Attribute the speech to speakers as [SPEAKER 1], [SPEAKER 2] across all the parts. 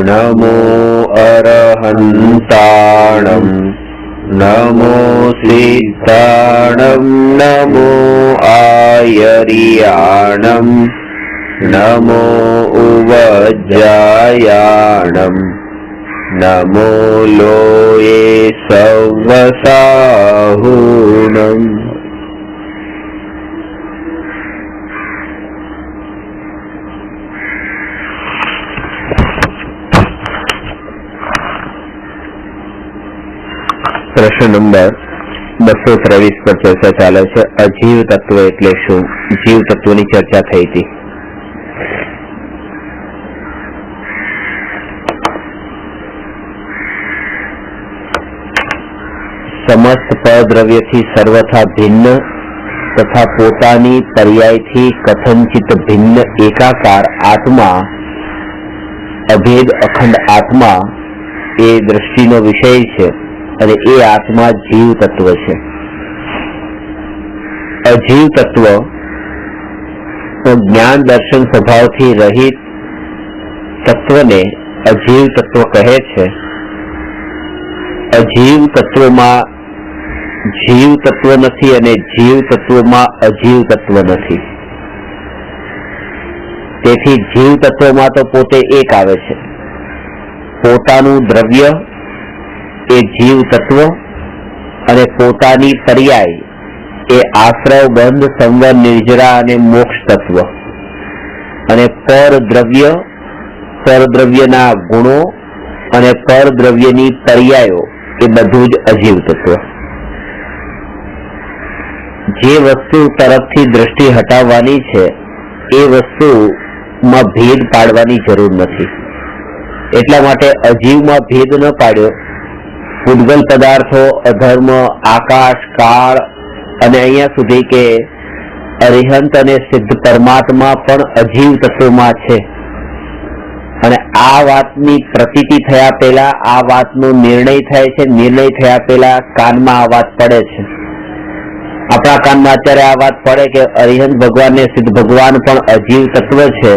[SPEAKER 1] नमो अरहन्ताणं नमो सिद्धाणं नमो आयर्याणं नमो उवज्जायाणं नमो लोये सव्वसाहुणम्। प्रश्न नंबर 223 पर चर्चा चाले छे। अजीव तत्व एटले शुं? जीव तत्वनी चर्चा थई हती। समस्त परद्रव्यथी सर्वथा भिन्न तथा पोतानी पर्यायथी कथनचित भिन्न एकाकार आत्मा, अभेद अखंड आत्मा ए दृष्टिनो विषय छे અને એ આત્મા જીવ તત્વ છે। અજીવ તત્વ જ્ઞાન દર્શન સ્વભાવથી રહિત તત્વને અજીવ તત્વ કહે છે। અજીવ તત્વમાં જીવ તત્વ નથી અને જીવ તત્વમાં અજીવ તત્વ નથી। તેથી જીવ તત્વમાં તો પોતે એક આવે છે। પોતાનું દ્રવ્ય એ જીવ તત્વ અને પોતાની પર્યાય એ આશ્રય બંધ સંવર નિર્જરા અને મોક્ષ તત્વ અને પરદ્રવ્યના ગુણો અને પરદ્રવ્યની પર્યાયો એ બધું જ અજીવ તત્વ। જે વસ્તુ તરફથી દ્રષ્ટિ હટાવવાની છે એ વસ્તુમાં ભેદ પાડવાની જરૂર નથી। એટલા માટે અજીવમાં ભેદ ન પાડ્યો। પૂતગલ પદાર્થો, અધર્મ, આકાશ, કાળ અને અહીંયા સુધી કે અરિહંત અને સિદ્ધ પરમાત્મા પણ અજીવ તત્વમાં છે। અને આ વાતની પ્રતીતિ થયા પહેલા આ વાતનો નિર્ણય થાય છે। નિર્ણય થયા પહેલા કાનમાં આ વાત પડે છે। આપણા કાનમાં અત્યારે આ વાત પડે કે અરિહંત ભગવાન ને સિદ્ધ ભગવાન પણ અજીવ તત્વ છે।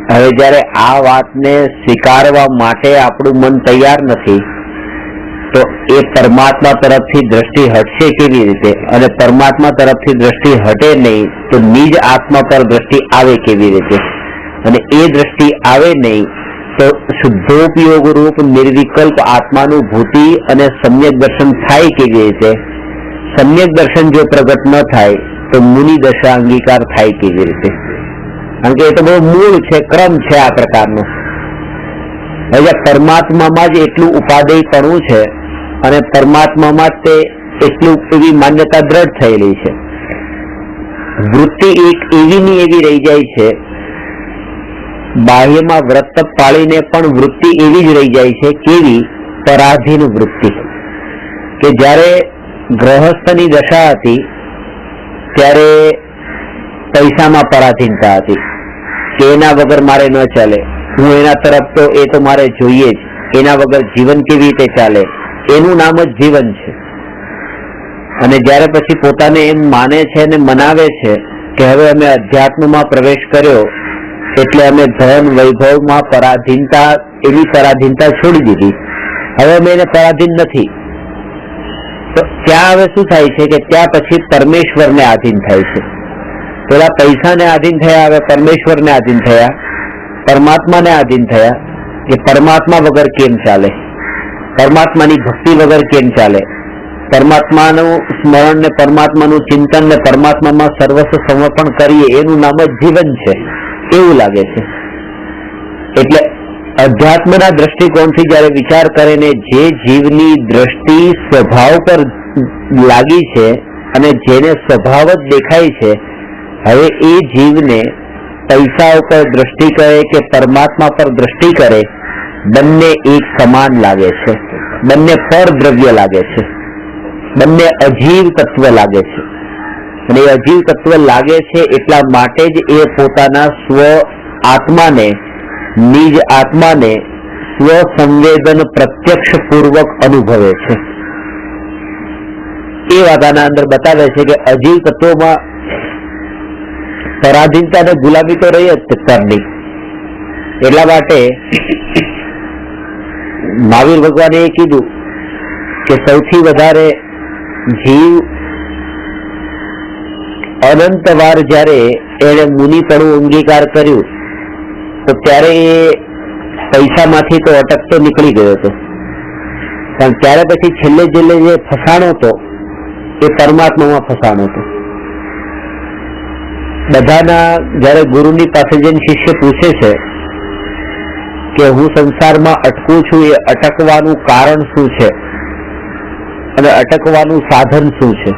[SPEAKER 1] હવે જયારે આ વાતને સ્વીકારવા માટે આપણું મન તૈયાર નથી તો એ પરમાત્મા તરફથી દ્રષ્ટિ હટશે કેવી રીતે? અને પરમાત્મા તરફથી દ્રષ્ટિ હટે નહીં તો નિજ આત્મા પર દ્રષ્ટિ આવે કેવી રીતે? અને એ દ્રષ્ટિ આવે નહીં તો શુદ્ધોપયોગ રૂપ નિર્વિકલ્પ આત્માનુભૂતિ અને સમ્યક દર્શન થાય કેવી રીતે? સમ્યક દર્શન જો પ્રગટ ન થાય તો મુનિ દશા અંગીકાર થાય કેવી રીતે? કારણ કે એ તો બહુ મૂળ છે, ક્રમ છે આ પ્રકારનો। હવે પરમાત્મામાં જ એટલું ઉપાદેયપણું છે અને પરમાત્મામાં તે એટલું એવી માન્યતા દ્રઢ થયેલી છે। વૃત્તિ એક એવી ની એવી રહી જાય છે। બાહ્યમાં વ્રત પાળીને પણ વૃત્તિ એવી જ રહી જાય છે। કેવી? પરાધીન વૃત્તિ। કે જ્યારે ગ્રહસ્થની દશા હતી ત્યારે પૈસામાં પરાધીનતા હતી કે એના વગર મારે ન ચાલે, હું એના તરફ તો એ તો મારે જોઈએ જ, એના વગર જીવન કેવી રીતે ચાલે? એનું નામ જ જીવન છે। અને જ્યારે પછી પોતાને એમ માને છે અને મનાવે છે કે હવે અમે અધ્યાત્મમાં પ્રવેશ કર્યો એટલે અમે ધન વૈભવમાં પરાધીનતા, એવી પરાધીનતા છોડી દીધી, હવે અમે એને પરાધીન નથી, તો ત્યાં હવે શું થાય છે કે ત્યાં પછી પરમેશ્વરને આધીન થાય છે। પેલા પૈસાને આધીન થયા, હવે પરમેશ્વરને આધીન થયા, પરમાત્માને આધીન થયા કે પરમાત્મા વગર કેમ ચાલે, પરમાત્માની ભક્તિ વગર કેમ ચાલે, પરમાત્માનું સ્મરણ ને પરમાત્માનું ચિંતન ને પરમાત્મામાં સર્વસ્વ સમર્પણ કરીએ એનું નામ જ જીવન છે એવું લાગે છે। એટલે અધ્યાત્મના દ્રષ્ટિકોણથી જયારે વિચાર કરે ને જે જીવની દ્રષ્ટિ સ્વભાવ પર લાગી છે અને જેને સ્વભાવ જ દેખાય છે, હવે એ જીવને પૈસા ઉપર દ્રષ્ટિ કરે કે પરમાત્મા પર દ્રષ્ટિ કરે, બંને એક સમાન લાગે છે, બંને પરદ્રવ્ય લાગે છે, બંને અજીવ તત્વ લાગે છે। અને એ અજીવ તત્વ લાગે છે એટલા માટે જ એ પોતાના સ્વ આત્માને, નિજ આત્માને સ્વ સંવેદન પ્રત્યક્ષ પૂર્વક અનુભવે છે। એ વાત આના અંદર બતાવે છે કે અજીવ તત્વોમાં પરાધીનતા અને ગુલામી તો રહી જ પરની। એટલા માટે મહાવીર ભગવાને એ કીધું કે સૌથી વધારે જીવ અનંત વાર જયારે એને મુનિપણું અંગીકાર કર્યું તો ત્યારે એ પૈસામાંથી તો અટકતો નીકળી ગયો હતો, પણ ત્યારે પછી છેલ્લે છેલ્લે જે ફસાણો હતો એ પરમાત્મામાં ફસાણો હતો. બધાના જયારે ગુરુની પાસે જઈને શિષ્ય પૂછે છે કે હું સંસારમાં અટકું છું, એ અટકવાનું કારણ શું છે અને અટકવાનું સાધન શું છે,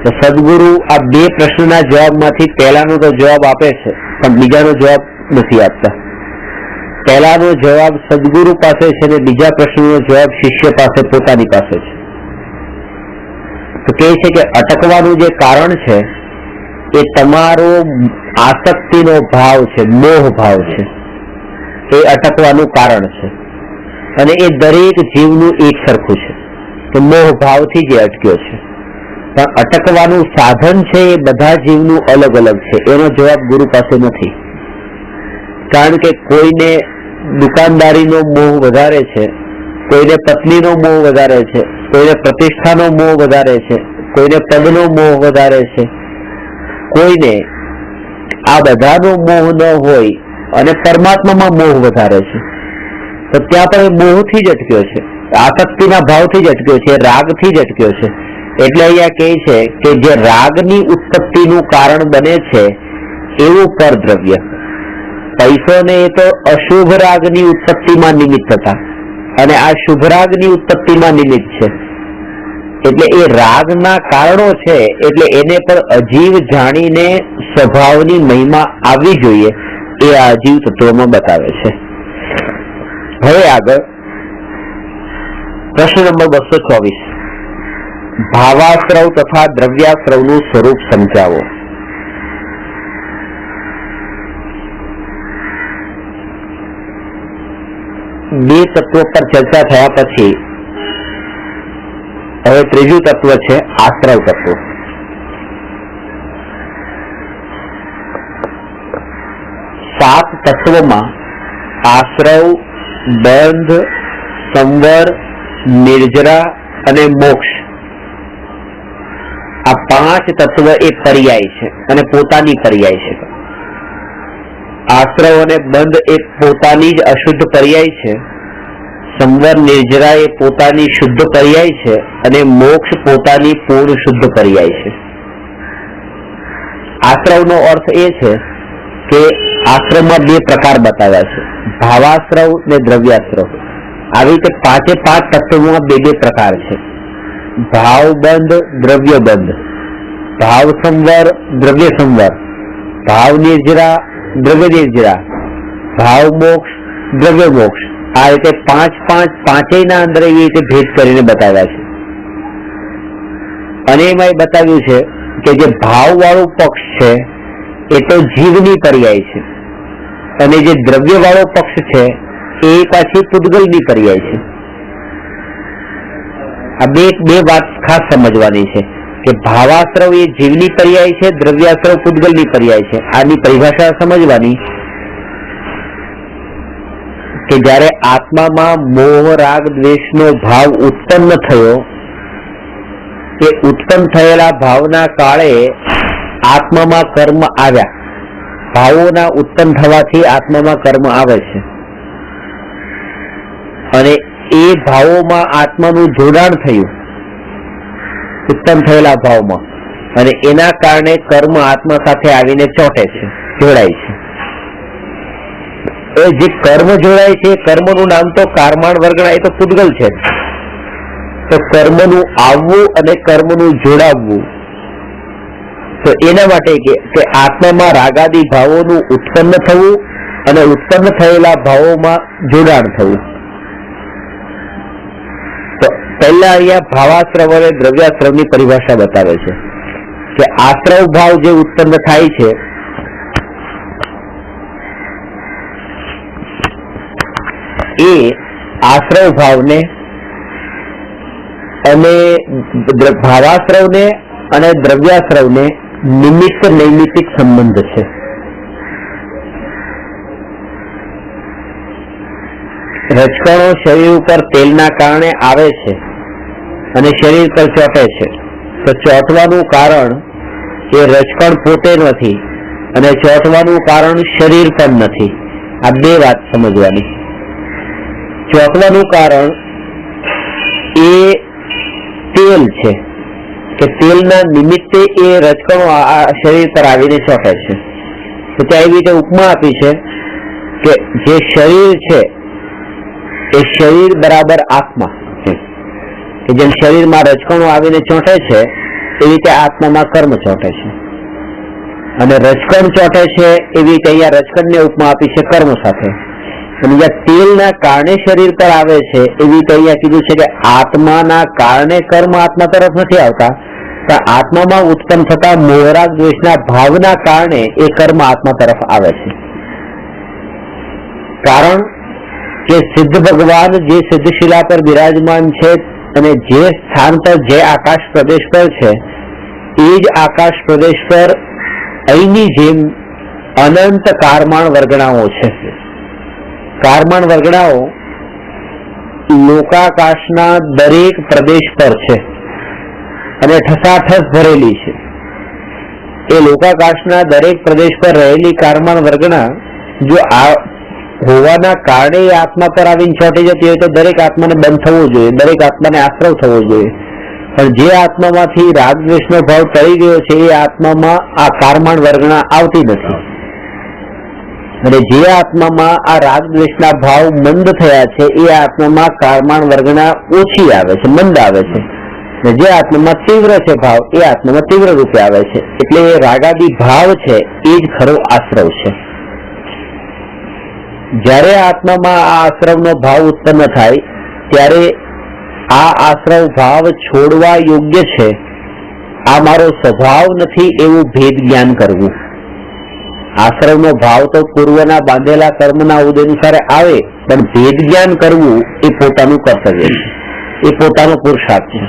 [SPEAKER 1] તો સદગુરુ આ બે પ્રશ્નના જવાબમાંથી પહેલાનો તો જવાબ આપે છે પણ બીજાનો જવાબ નથી આપતા. પહેલાનો જવાબ સદગુરુ પાસે છે અને બીજા પ્રશ્નનો જવાબ શિષ્ય પાસે પોતાની પાસે છે. તો કહે છે કે અટકવાનું જે કારણ છે એ તમારો આસક્તિનો ભાવ છે, મોહ ભાવ છે, એ અટકવાનું કારણ છે. અને એ દરેક જીવનું એક સરખું છે કે મોહ ભાવથી જે અટક્યો છે. પણ અટકવાનું સાધન છે એ બધા જીવનું અલગ અલગ છે. એનો જવાબ ગુરુ પાસે નથી. કારણ કે કોઈને દુકાનદારીનો મોહ વધારે છે, કોઈને પત્નીનો મોહ વધારે છે, કોઈને પ્રતિષ્ઠાનો મોહ વધારે છે, કોઈને પદનો મોહ વધારે છે, કોઈને આ બધાનો મોહ ન હોય અને પરમાત્મામાં મોહ વધારે છે. તો ત્યાં પણ એ મોહથી જ અટક્યો છે, આસક્તિના ભાવથી જ અટક્યો છે, રાગથી જ અટક્યો છે. એટલે અહીંયા કહે છે કે જે રાગની ઉત્પત્તિનું કારણ બને છે એવું પરદ્રવ્ય. પૈસો ને એ તો અશુભ રાગની ઉત્પત્તિમાં નિમિત્ત હતા અને આ શુભ રાગની ઉત્પત્તિમાં નિમિત્ત છે. એટલે એ રાગના કારણો છે, એટલે એને પણ અજીવ જાણીને સ્વભાવની મહિમા આવવી જોઈએ એ આ અજીવ તત્વમાં બતાવે છે. હવે આગળ પ્રશ્ન નંબર 224, ભાવાશ્રવ તથા દ્રવ્યાશ્રવનું સ્વરૂપ સમજાવો. બે તત્વો પર ચર્ચા થયા પછી હવે ત્રીજું તત્વ છે આશ્રવ તત્વ. સાત તત્વમાં આશ્રવ, બંધ, સંવર, નિર્જરા અને મોક્ષ આ પાંચ તત્વ એ પર્યાય છે અને પોતાની પર્યાય છે. આશ્રવ અને બંધ એ પોતાની જ અશુદ્ધ પર્યાય છે, સંવર નિર્જરા એ પોતાની શુદ્ધ પર્યાય છે અને મોક્ષ પોતાની પૂર્ણ શુદ્ધ પર્યાય છે. આશ્રવનો અર્થ એ છે કે આશ્રમમાં બે પ્રકાર બતાવ્યા છે, ભાવાશ્રવ ને દ્રવ્યાશ્રવ. આવી રીતે પાંચે પાંચ તત્વોમાં બે બે પ્રકાર છે, ભાવ બંધ, દ્રવ્ય બંધ, ભાવ સંવર, દ્રવ્ય સંવર, ભાવ નિર્જરા, દ્રવ્ય નિર્જરા, ભાવ મોક્ષ, દ્રવ્ય મોક્ષ. આ રીતે પાંચેયના અંદર એવી રીતે ભેદ કરીને બતાવ્યા છે. અને એમાં બતાવ્યું છે કે જે ભાવ વાળો પક્ષ છે એ તો જીવની પર્યાય છે અને જે દ્રવ્ય વાળો પક્ષ છે એ પાછી પૂતગલની પર્યાય છે. આ બે વાત ખાસ સમજવાની છે કે ભાવાશ્રવ એ જીવની પર્યાય છે, દ્રવ્યાશ્રવ પૂતગલની પર્યાય છે. આની પરિભાષા સમજવાની કે જ્યારે આત્મામાં મોહ રાગ દ્વેષનો ભાવ ઉત્પન્ન થયો, એ ઉત્પન્ન થયેલા ભાવના કાળે આત્મામાં કર્મ આવ્યા. ભાવોના ઉત્પન્ન થવાથી આત્મામાં કર્મ આવે છે અને એ ભાવોમાં આત્માનું જોડાણ થયું ઉત્પન્ન થયેલા ભાવમાં, અને એના કારણે કર્મ આત્મા સાથે આવીને ચોંટે છે, જોડાય છે. એ જે કર્મ જોડાય છે કર્મનું નામ તો કારમાણ વર્ગણા, એ તો પૂતગલ છે. તો કર્મનું આવવું અને કર્મનું જોડાવવું, તો એના માટે કે આત્મામાં રાગાદી ભાવોનું ઉત્પન્ન થવું અને ઉત્પન્ન થયેલા ભાવોમાં જોડાણ થવું. તો પહેલા અહીંયા ભાવાશ્રવ અને દ્રવ્યાશ્રવની પરિભાષા બતાવે છે કે આશ્રવ ભાવ જે ઉત્પન્ન થાય છે એ આશ્રવ ભાવને અને ભાવાશ્રવને અને દ્રવ્યાશ્રવને નિમિત્ત નૈમિત્તિક સંબંધ છે. રજકણો શરીર ઉપર તેલના કારણે આવે છે અને શરીર પર ચોંટે છે, તો ચોંટવાનું કારણ એ રજકણ પોતે નથી અને ચોંટવાનું કારણ શરીર પણ નથી. આ બે વાત સમજવાની. ચોંટવાનું કારણ એ તેલ છે કે તેલના નિમિત્તે એ રજકણો આ શરીર પર આવીને ચોંટે છે. તો ત્યાં એવી રીતે ઉપમા આપી છે કે જે શરીર છે એ શરીર બરાબર આત્મા, કે જેમ શરીરમાં રજકણો આવીને ચોંટે છે એવી રીતે આત્મામાં કર્મ ચોંટે છે. અને રજકણ ચોંટે છે એવી રીતે અહીંયા રજકણને ઉપમા આપી છે કર્મ સાથે. અને જ્યાં તેલના કારણે શરીર પર આવે છે એવી રીતે અહીંયા કીધું છે કે આત્માના કારણે કર્મ આત્મા તરફ નથી આવતા, પણ આત્મામાં ઉત્પન્ન થતા મોહરાગ દ્વેષના ભાવના કારણે એ કર્મ આત્મા તરફ આવે છે. કારણ કે સિદ્ધ ભગવાન જે સિદ્ધશિલા પર બિરાજમાન છે અને જે સ્થાન પર જે આકાશ પ્રદેશ પર છે એ જ આકાશ પ્રદેશ પર અહીંની જેમ અનંત કારમાણ વર્ગણાઓ છે. કારમાણ વર્ગણાઓ લોકાકાશના દરેક પ્રદેશ પર છે અને ઠસાઠસ ભરેલી છે. એ લોકાકાશના દરેક પ્રદેશ પર રહેલી કારમાણ વર્ગણા જો આ હોવાના કારણે એ આત્મા પર આવીને ચોંટી જતી હોય તો દરેક આત્માને બંધ થવો જોઈએ, દરેક આત્માને આશ્રવ થવો જોઈએ. પણ જે આત્મામાંથી રાગ દ્વેષનો ભાવ ટળી ગયો છે એ આત્મામાં આ કારમાણ વર્ગણા આવતી નથી. અને જે આત્મામાં આ રાગ દ્વેષના ભાવ મંદ થયા છે એ આત્મામાં કારમાણ વર્ગણા ઓછી આવે છે, મંદ આવે છે. અને જે આત્મામાં તીવ્ર છે ભાવ એ આત્મામાં તીવ્ર રૂપે આવે છે. એટલે એ રાગાદી ભાવ છે એ જ ખરો આશ્રવ છે. જ્યારે આત્મામાં આ આશ્રવનો ભાવ ઉત્પન્ન થાય ત્યારે આ આશ્રવ ભાવ છોડવા યોગ્ય છે, આ મારો સ્વભાવ નથી એવું ભેદ જ્ઞાન કરવું. આશ્રવનો ભાવ તો પૂર્વના બાંધેલા કર્મના ઉદય અનુસાર આવે, પણ ભેદ જ્ઞાન કરવું એ પોતાનું કર્તવ્ય છે, એ પોતાનો પુરુષાર્થ છે.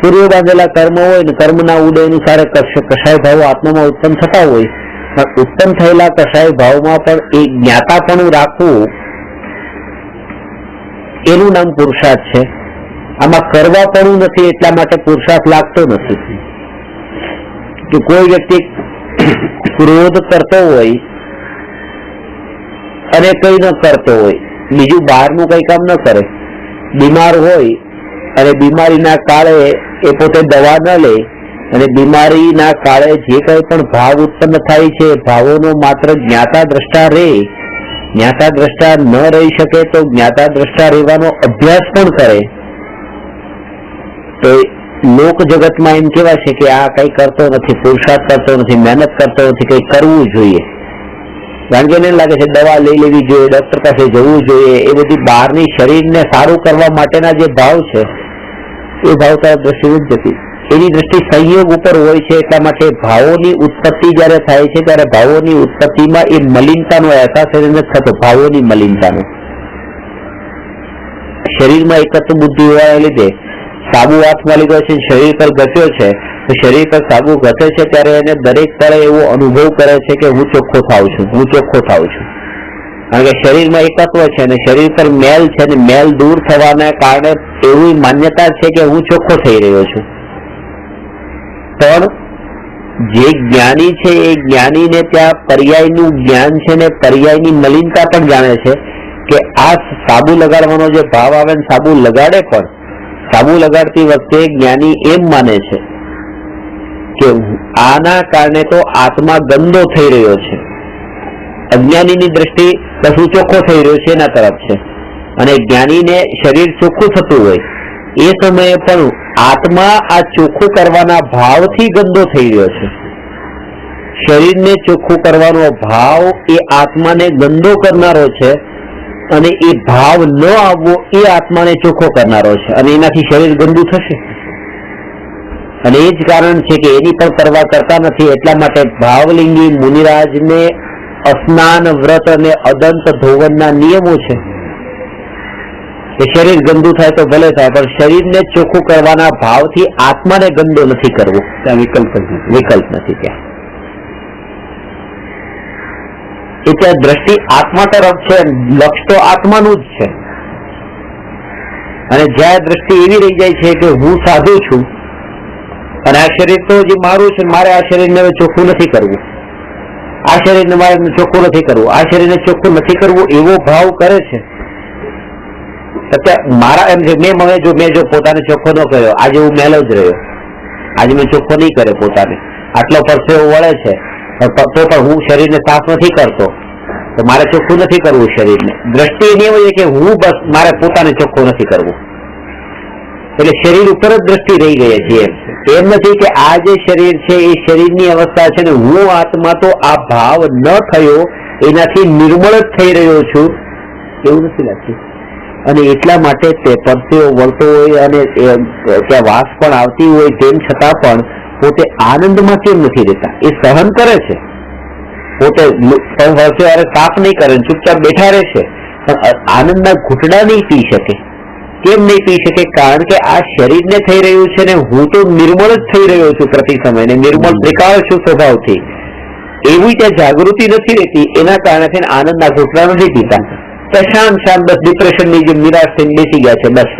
[SPEAKER 1] પૂર્વ બાંધેલા કર્મ હોય ને કર્મના ઉદય અનુસાર કશાય ભાવો આત્મામાં ઉત્પન્ન થતા હોય, પણ ઉત્પન્ન થયેલા કશાય ભાવમાં પણ એ જ્ઞાતાપણું રાખવું એનું નામ પુરુષાર્થ છે. આમાં કરવાપણું નથી એટલા માટે પુરુષાર્થ લાગતો નથી. કે કોઈ વ્યક્તિ ક્રોધ કરતો હોય અને કઈ ન કરતો હોય, બીજું બહારનું કઈ કામ ન કરે, બીમાર હોય અને બીમારીના કાળે એ પોતે દવા ન લે અને બીમારીના કાળે જે કઈ પણ ભાવ ઉત્પન્ન થાય છે ભાવોનો માત્ર જ્ઞાતા દ્રષ્ટા રહે, જ્ઞાતા દ્રષ્ટા ન રહી શકે તો જ્ઞાતા દ્રષ્ટા રહેવાનો અભ્યાસ પણ કરે, તો લોક જગતમાં એમ કેવા છે કે આ કઈ કરતો નથી, પુરુષાર્થ કરતો નથી, મહેનત કરતો નથી, કઈ કરવું જોઈએ. કારણ કે એને લાગે છે દવા લઈ લેવી જોઈએ, ડોક્ટર પાસે જવું જોઈએ. એ બધી બહારની શરીરને સારું કરવા માટેના જે ભાવ છે એ ભાવ તરફ દ્રષ્ટિ નથી જતી. એની દ્રષ્ટિ સંયોગ ઉપર હોય છે. એટલા માટે ભાવોની ઉત્પત્તિ જયારે થાય છે ત્યારે ભાવોની ઉત્પત્તિમાં એ મલિનતાનો અહેસાસ એને નથી થતો. ભાવોની મલિનતાનો શરીરમાં એકત્ર બુદ્ધિ હોવાને લીધે સાબુ હાથમાં લીધો છે, શરીર પર ઘસ્યો છે, તો શરીર પર સાબુ ઘસે છે ત્યારે એને દરેક પળે એવો અનુભવ કરે છે કે હું ચોખ્ખો થાઉં છું, હું ચોખ્ખો થાઉં છું. કારણ કે શરીરમાં એકત્વ છે અને શરીર પર મેલ છે અને મેલ દૂર થવાના કારણે એવી માન્યતા છે કે હું ચોખ્ખો થઈ રહ્યો છું. પણ જે જ્ઞાની છે એ જ્ઞાનીને ત્યાં પર્યાયનું જ્ઞાન છે ને પર્યાયની મલિનતા પણ જાણે છે કે આ સાબુ લગાડવાનો જે ભાવ આવે ને સાબુ લગાડે, પણ સાબુ લગાડતી વખતે જ્ઞાની એમ માને છે કે આના કારણે તો આત્મા ગંદો થઈ રહ્યો છે. અજ્ઞાનીની દ્રષ્ટિ બસ ચોખ્ખો થઈ રહ્યો છે એના તરફ છે, અને જ્ઞાનીને શરીર ચોખ્ખું થતું હોય એ સમયે પણ આત્મા આ ચોખ્ખું કરવાના ભાવથી ગંદો થઈ રહ્યો છે. શરીરને ચોખ્ખું કરવાનો ભાવ એ આત્માને ગંદો કરનારો છે અને એ ભાવ ન આવવો એ આત્માને ચોખ્ખો કરનારો છે, અને એનાથી શરીર ગંદુ થશે. અને એ જ કારણ છે કે એની પણ પરવા કરતા નથી. એટલા માટે ભાવલિંગી મુનિરાજને સ્નાન, વ્રત અને અદંત ધોવનના નિયમો છે. શરીર ગંદુ થાય તો ભલે થાય, પણ શરીરને ચોખ્ખું કરવાના ભાવથી આત્માને ગંદો નથી કરવો. ત્યાં વિકલ્પ નથી ત્યાં. એ ત્યાં દ્રષ્ટિ આત્મા તરફ છે, લક્ષ તો આત્માનું જ છે. અને જ્યાં દ્રષ્ટિ એવી રહી જાય છે કે હું સાધુ છું અને આ શરીર તો જે મારું છે, મારે આ શરીરને હવે ચોખ્ખું નથી કરવું, આ શરીરને મારે ચોખ્ખું નથી કરવું, આ શરીરને ચોખ્ખું નથી કરવું, એવો ભાવ કરે છે. મારા એમ છે મેં જો પોતાને ચોખ્ખો ન કર્યો, આજે હું મેલો જ રહ્યો, આજે મેં ચોખ્ખો નહીં કર્યો પોતાને, આટલો પરસેવો વળે છે તો પણ હું શરીરને સાફ નથી કરતો, તો મારે ચોખ્ખું નથી કરવું શરીરને. દ્રષ્ટિ એની એવું છે કે હું બસ મારે પોતાને ચોખ્ખું નથી કરવું, એટલે શરીર ઉપર જ દ્રષ્ટિ રહી ગઈ છે. એમ નથી કે આ જે શરીર છે એ શરીરની અવસ્થા છે ને હું આત્મા તો આ ભાવ ન થયો એનાથી નિર્મળ જ થઈ રહ્યો છું એવું નથી લાગતું. અને એટલા માટે તે પરસેવો વળતો હોય અને ત્યાં વાસ પણ આવતી હોય તેમ છતાં પણ પોતે આનંદમાં કેમ નથી રહેતા? એ સહન કરે છે, પોતે પરસેવારે સાફ નહીં કરે, ચૂપચાપ બેઠા રહે છે, પણ આનંદના ઘૂંટડા નહીં પી શકે. કેમ નહીં પી શકે? કારણ કે આ શરીરને થઈ રહ્યું છે ને હું તો નિર્મળ જ થઈ રહ્યો છું પ્રતિ સમય, ને નિર્મળ ત્રિકાળ છું સ્વભાવથી, એવી ત્યાં જાગૃતિ નથી રહેતી. એના કારણે આનંદના ઘૂંટડા નથી પીતા, શાંત શાંત બસ ડિપ્રેશનની જેમ નિરાશ થઈને બેસી ગયા છે. બસ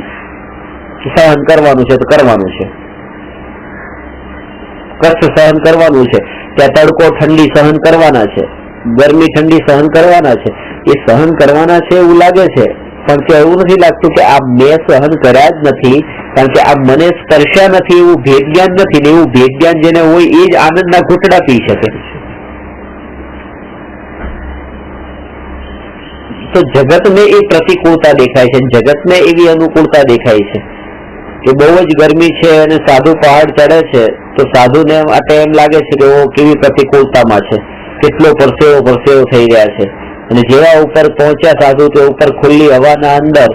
[SPEAKER 1] સહન કરવાનું છે તો કરવાનું છે, કષ્ટ સહન કરવાનું છે, ત્યાં તડકો ઠંડી સહન કરવાના છે, ગરમી ઠંડી સહન કરવાના છે, એ સહન કરવાના છે એવું લાગે છે, પણ ત્યાં એવું નથી લાગતું કે આ મેં સહન કર્યા જ નથી, કારણ કે આ મને સ્પર્શ્યા નથી, એવું ભેદ જ્ઞાન નથી. ને એવું ભેદ જ્ઞાન જેને હોય એ જ આનંદના ઘૂંટડા પી શકે. તો જગતને એ પ્રતિકૂળતા દેખાય છે, જગતને એવી અનુકૂળતા દેખાય છે કે બહુ જ ગરમી છે અને સાધુ પહાડ ચડે છે તો સાધુને માટે એમ લાગે છે કે કેવી પ્રતિકૂળતામાં છે, કેટલો પરસેવો થઈ રહ્યા છે. અને જેવા ઉપર પહોંચ્યા સાધુ તે ઉપર ખુલ્લી હવાના અંદર,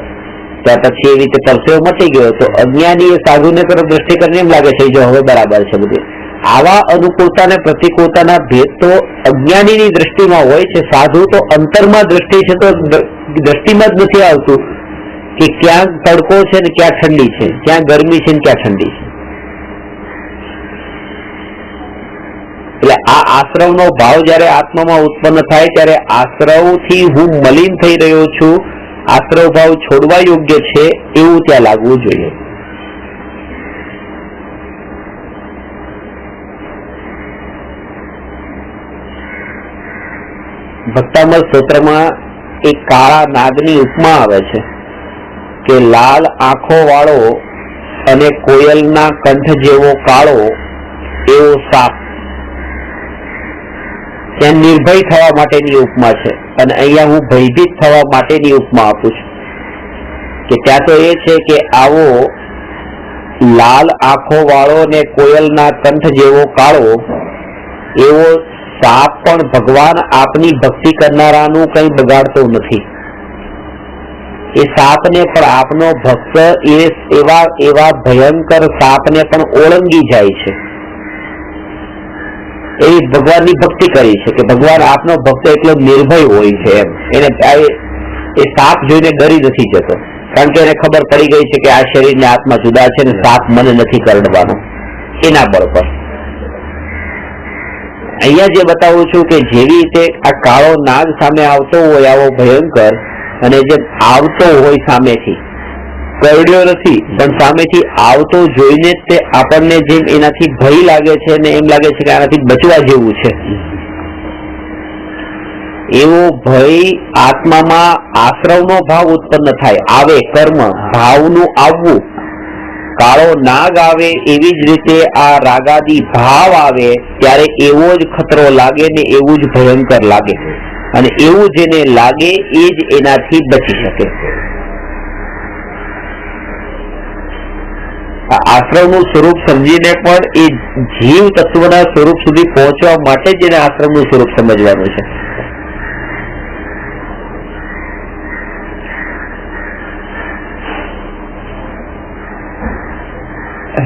[SPEAKER 1] ત્યાં પછી એવી રીતે પરસેવો મચી ગયો તો અજ્ઞાની એ સાધુને તરફ દ્રષ્ટિ કરીને એમ લાગે છે જો હવે બરાબર છે બધું. આવા અનુકૂળતા અને પ્રતિકૂળતાના ભેદ તો અજ્ઞાનીની દ્રષ્ટિમાં હોય છે. સાધુ તો અંતરમાં દ્રષ્ટિ છે તો દ્રષ્ટિમાં જ નથી આવતું કે ક્યાં તડકો છે ને ક્યાં ઠંડી છે, ક્યાં ગરમી છે ને ક્યાં ઠંડી છે. એટલે આ આશ્રવનો ભાવ જયારે આત્મામાં ઉત્પન્ન થાય ત્યારે આશ્રવથી હું મલિન થઈ રહ્યો છું, આશ્રવ ભાવ છોડવા યોગ્ય છે એવું ત્યાં લાગવું જોઈએ. ભક્તામૃત સ્તોત્રમાં એક કાળા નાગની ઉપમા આવે છે કે લાલ આંખો વાળો અને કોયલના કંઠ જેવો કાળો એવો સાપ, ત્યાં નિર્ભય થવા માટેની ઉપમા છે. અને અહીંયા હું ભયભીત થવા માટેની ઉપમા આપું છું કે ત્યાં તો એ છે કે આવો લાલ આંખો વાળો ને કોયલના કંઠ જેવો કાળો એવો સાપ પણ ભગવાન આપની ભક્તિ કરનારાનું કઈ બગાડતો નથી. એ સાપને પણ આપનો ભક્ત એવા ભયંકર સાપને પણ ઓળંગી જાય છે. એવી ભગવાનની ભક્તિ કરી છે કે ભગવાન આપનો ભક્ત એટલો નિર્ભય હોય છે એમ. એને એ સાપ જોઈને ડરી નથી જતો, કારણ કે એને ખબર પડી ગઈ છે કે આ શરીરને આત્મા જુદા છે ને સાપ મને નથી કરડવાનો, એના બળ પર. અહીંયા જે બતાવું છું કે જેવી રીતે આ કાળો નાગ સામે આવતો હોય આવો ભયંકર, અને જે આવતો હોય સામેથી, કરડ્યો નથી પણ સામેથી આવતો જોઈને તે આપણને જેમ એનાથી ભય લાગે છે ને એમ લાગે છે કે આનાથી બચવા જેવું છે, એવો ભય આત્મામાં આશ્રવનો ભાવ ઉત્પન્ન થાય, આવે કર્મ ભાવનું આવવું. કાળો નાગ આવે એવી જ રીતે આ રાગાદી ભાવ આવે ત્યારે એવો જ ખતરો લાગે ને એવું જ ભયંકર લાગે, અને એવું જેને લાગે એ જ એનાથી બચી શકે. આશ્રમનું સ્વરૂપ સમજીને પણ એ જીવ તત્વના સ્વરૂપ સુધી પહોંચવા માટે જ એને આશ્રમનું સ્વરૂપ સમજવાનું છે.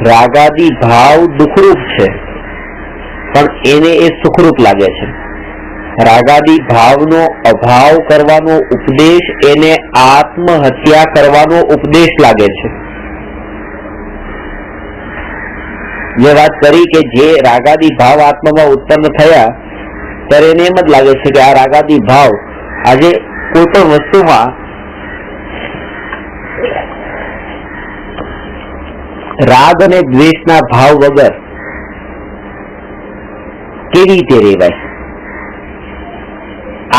[SPEAKER 1] રાગાદી ભાવ દુઃખરૂપ છે પણ એને એ સુખરૂપ લાગે છે. રાગાદી ભાવનો અભાવ કરવાનો ઉપદેશ એને આત્મહત્યા કરવાનો ઉપદેશ લાગે છે. જે વાત કરી કે જે રાગાદી ભાવ આત્મામાં ઉત્પન્ન થયા ત્યારે એને એમ જ લાગે છે કે આ રાગાદી ભાવ આજે કોઈ પણ વસ્તુમાં રાગ અને દ્વેષના ભાવ વગર કેવી રીતે રહેવાય,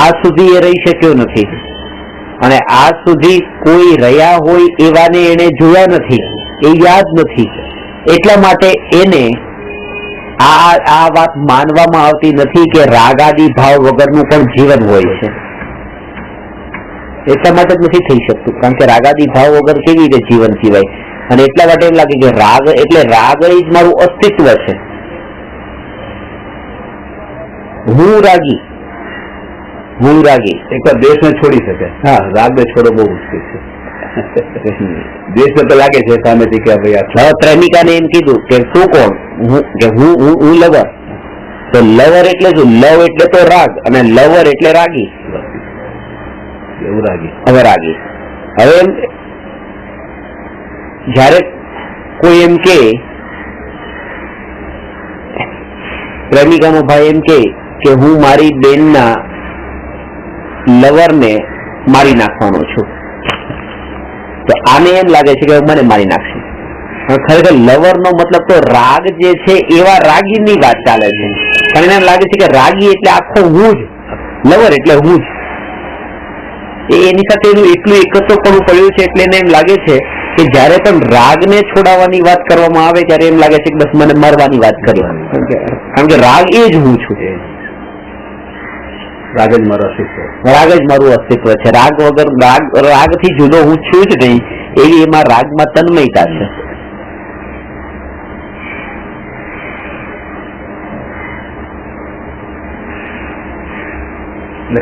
[SPEAKER 1] આજ સુધી એ રહી શક્યો નથી અને આજ સુધી કોઈ રહ્યા હોય એવાને એને જોયા નથી, એ યાદ નથી, એટલા માટે એને આ વાત માનવામાં આવતી નથી કે રાગાદી ભાવ વગરનું પણ જીવન હોય છે. એટલા માટે જ નથી થઈ શકતું, કારણ કે રાગાદી ભાવ વગર કેવી રીતે જીવન જીવાય. અને એટલા માટે એમ લાગે કે રાગ એટલે રાગ જ મારું અસ્તિત્વ છે. હું રાગી એક વાર દેશને છોડી શકે. હા, રાગને છોડો બહુ મુશ્કેલ છે. દેશને તો લાગે છે સામેથી કે ભાઈ પ્રેમિકાને એમ કીધું કે તું કોણ, હું લવર. તો લવર એટલે શું? લવ એટલે તો રાગ અને લવર એટલે રાગી. એવું રાગી. હવે જયારે કોઈ એમ કે પ્રેમિકાનો ભાઈ એમ કે હું મારી બેનના લવરને મારી નાખવાનો છું, તો આને એમ લાગે છે કે મને મારી નાખશે. ખરેખર લવર નો મતલબ તો રાગ જે છે એવા રાગીની વાત ચાલે છે. પણ એને લાગે છે કે રાગી એટલે આખો હું જ, લવર એટલે હું જ. એની સાથે એનું એટલું એકત્વ પણ પડ્યું છે એટલે એને એમ લાગે છે કે જયારે પણ રાગને છોડાવવાની વાત કરવામાં આવે ત્યારે એમ લાગે છે કે બસ મને મરવાની વાત કરી, કારણ કે રાગ એ જ હું છું. રાગ જ મારું અસ્તિત્વ છે. રાગ વગર રાગથી જુદો હું છું જ નહીં, એવી એમાં રાગમાં તન્મયતા છે.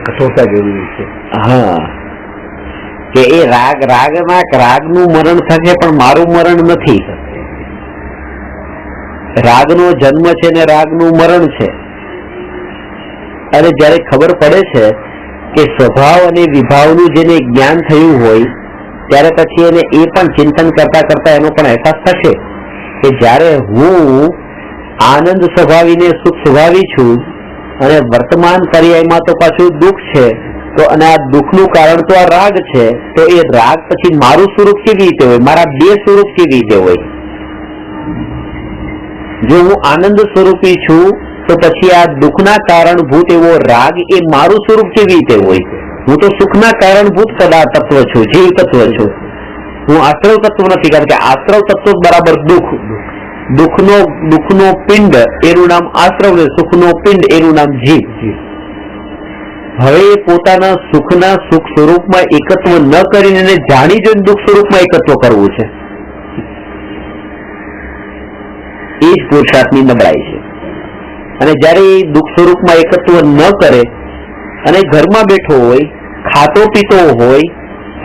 [SPEAKER 1] કઠોરતા જરૂરી છે. હા, કે એ રાગનું મરણ થશે પણ મારું મરણ નથી. રાગનો જન્મ છે ને રાગનું મરણ છે. અને જયારે ખબર પડે છે કે સ્વભાવ અને વિભાવનું જેને જ્ઞાન થયું હોય ત્યારે પછી એને એ પણ ચિંતન કરતા કરતા એનો પણ અહેસાસ થશે કે જયારે હું આનંદ સ્વભાવીને સુખ સ્વભાવી છું અને વર્તમાન પર્યાયમાં તો પાછું દુઃખ છે, તો અને આ દુઃખનું કારણ તો આ રાગ છે, તો એ રાગ પછી મારું સ્વરૂપ કેવી રીતે હોય, મારા બે સ્વરૂપ કેવી રીતે હોય? જો હું આનંદ સ્વરૂપી છું તો પછી આ દુઃખના કારણભૂત એવો રાગ એ મારું સ્વરૂપ કેવી રીતે હોય? હું તો સુખના કારણભૂત પદાર્થ તત્વ છું, જીવ તત્વ છું. હું આશ્રવ તત્વ નથી, કારણ કે આશ્રવ તત્વ બરાબર દુઃખ. દુઃખનો પિંડ એનું નામ આશ્રવ, સુખનો પિંડ એનું નામ જીવ. હવે પોતાના સુખના સુખ સ્વરૂપમાં એકત્વ ન કરીને જાણી જોઈને દુઃખ સ્વરૂપમાં એકત્વ કરવું છે. એ જ પુરુષાર્થની નબળાઈ છે. અને જયારે એ દુઃખ સ્વરૂપમાં એકત્વ ન કરે અને ઘરમાં બેઠો હોય, ખાતો પીતો હોય,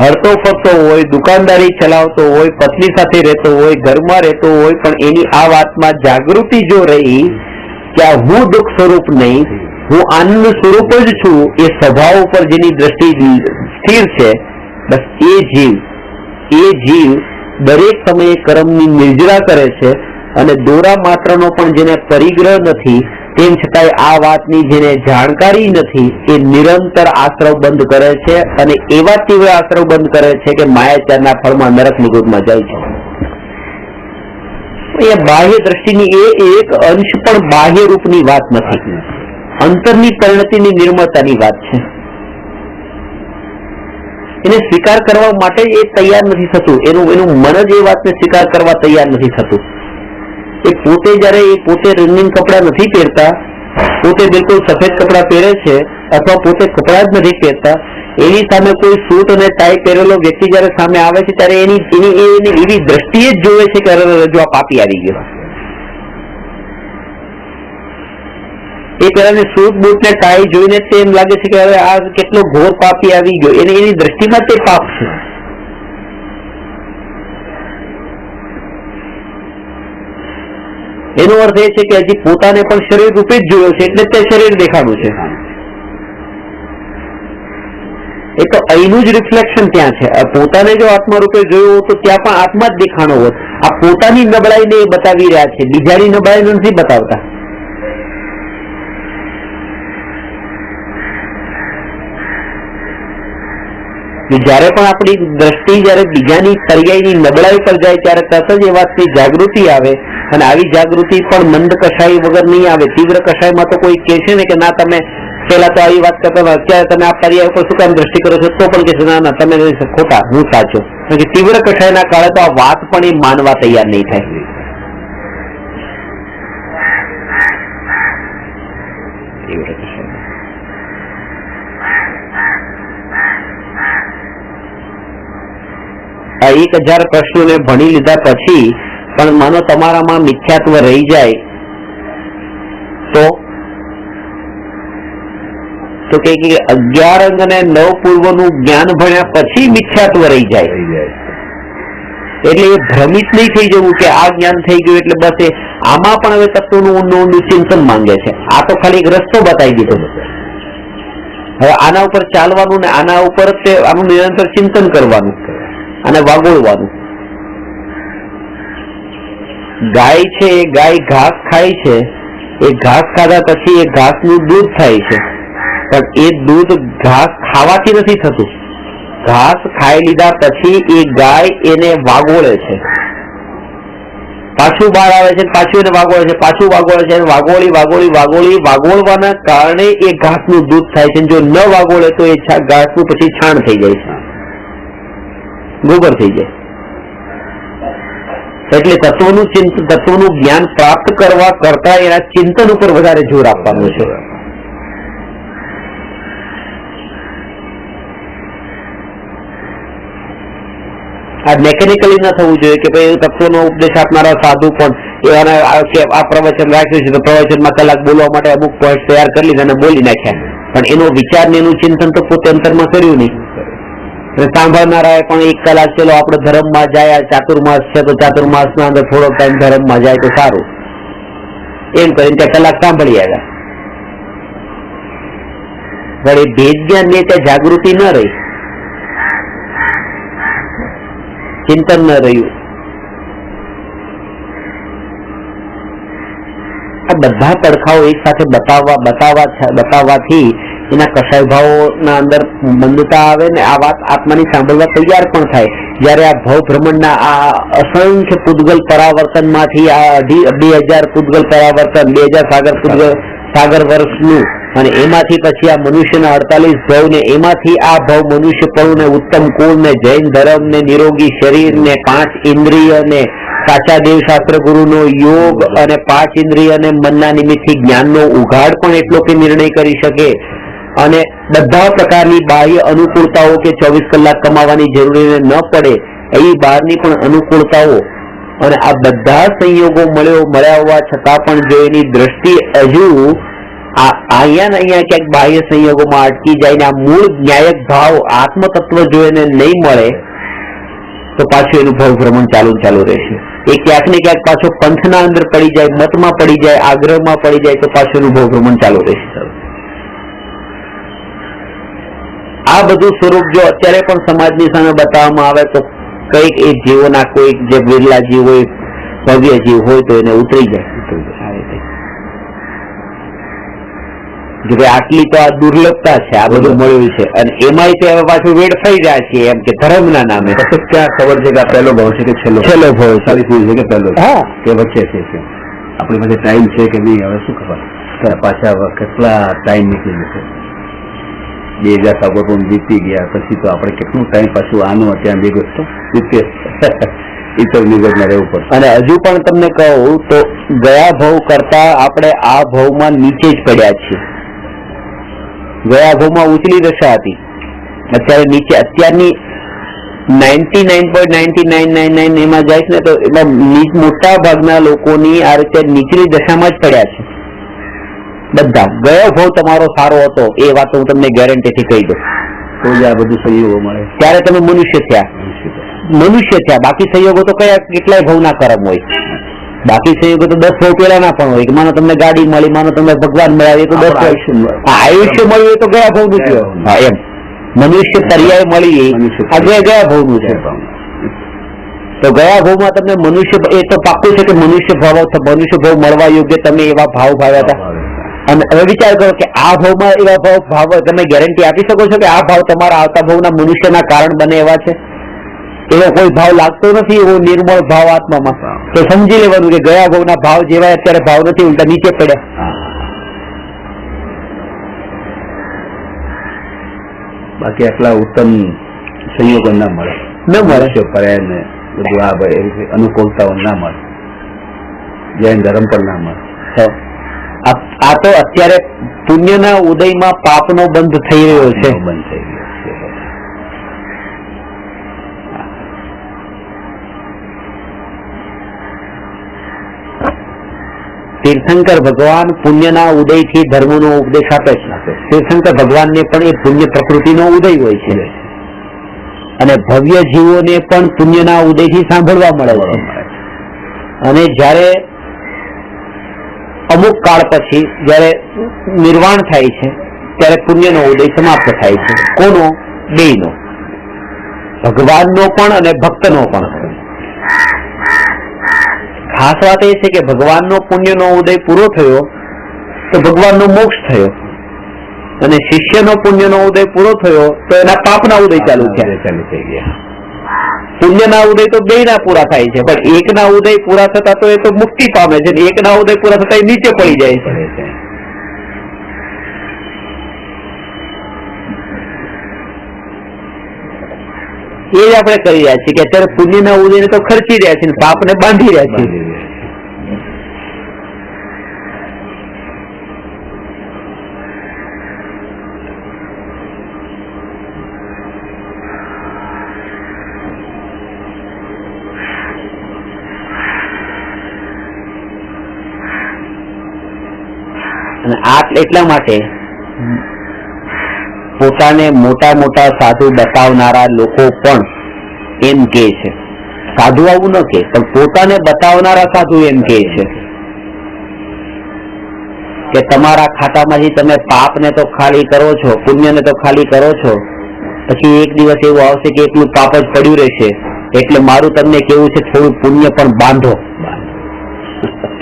[SPEAKER 1] હરતો ફરતો હોય, દુકાનદારી ચલાવતો હોય, પત્ની સાથે રહેતો હોય, ઘરમાં રહેતો હોય, પણ એની આ વાતમાં જાગૃતિ જો રહી કે આ હું દુઃખ સ્વરૂપ નહીં, હું આનંદ સ્વરૂપ જ છું, એ સ્વભાવ ઉપર જેની દ્રષ્ટિ સ્થિર છે, બસ એ જીવ દરેક સમયે કર્મની નિર્જરા કરે છે અને દોરા માત્રનો પણ જેને પરિગ્રહ નથી, તેમ છતાંય આ વાતની જેને જાણકારી નથી, એ નિરંતર આશ્રવ બંધ કરે છે અને એવા તીવ્ર આશ્રવ બંધ કરે છે કે માયાચારના ફળમાં નરક નિગુદમાં જાય છે. એ બાહ્ય દ્રષ્ટિની એ એક અંશ પણ બાહ્ય રૂપની વાત નથી, અંતરની પરિણતિની નિર્મળતાની વાત છે. એને સ્વીકાર કરવા માટે એ તૈયાર નથી થતું, એનું મન જ એ વાતને સ્વીકાર કરવા તૈયાર નથી થતું. એ પોતે રંગીન કપડા નથી પહેરતા, પોતે બિલકુલ સફેદ કપડા પહેરે છે અથવા પોતે કપડા જ નથી પહેરતા, એની સામે કોઈ સૂટ અને ટાઈ પહેરેલો વ્યક્તિ જયારે સામે આવે છે ત્યારે એની એવી દ્રષ્ટિએ જ જોવે છે કે જો આ પાપી આવી ગયો. એ પેલા સૂટ બૂટ ને ટાઈ જોઈને એમ લાગે છે કે હવે આ કેટલો ઘોર પાપી આવી ગયો, એની દ્રષ્ટિમાં તે પાપ છે. એનો અર્થ એ છે કે હજી પોતાને પણ શરીર રૂપે જ જોયો છે એટલે તે શરીર દેખાડું છે. એ તો અહીંનું જ રિફ્લેક્શન ત્યાં છે. પોતાને જો આત્મા રૂપે જોયો તો ત્યાં પણ આત્મા જ દેખાણો હોત. આ પોતાની નબળાઈને એ બતાવી રહ્યા છે, બીજાની નબળાઈ નથી બતાવતા. જ્યારે પણ આપણી દ્રષ્ટિ જ્યારે બીજાની પર્યાયની નબળાઈ પર જાય ત્યારે તરત જ એ વાતની જાગૃતિ આવે, અને આવી જાગૃતિ પણ મંદ કષાય વગર નહીં આવે. તીવ્ર કષાયમાં તો કોઈ કહે છે ને કે ના તમે પેલા તો આવી વાત કરતા, અત્યારે તમે આ પર્યાય પર શું કામ દ્રષ્ટિ કરો છો, તો પણ કે છે ના ના તમે ખોટા, હું સાચો. તીવ્ર કષાયના કાળે તો આ વાત પણ એ માનવા તૈયાર નહીં થાય. આ 1000 પ્રશ્નોને ભણી લીધા પછી પણ માનો તમારામાં મિથ્યાત્વ રહી જાય તો કે 11 અંગ અને 9 પૂર્વનું જ્ઞાન ભણ્યા પછી મિથ્યાત્વ રહી જાય, એટલે એ ભ્રમિત નહીં થઈ જવું કે આ જ્ઞાન થઈ ગયું એટલે બસ એ. આમાં પણ હવે તત્વનું ઊંડું ચિંતન માંગે છે. આ તો ખાલી એક રસ્તો બતાવી દીધો. હવે આના ઉપર ચાલવાનું ને આના ઉપર આનું નિરંતર ચિંતન કરવાનું અને વાગોળવાનું. ગાય છે એ ગાય ઘાસ ખાય છે, એ ઘાસ ખાધા પછી એ ઘાસનું દૂધ થાય છે, પણ એ દૂધ ઘાસ ખાવાથી નથી થતું. ઘાસ ખાઈ લીધા પછી એ ગાય એને વાગોળે છે, પાછું બહાર આવે છે, પાછું એને વાગોળે છે, પાછું વાગોળે છે, વાગોળવાના કારણે એ ઘાસનું દૂધ થાય છે. જો ન વાગોળે તો એ ઘાસનું પછી છાણ થઈ જાય છે, ગોબર થઈ જાય. એટલે તત્વનું જ્ઞાન પ્રાપ્ત કરવા કરતા એના ચિંતન ઉપર વધારે જોર આપવાનું છે. આ મેકેનિકલી ન થવું જોઈએ કે ભાઈ તત્વનો ઉપદેશ આપનારા સાધુ પણ આ પ્રવચન રાખ્યું છે તો પ્રવચનમાં કલાક બોલવા માટે અમુક પોઈન્ટ તૈયાર કરી લીધા અને બોલી નાખ્યા, પણ એનો વિચાર ને એનું ચિંતન તો પોતે અંતરમાં કર્યું નહીં. સાંભળનારાએ પણ 1 કલાક ચલો આપણે ધર્મમાં જાય, ચાતુર્માસ છે તો ચાતુર્માસ ના અંદર થોડોક ટાઈમ ધર્મમાં જાય તો સારું, એમ કરીને ત્યાં કલાક સાંભળી આવ્યા. પણ એ ભેદ જ્ઞાન ને ત્યાં જાગૃતિ ન રહી, ચિંતન ન રહ્યું. આ બધા પડખાઓ એક સાથે બતાવવાથી એના કષાય ભાવોના અંદર મંદતા આવે ને આ વાત આત્માની સાંભળવા તૈયાર પણ થાય. જયારે આ ભવ ભ્રમણના આ અસંખ્ય પૂતગલ પરાવર્તનમાંથી આ 2000 પૂતગલ પરાવર્તન, 2000 સાગર વર્ષનું, અને એમાંથી પછી આ મનુષ્યના 48 ભવ ને એમાંથી આ ભવ મનુષ્ય પણ ને ઉત્તમ કુળ ને જૈન ધર્મ ને નિરોગી શરીર ને 5 ઇન્દ્રિય ને સાચા દેવશાસ્ત્ર ગુરુનો યોગ અને 5 ઇન્દ્રિય અને મનના નિમિત્તથી જ્ઞાનનો ઉઘાડ પણ એટલો કે નિર્ણય કરી શકે, અને બધા પ્રકારની બાહ્ય અનુકૂળતાઓ કે 24 કલાક કમાવાની જરૂરી ન પડે એવી બહારની પણ અનુકૂળતાઓ, અને આ બધા સંયોગો મળ્યા હોવા છતાં પણ જો એની દ્રષ્ટિ હજુ અહીંયા ક્યાંક બાહ્ય સંયોગોમાં અટકી જાય ને આ મૂળ ન્યાયક ભાવ આત્મતત્વ જો એને નહીં મળે તો પાછું એનું ભાવ ભ્રમણ ચાલુ રહેશે. એ ક્યાંક ને ક્યાંક પાછો પંથના અંદર પડી જાય, મતમાં પડી જાય, આગ્રહમાં પડી જાય તો પાછું એનું ભાવ ભ્રમણ ચાલુ રહેશે. આ બધું સ્વરૂપ જો અત્યારે પણ સમાજની સામે બતાવવામાં આવે તો કઈક એ જીવોના કોઈક જે બિરલા જીવ હોય, ભવ્ય જીવ હોય તો એને ઉતરી જાય કે ભાઈ આટલી તો આ દુર્લભતા છે, આ બધું મળ્યું છે, અને એમાંય તે હવે પાછું વેડફાઈ જાય છે એમ કે ધર્મના નામે.
[SPEAKER 2] ક્યાં ખબર છે કે આ પહેલો ભાવ છે કે છેલ્લો ભાવ, સારી પૂછ છે કે પહેલો કે વચ્ચે છે, આપણી પાસે ટાઈમ છે કે નહીં, હવે શું ખબર પાછા કેટલા ટાઈમ નીકળી જશે. 2000 સાગર પણ વીતી ગયા પછી તો આપણે કેટલું ટાઈમ પાછું આનું ત્યાં ભેગું વીતે ઈતર નિગરમાં રહેવું પડશે.
[SPEAKER 1] અને હજુ પણ તમને કહું તો ગયા ભાવ કરતા આપણે આ ભાવમાં નીચે જ પડ્યા છીએ. ગયા ભાવમાં ઉચલી દશા હતી, અત્યારે નીચે, અત્યારની 99.9999 એમાં જાય છે ને તો એમાં મોટા ભાગના લોકોની આ રીતે નીચલી દશામાં જ પડ્યા છે બધા. ગયો ભાવ તમારો સારો હતો એ વાત હું તમને ગેરંટીથી કહી દઉં,
[SPEAKER 2] તો જ આ બધું સંયોગો મળે
[SPEAKER 1] ત્યારે તમે મનુષ્ય થયા. બાકી સંયોગો તો કેટલાય ભાવના કર્મ હોય, બાકી સંયોગો તો 10 ભાવ પેલાના પણ હોય. માનો તમને ગાડી મળી, માનો તમને ભગવાન મળ્યા, એ તો 10 આયુષ્ય મળ્યું એ તો ગયા ભાવ નું થયું. હા, એમ મનુષ્ય પર્યાય મળી આ ગયા ભાવ નું છે. તો ગયા ભાવમાં તમને મનુષ્ય, એ તો પાક્કું છે કે મનુષ્ય ભાવ મળવા યોગ્ય તમે એવા ભાવ ભાવ્યા હતા. અને હવે વિચાર કરો કે આ ભાવમાં એવા ભાવ તમે ગેરંટી આપી શકો છો કે આ ભાવ તમારા આવતા ભાવના મનુષ્યના કારણ બને એવા છે? એવો કોઈ ભાવ લાગતો નથી, એવો નિર્મળ ભાવ આત્મામાં. તો સમજી લેવાનું કે ગયા ભાવના ભાવ જેવા અત્યારે ભાવ નથી, ઉલટા નીચે પડ્યા.
[SPEAKER 2] બાકી આટલા ઉત્તમ સંયોગો ના મળે,
[SPEAKER 1] ન મળે
[SPEAKER 2] પડે ને બધું આ ભાઈ અનુકૂળતાઓ ના મળે, જૈન ધર્મ પણ ના મળે.
[SPEAKER 1] આ તો અત્યારે પુણ્યના ઉદયમાં પાપનો બંધ થઈ રહ્યો છે.
[SPEAKER 2] બંધ થઈ ગયો છે.
[SPEAKER 1] તીર્થંકર ભગવાન પુણ્યના ઉદયથી ધર્મનો ઉપદેશ આપે છે. તીર્થંકર ભગવાનને પણ એ પુણ્ય પ્રકૃતિનો ઉદય હોય છે, અને ભવ્ય જીવોને પણ પુણ્યના ઉદયથી સાંભળવા મળે છે. અને જ્યારે અમુક કાળ પછી જયારે નિર્વાણ થાય છે ત્યારે પુણ્યનો ઉદય સમાપ્ત થાય છે. કોનો? બેયનો, ભગવાનનો પણ અને ભક્તનો પણ. ખાસ વાત એ છે કે ભગવાનનો પુણ્યનો ઉદય પૂરો થયો તો ભગવાનનો મોક્ષ થયો, અને શિષ્યનો પુણ્યનો ઉદય પૂરો થયો તો એના પાપના ઉદય ચાલુ થઈ ગયા. પુણ્યના ઉદય તો બેયના પૂરા થાય છે, પણ એકના ઉદય પૂરા થતા તો એ તો મુક્તિ પામે છે, એકના ઉદય પૂરા થતા એ નીચે પડી જાય છે. એ જ આપણે કરી રહ્યા છીએ કે અત્યારે પુણ્યના ઉદયને તો ખર્ચી રહ્યા છીએ, પાપને બાંધી રહ્યા છીએ. અને આ એટલા માટે પોતાને મોટા મોટા સાધુ બતાવનારા લોકો પણ એમ કે છે, સાધુ આવું ન કે, પણ પોતાને બતાવનારા સાધુ એમ કે છે કે તમારા ખાતામાંથી તમે પાપને તો ખાલી કરો છો, પુણ્યને તો ખાલી કરો છો, પછી એક દિવસ એવું આવશે કે એટલું પાપ જ પડ્યું રહેશે, એટલે મારું તમને કેવું છે થોડું પુણ્ય પણ બાંધો,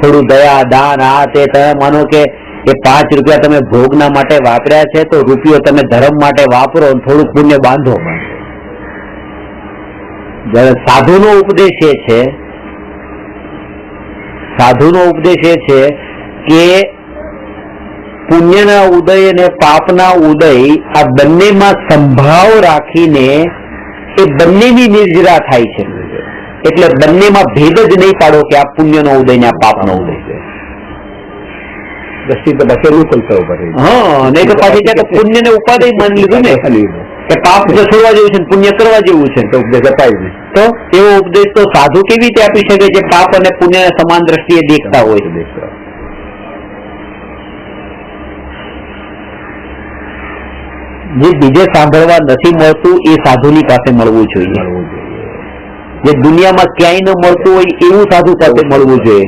[SPEAKER 1] થોડું દયા દાન આ તે. તમે માનો કે 5 રૂપિયા તમે ભોગના માટે વાપર્યા છે તો રૂપિયો તમે ધર્મ માટે વાપરો, થોડું પુણ્ય બાંધો. સાધુનો ઉપદેશ એ છે, સાધુનો ઉપદેશ એ છે કે પુણ્યના ઉદય અને પાપના ઉદય આ બંનેમાં સંભાવ રાખીને એ બંનેની નિર્જરા થાય છે. એટલે બંનેમાં ભેદ જ નહીં પાડો કે આ પુણ્યનો ઉદય ને આ પાપનો ઉદય છે.
[SPEAKER 2] દ્રષ્ટિ તો બસેલું ખોલતા ઉપર.
[SPEAKER 1] હા, નહીં તો પાછી ત્યાં તો પુણ્ય ને ઉપાધિ માની લીધું ને કે પાપ જો છોડવા જેવું છે, પુણ્ય કરવા જેવું છે,
[SPEAKER 2] તો ઉપદેશ અપાય નહીં.
[SPEAKER 1] તો એવો ઉપદેશ તો સાધુ કેવી રીતે આપી શકે જે પાપ અને પુણ્ય સમાન દ્રષ્ટિએ દેખતા હોય? જે બીજે સાંભળવા નથી મળતું એ સાધુની પાસે મળવું જોઈએ. જે દુનિયામાં ક્યાંય ન મળતું હોય એવું સાધુ પાસે મળવું જોઈએ.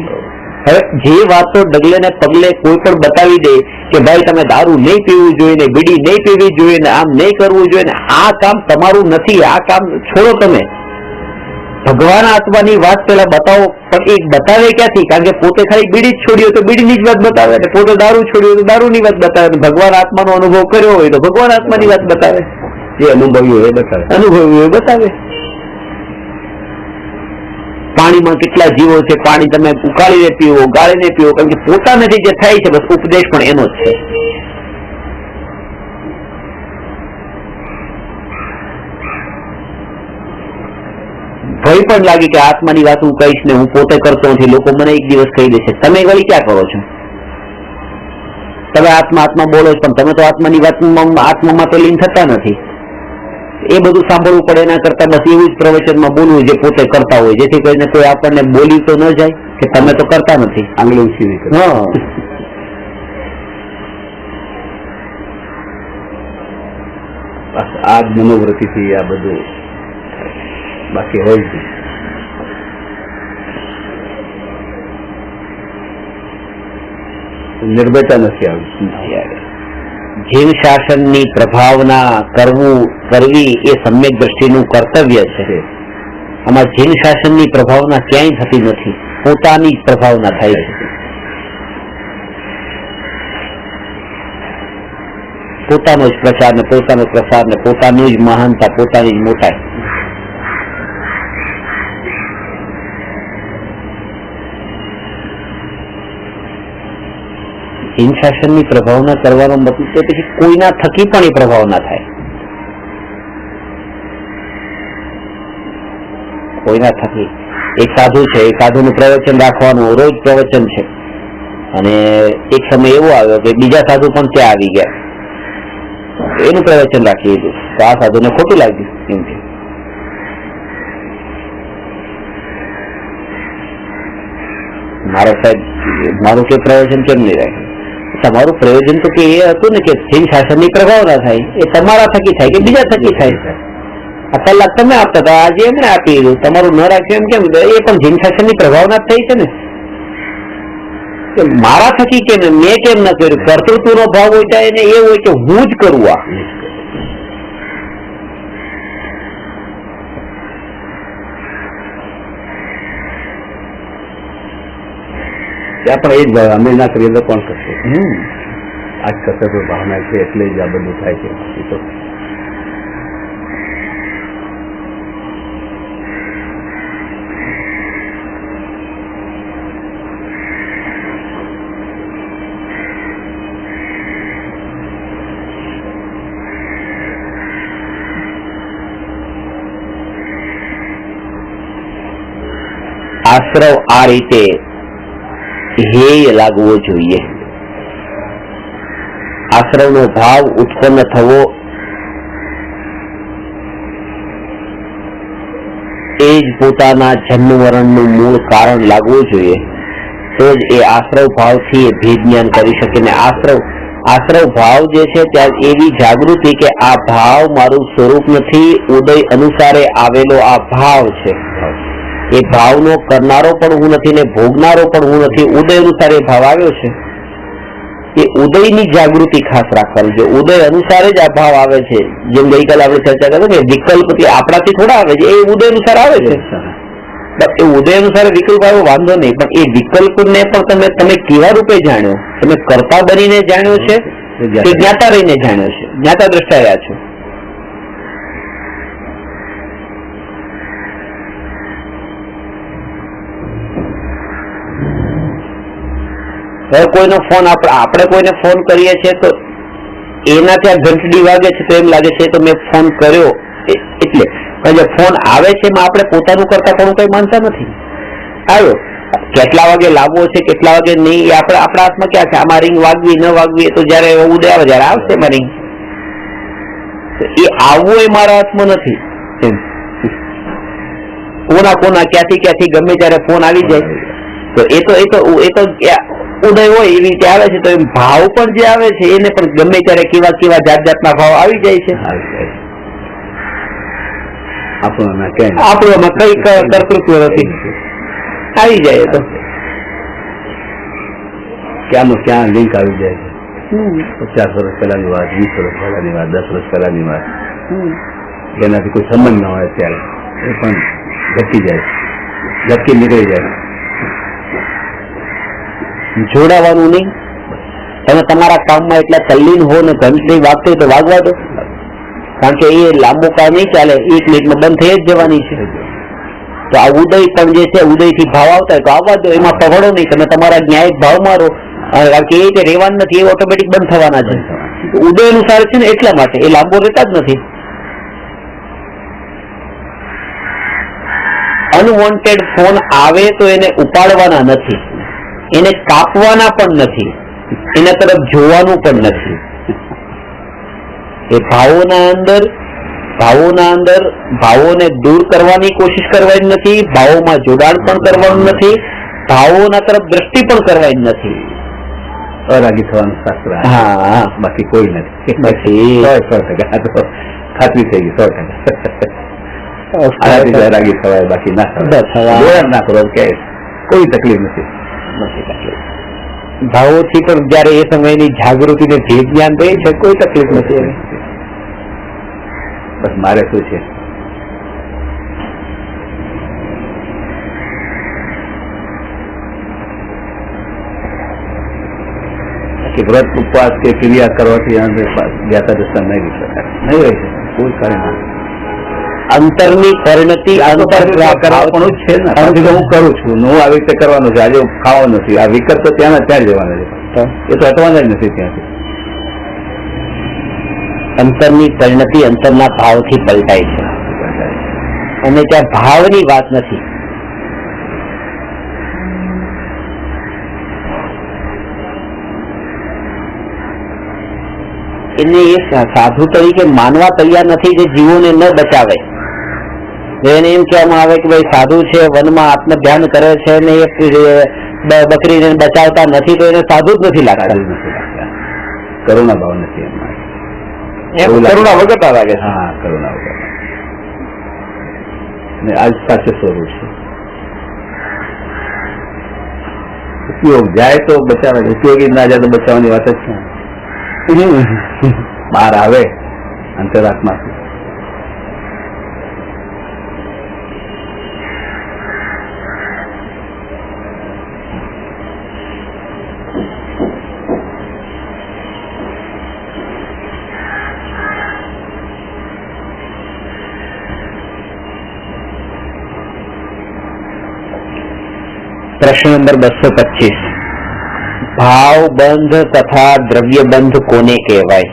[SPEAKER 1] હવે જે વાતો ડગલે ને પગલે કોઈ પણ બતાવી દે કે ભાઈ તમે દારૂ નહીં પીવું જોઈએ ને બીડી નહીં પીવી જોઈએ ને આમ નહીં કરવું જોઈએ ને આ કામ તમારું નથી, આ કામ છોડો, તમે ભગવાન આત્માની વાત પેલા બતાવો. પણ એ બતાવે ક્યાંથી? કારણ કે પોતે ખાલી બીડી જ છોડ્યો તો બીડીની જ વાત બતાવે, અને પોતે દારૂ છોડ્યો તો દારૂની વાત બતાવે, ભગવાન આત્માનો અનુભવ કર્યો હોય તો ભગવાન આત્માની વાત બતાવે,
[SPEAKER 2] જે અનુભવ્યું એ બતાવે,
[SPEAKER 1] અનુભવ્યું એ બતાવે. પાણીમાં કેટલા જીવો છે, પાણી તમે ઉકાળીને પીવો, ગાળીને પીવો, કારણ કે પોતાનાથી જે થાય છે બસ ઉપદેશ પણ એનો જ છે. ભય પણ લાગે કે આત્માની વાત હું કહીશ ને હું પોતે કરતો નથી, લોકો મને એક દિવસ કહી દેશે તમે વળી ક્યાં કરો છો, તમે આત્મા આત્મા બોલો છો પણ તમે તો આત્માની વાતમાં આત્મામાં તો લીન થતા નથી. એ બધું સાંભળવું પડે, એના કરતા બસ એવું જ પ્રવચનમાં બોલવું જે પોતે કરતા હોય, જેથી કરીને કોઈ આપણને બોલી તો ન જાય કે તમે તો કરતા નથી.
[SPEAKER 2] આંગળી ઊંચી નહીં કરે.
[SPEAKER 1] હા,
[SPEAKER 2] બસ આ જ મનોવૃત્તિથી આ બધું, બાકી હોય જ નિર્ભયતા નથી આવી.
[SPEAKER 1] જીવ શાસનની પ્રભાવના કરવી એ સમ્યક દ્રષ્ટિનું કર્તવ્ય છે. આમાં જીવ શાસનની પ્રભાવના ક્યાંય થતી નથી, પોતાની જ પ્રભાવના થાય છે. પોતાનો જ પ્રચાર ને પોતાનો પ્રસાર ને પોતાની જ મહાનતા, પોતાની જ મોટાઈ. હિંદ શાસનની પ્રભાવના કરવાનો મતલબ છે પછી કોઈના થકી પણ એ પ્રભાવના થાય. કોઈના થકી એક સાધુ છે, એ સાધુનું પ્રવચન રાખવાનું, રોજ પ્રવચન છે, અને એક સમય એવો આવ્યો કે બીજા સાધુ પણ ત્યાં આવી ગયા, એનું પ્રવચન રાખી દીધું, તો આ સાધુને ખોટું લાગ્યું. એમથી મારો સાહેબ મારું કે પ્રવચન કેમ નહીં રાખ્યું? તમારું પ્રયોજન તો કે એ હતું ને કે હિંદ શાસનની પ્રભાવના થાય, એ તમારા થકી થાય કે બીજા થકી થાય? આ કલાક તમે આપતા હતા, આજે એમને આપી દીધું, તમારું ન રાખ્યું એમ કેમ? એ પણ હિંદ શાસનની પ્રભાવના થઈ છે ને. મારા થકી કેમ, મેં કેમ ન કર્યું? કર્તૃત્વનો ભાવ હોય ત્યાં એને એ હોય કે હું જ કરું. આ
[SPEAKER 2] ત્યાં પણ એ જ ભાવ, અમે ના કરીએ તો કોણ કરશે? આ જ કર્તવ્ય ભાવના છે એટલે જ આ બધું થાય છે. તો
[SPEAKER 1] આશ્રવ આ રીતે ધ્યેય લાગવો જોઈએ. આશ્રવનો ભાવ ઉત્પન્ન થવો એ જ પોતાના જન્મ મરણનું મૂળ કારણ લાગવું જોઈએ. તો જ એ આશ્રવ ભાવથી એ ભેદ જ્ઞાન કરી શકે. ને આશ્રવ ભાવ જે છે ત્યાં એવી જાગૃતિ કે આ ભાવ મારું સ્વરૂપ નથી, ઉદય અનુસારે આવેલો આ ભાવ છે. એ ભાવનો કરનારો પણ હું નથી ને ભોગનારો પણ હું નથી, ઉદય અનુસાર એ ભાવ આવ્યો છે. એ ઉદયની જાગૃતિ ખાસ રાખવાની છે. ઉદય અનુસાર જ આ ભાવ આવે છે. જેમ ગઈકાલે આપણે ચર્ચા કરી કે વિકલ્પ આપણાથી થોડા આવે છે, એ ઉદય અનુસાર આવે છે. એ ઉદય અનુસાર વિકલ્પ આવ્યો વાંધો નહીં, પણ એ વિકલ્પને પણ તમે કેવા રૂપે જાણ્યો? તમે કર્તા બનીને જાણ્યો છે કે જ્ઞાતા રહીને જાણ્યો છે? જ્ઞાતા દ્રષ્ટા રહ્યા છો. હવે કોઈનો ફોન આપણે કોઈને ફોન કરીએ છીએ તો એના ત્યાં ઘંટડી વાગે છે તો એમ લાગે છે તો મેં ફોન કર્યો એટલે. જે ફોન આવે છે એમાં આપણે પોતાનું કરતા પણ કઈ માનતા નથી. આવ્યો કેટલા વાગે લાવવો છે કેટલા વાગે નહીં એ આપણા હાથમાં ક્યાં છે? આમાં રિંગ વાગવી ન વાગવી તો જયારે ઉદય આવે ત્યારે આવશે એમાં રિંગ. એ આવવું એ મારા હાથમાં નથી. કોના ક્યાંથી ગમે ત્યારે ફોન આવી જાય તો એ તો ઉદય હોય એવી રીતે આવે છે. તો એમ ભાવ પણ જે આવે છે એને પણ ગમે ત્યારે કેવા જાતના ભાવ આવી જાય છે. આપણોમાં કઈ કર્તૃત્વ નથી, આવી જાય તો ક્યાં લિંક આવી જાય છે. 50 વર્ષ પહેલાની વાત, 20 વર્ષ પહેલાની વાત, 10 વર્ષ પહેલાની વાત, એનાથી કોઈ સંબંધ ન હોય ત્યારે એ પણ ઘટી જાય, ઝટકી નીકળી જાય. જોડાવાનું નહીં. તમે તમારા કામમાં એટલા તલ્લીન હો ને ઘંટડી વાગતી તો વાગવા દો, કારણ કે એ લાંબો કાળ નહીં ચાલે, 1 મિનિટમાં બંધ થઈ જ જવાની છે. તો આ ઉદય પણ જે છે, ઉદયથી ભાવ આવતા હોય તો આવવા દો, એમાં પકડો નહીં. તમે તમારા ન્યાયિક ભાવ મારો, કારણ કે એ રહેવાનું નથી, એ ઓટોમેટિક બંધ થવાના છે. ઉદય અનુસાર છે ને એટલા માટે એ લાંબો રહેતા જ નથી. અનવોન્ટેડ ફોન આવે તો એને ઉપાડવાના નથી, એને કાપવાના પણ નથી, એના તરફ જોવાનું પણ નથી. એ ભાવોના અંદર ભાવોને દૂર કરવાની કોશિશ કરવાની નથી, ભાવોમાં જોડાણ પણ કરવાનું નથી, ભાવોના તરફ દ્રષ્ટિ પણ કરવાની નથી. અરાગી થવાનું શાસ્ત્ર. હા, બાકી કોઈ નથી. બાકી 100% ખાતરી થઈ ગઈ 100%. અરાગી થવાય, બાકી ના થવાય. ના કરો કે કોઈ તકલીફ નથી. ભાવોથી પણ જયારે એ સમયની જાગૃતિ ને ભેદ જ્ઞાન રહે છે, કોઈ તકલીફ નથી. બસ મારે શું છે,
[SPEAKER 2] કે વ્રત ઉપવાસ કે ક્રિયા કરવાથી જ્ઞાતા દ્રષ્ટા નહીં રહી શકાય, નહીં રહી શકાય, કોઈ કારણ ના.
[SPEAKER 1] અંતરની પરિણતિ
[SPEAKER 2] કરવાનું છે ને, હું કરું છું, હું આવી રીતે કરવાનું છે, આજે ખાવાનું નથી, આ વિકલ્પ તો ત્યાં ત્યાં જવાના છે, એ તો હટવાના જ નથી ત્યાંથી.
[SPEAKER 1] અંતરની પરિણતિ અંતરના ભાવથી પલટાય છે, અને ત્યાં ભાવની વાત નથી. એને એ સાધુ તરીકે માનવા તૈયાર નથી જે જીવોને ન બચાવે. એને એમ કહેવામાં આવે કે ભાઈ સાધુ છે, વનમાં આત્મ ધ્યાન કરે છે ને એ બકરીને બચાવતા નથી, તો એને સાધુ જ નથી લાગતા.
[SPEAKER 2] કરુણા ભાવ નથી એમાં,
[SPEAKER 1] કરુણા વગર લાગે.
[SPEAKER 2] હા, કરુણા વગર. ને આજ સાચું સ્વરૂપ છે. ઉપયોગ જાય તો બચાવે, ઉપયોગી ના જાય તો બચાવવાની વાત જ છે. બહાર આવે અંતરાત્માથી.
[SPEAKER 1] પ્રશ્ન નંબર 225. ભાવ બંધ તથા દ્રવ્ય બંધ કોને કહેવાય?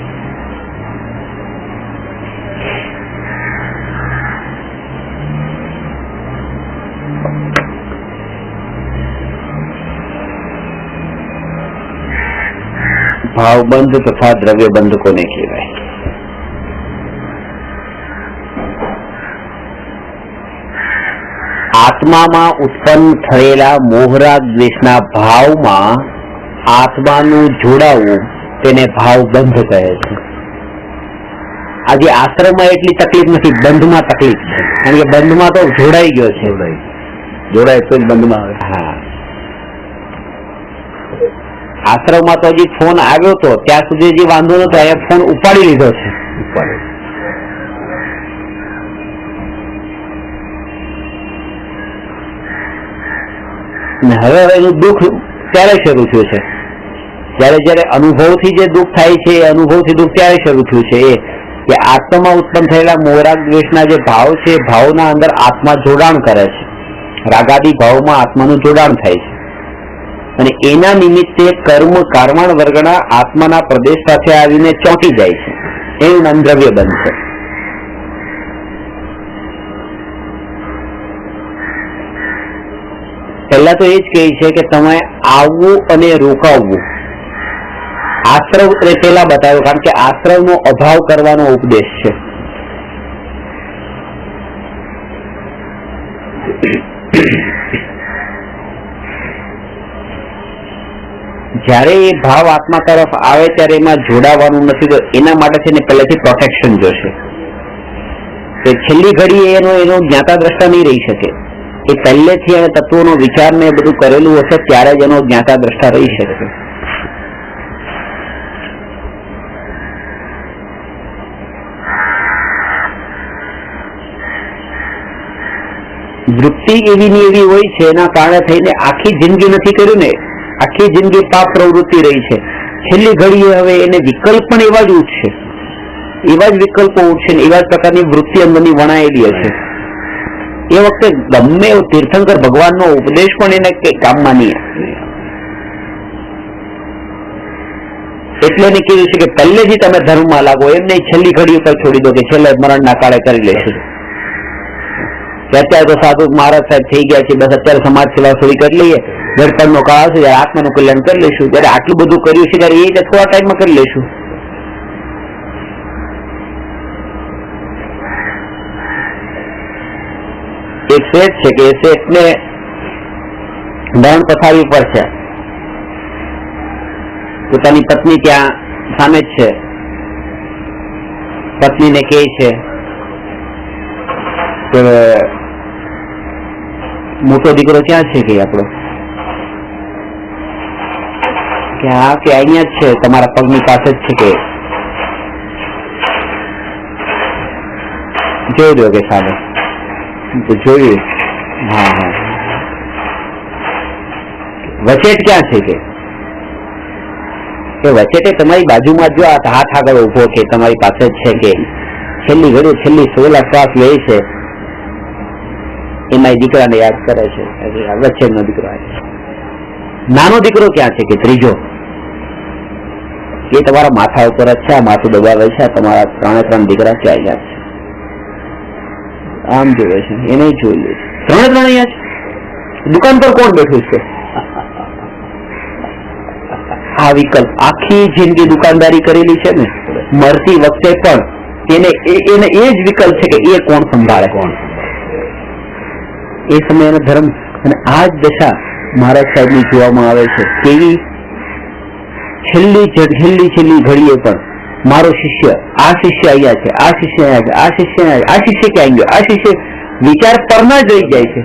[SPEAKER 1] ભાવ બંધ તથા દ્રવ્ય બંધ કોને કહેવાય? આત્મામાં ઉત્પન્ન થયેલા મોહરાગ દ્વેષના ભાવમાં આત્માનું જોડાવું તેને ભાવ બંધ કહે છે. આજે આશ્રમમાં એટલી તકલીફ નથી, બંધમાં તકલીફ છે, કારણ કે બંધમાં તો જોડાઈ ગયો છે.
[SPEAKER 2] જોડાય તો જ બંધમાં આવે.
[SPEAKER 1] હા, આશ્રમમાં તો હજી ફોન આવ્યો તો ત્યાં સુધી હજી વાંધો નતો, અહીંયા ફોન ઉપાડી લીધો છે. હવે એનું દુઃખ ત્યારે શરૂ થયું છે, જયારે અનુભવથી જે દુઃખ થાય છે, એ અનુભવથી દુઃખ ત્યારે શરૂ થયું છે. એ કે આત્મામાં ઉત્પન્ન થયેલા મોહરાગ દ્વેષના જે ભાવ છે, ભાવના અંદર આત્મા જોડાણ કરે છે. રાગાદી ભાવમાં આત્માનું જોડાણ થાય છે, અને એના નિમિત્તે કર્મ કારમાણ વર્ગના આત્માના પ્રદેશ સાથે આવીને ચોંટી જાય છે. એનું નામ દ્રવ્ય બંધ છે. પહેલા તો એ જ કહે છે કે તમે આવવું અને રોકાવવું, આશ્રવ પેલા બતાવ્યો, કારણ કે આશ્રવનો અભાવ કરવાનો ઉપદેશ છે. જ્યારે એ ભાવ આત્મા તરફ આવે ત્યારે એમાં જોડાવાનું નથી, તો એના માટે છે ને પહેલેથી પ્રોટેક્શન જોશે. છેલ્લી ઘડી એનો જ્ઞાતા દ્રષ્ટા નહીં રહી શકે. એ પહેલેથી એને તત્વોનો વિચાર ને બધું કરેલું હશે, ત્યારે જ એનો જ્ઞાતા દ્રષ્ટા રહી શકે. વૃત્તિ એવી ને એવી હોય છે, એના કારણે થઈને આખી જિંદગી નથી કર્યું ને, આખી જિંદગી પાપ પ્રવૃત્તિ રહી છે. છેલ્લી ઘડીએ હવે એને વિકલ્પ પણ એવા જ ઉઠશે, એવા જ વિકલ્પો ઉઠશે, એવા જ પ્રકારની વૃત્તિ અંદરની વણાયેલી હશે. એ વખતે ગમે એવો તીર્થંકર ભગવાનનો ઉપદેશ પણ એને કામમાં નહીં આવે. એટલે એને કીધું છે કે પહેલેથી તમે ધર્મમાં લાગો, એમ નહીં છેલ્લી ઘડી ઉપર છોડી દો કે છેલ્લે મરણના કાળે કરી લેશું. અત્યારે તો સાધુ મહારાજ સાહેબ થઈ ગયા છે, બસ અત્યારે સમાજ સેવા થોડી કરી લઈએ, ઘડપણનો કાળ આવશે જયારે આત્માનું કલ્યાણ કરી લઈશું, જયારે આટલું બધું કર્યું છે ત્યારે એ થોડા ટાઈમમાં કરી લઈશું. એક શેઠ છે કે એ શેઠને મરણ પથારી પર છે, પોતાની પત્ની ત્યાં સામે જ છે. પત્નીને કહે છે કે મોટો દીકરો ક્યાં છે કે આપણો, કે હા કે અહીંયા જ છે, તમારા પગની પાસે જ છે, કે જોઈ દો કે સામે. તો જોયું, હા હા, વચેટ ક્યાં છે કે કે વચ્ચે તમારી બાજુમાં જો આ હાથ આગળ ઉભો કે તમારી પાસે જ છે કે છેલ્લી ઘડી છેલ્લી સોલા શ્વાસ લે છે એમાં દીકરાને યાદ કરે છે વચ્ચેનો દીકરો આવે છે. નાનો દીકરો ક્યાં છે કે ત્રીજો એ તમારા માથા ઉપર જ છે, આ માથું દબાવે છે, તમારા 3 દીકરા ક્યાં ગયા છે આમ જોવે છે એને જોઈ લે છે 3 અહીંયા છે. દુકાન પર કોણ બેઠું છે? આ વિકલ્પ આખી જિંદગી દુકાનદારી કરેલી છે ને, મરતી વખતે પણ એને એ જ વિકલ્પ છે કે એ કોણ સંભાળે કોણ. એ સમયનો ધર્મ અને આ જ દશા મહારાજ સાહેબની જોવામાં આવે છે. કેવી છેલ્લી ઘડીએ પણ મારો શિષ્ય આ શિષ્ય અહીંયા છે, આ શિષ્ય અહીંયા છે, આ શિષ્ય અહીંયા, આ શિષ્ય ક્યાં ગયો, આ શિષ્ય વિચાર પરના જ રહી જાય છે.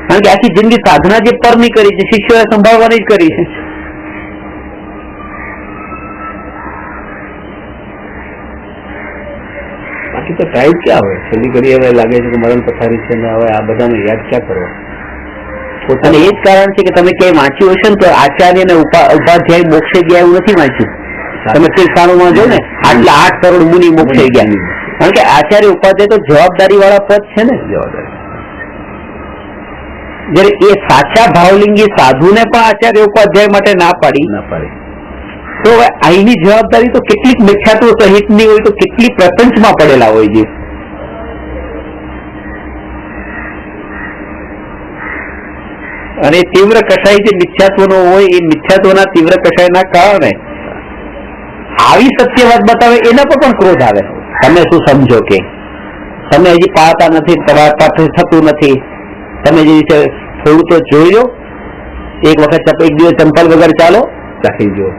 [SPEAKER 1] કારણ કે આખી જિંદગી સાધના જે પરની કરી છે, શિષ્યોએ સંભાળવાની જ કરી છે.
[SPEAKER 2] બાકી તો ટાઈમ ક્યાં હોય? છેલ્લી ઘડી હવે લાગે છે કે મરણ પથારી છે ને હવે આ બધાને યાદ ક્યાં કરવા?
[SPEAKER 1] અને એ જ કારણ છે કે તમે ક્યાંય વાંચ્યું હશે ને તો આચાર્ય ને ઉપાધ્યાય મોક્ષે ગયા એવું નથી વાંચ્યું. તમે તીર્થાણુમાં જો ને આટલા 8 કરોડ મુનિ મોક્ષે ગયા. કારણ કે આચાર્ય ઉપાધ્યાય તો જવાબદારી વાળા પદ છે ને. જયારે એ સાચા ભાવલિંગી સાધુને પણ આચાર્ય ઉપાધ્યાય માટે ના પાડી તો હવે અહીંની જવાબદારી તો કેટલીક મિથ્યાત્વ સહિતની હોય તો કેટલી પ્રપંચમાં પડેલા હોય છે. અને તીવ્ર કષાય જે મિથ્યાત્વનો હોય એ મિથ્યાત્વના તીવ્ર કષાયના કારણે આવી સત્ય વાત બતાવે એના પર પણ ક્રોધ આવે. તમે શું સમજો કે તમે હજી પાડતા નથી, તમારા પાસે થતું નથી, તમે જે રીતે થોડું તો જોઈ લો. એક વખત એક દિવસ ચંપલ વગર ચાલો,
[SPEAKER 2] ચાખી જો.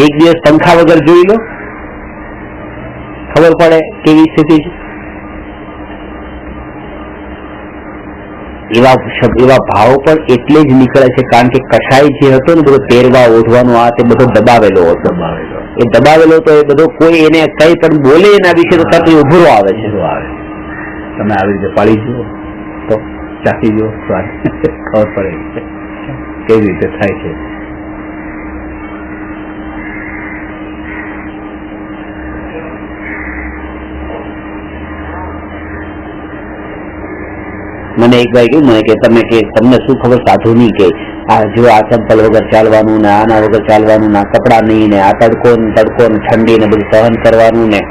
[SPEAKER 1] એક દિવસ પંખા વગર જોઈ લો, ખબર પડે કેવી સ્થિતિ છે. એવા ભાવ પણ એટલે જ નીકળે છે કારણ કે કષાય જે હતો ને બધો પહેરવા ઓઢવાનો આ તે બધો દબાવેલો હતો. એ દબાવેલો તો એ બધો કોઈ એને કઈ પણ બોલે એના વિશે તો તરત ઉભરો આવે છે.
[SPEAKER 2] તમે આવી રીતે પાડી જુઓ તો ચાખી જુઓ, સ્વાદ ખબર પડે કેવી રીતે થાય છે.
[SPEAKER 1] મને એક ભાઈ કહ્યું મને કે તમને શું ખબર સાધુની કે આ જો આ ચંપલ વગર ચાલવાનું ને આના વગર ચાલવાનું ને આ કપડા નહીં ને આ તડકો ને ઠંડી ને બધું સહન કરવાનું ને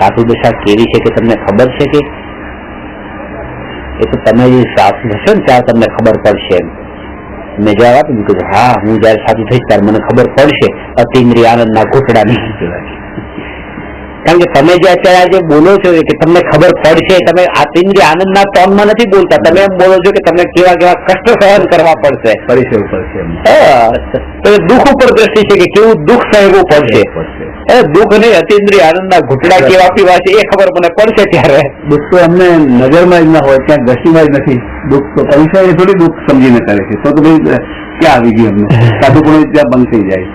[SPEAKER 1] સાધુ દશા કેવી છે કે તમને ખબર છે કે એ તો તમે જે સાધુ હશો ને ત્યાં તમને ખબર પડશે. મેં જવાબ આપ્યું કે હા હું જયારે સાધુ થઈશ ત્યારે મને ખબર પડશે અતિન્દ્રિય આનંદના ઘૂંટડાની. કારણ કે તમે જે અત્યારે જે બોલો છો કે તમને ખબર પડશે, તમે આતિન્દ્રિય આનંદના ટોનમાં નથી બોલતા, તમે એમ બોલો છો કે તમને કેવા કષ્ટ સહન કરવા પડશે. તો દુઃખ ઉપર દ્રષ્ટિ છે કે કેવું દુઃખ સહેવું પડશે. દુઃખ નહીં, અતિન્દ્રિય આનંદના ઘૂંટડા કેવા પીવા છે એ ખબર મને પડશે ત્યારે.
[SPEAKER 2] દુઃખ તો અમને નજરમાં જ ના હોય, ક્યાંક દ્રષ્ટિમાં જ નથી. દુઃખ તો પૈસા એ થોડી દુઃખ સમજીને કરે છે. તો ભાઈ ક્યાં આવી ગયું અમને? સાધુ પણ ત્યાં બંધ થઈ જાય.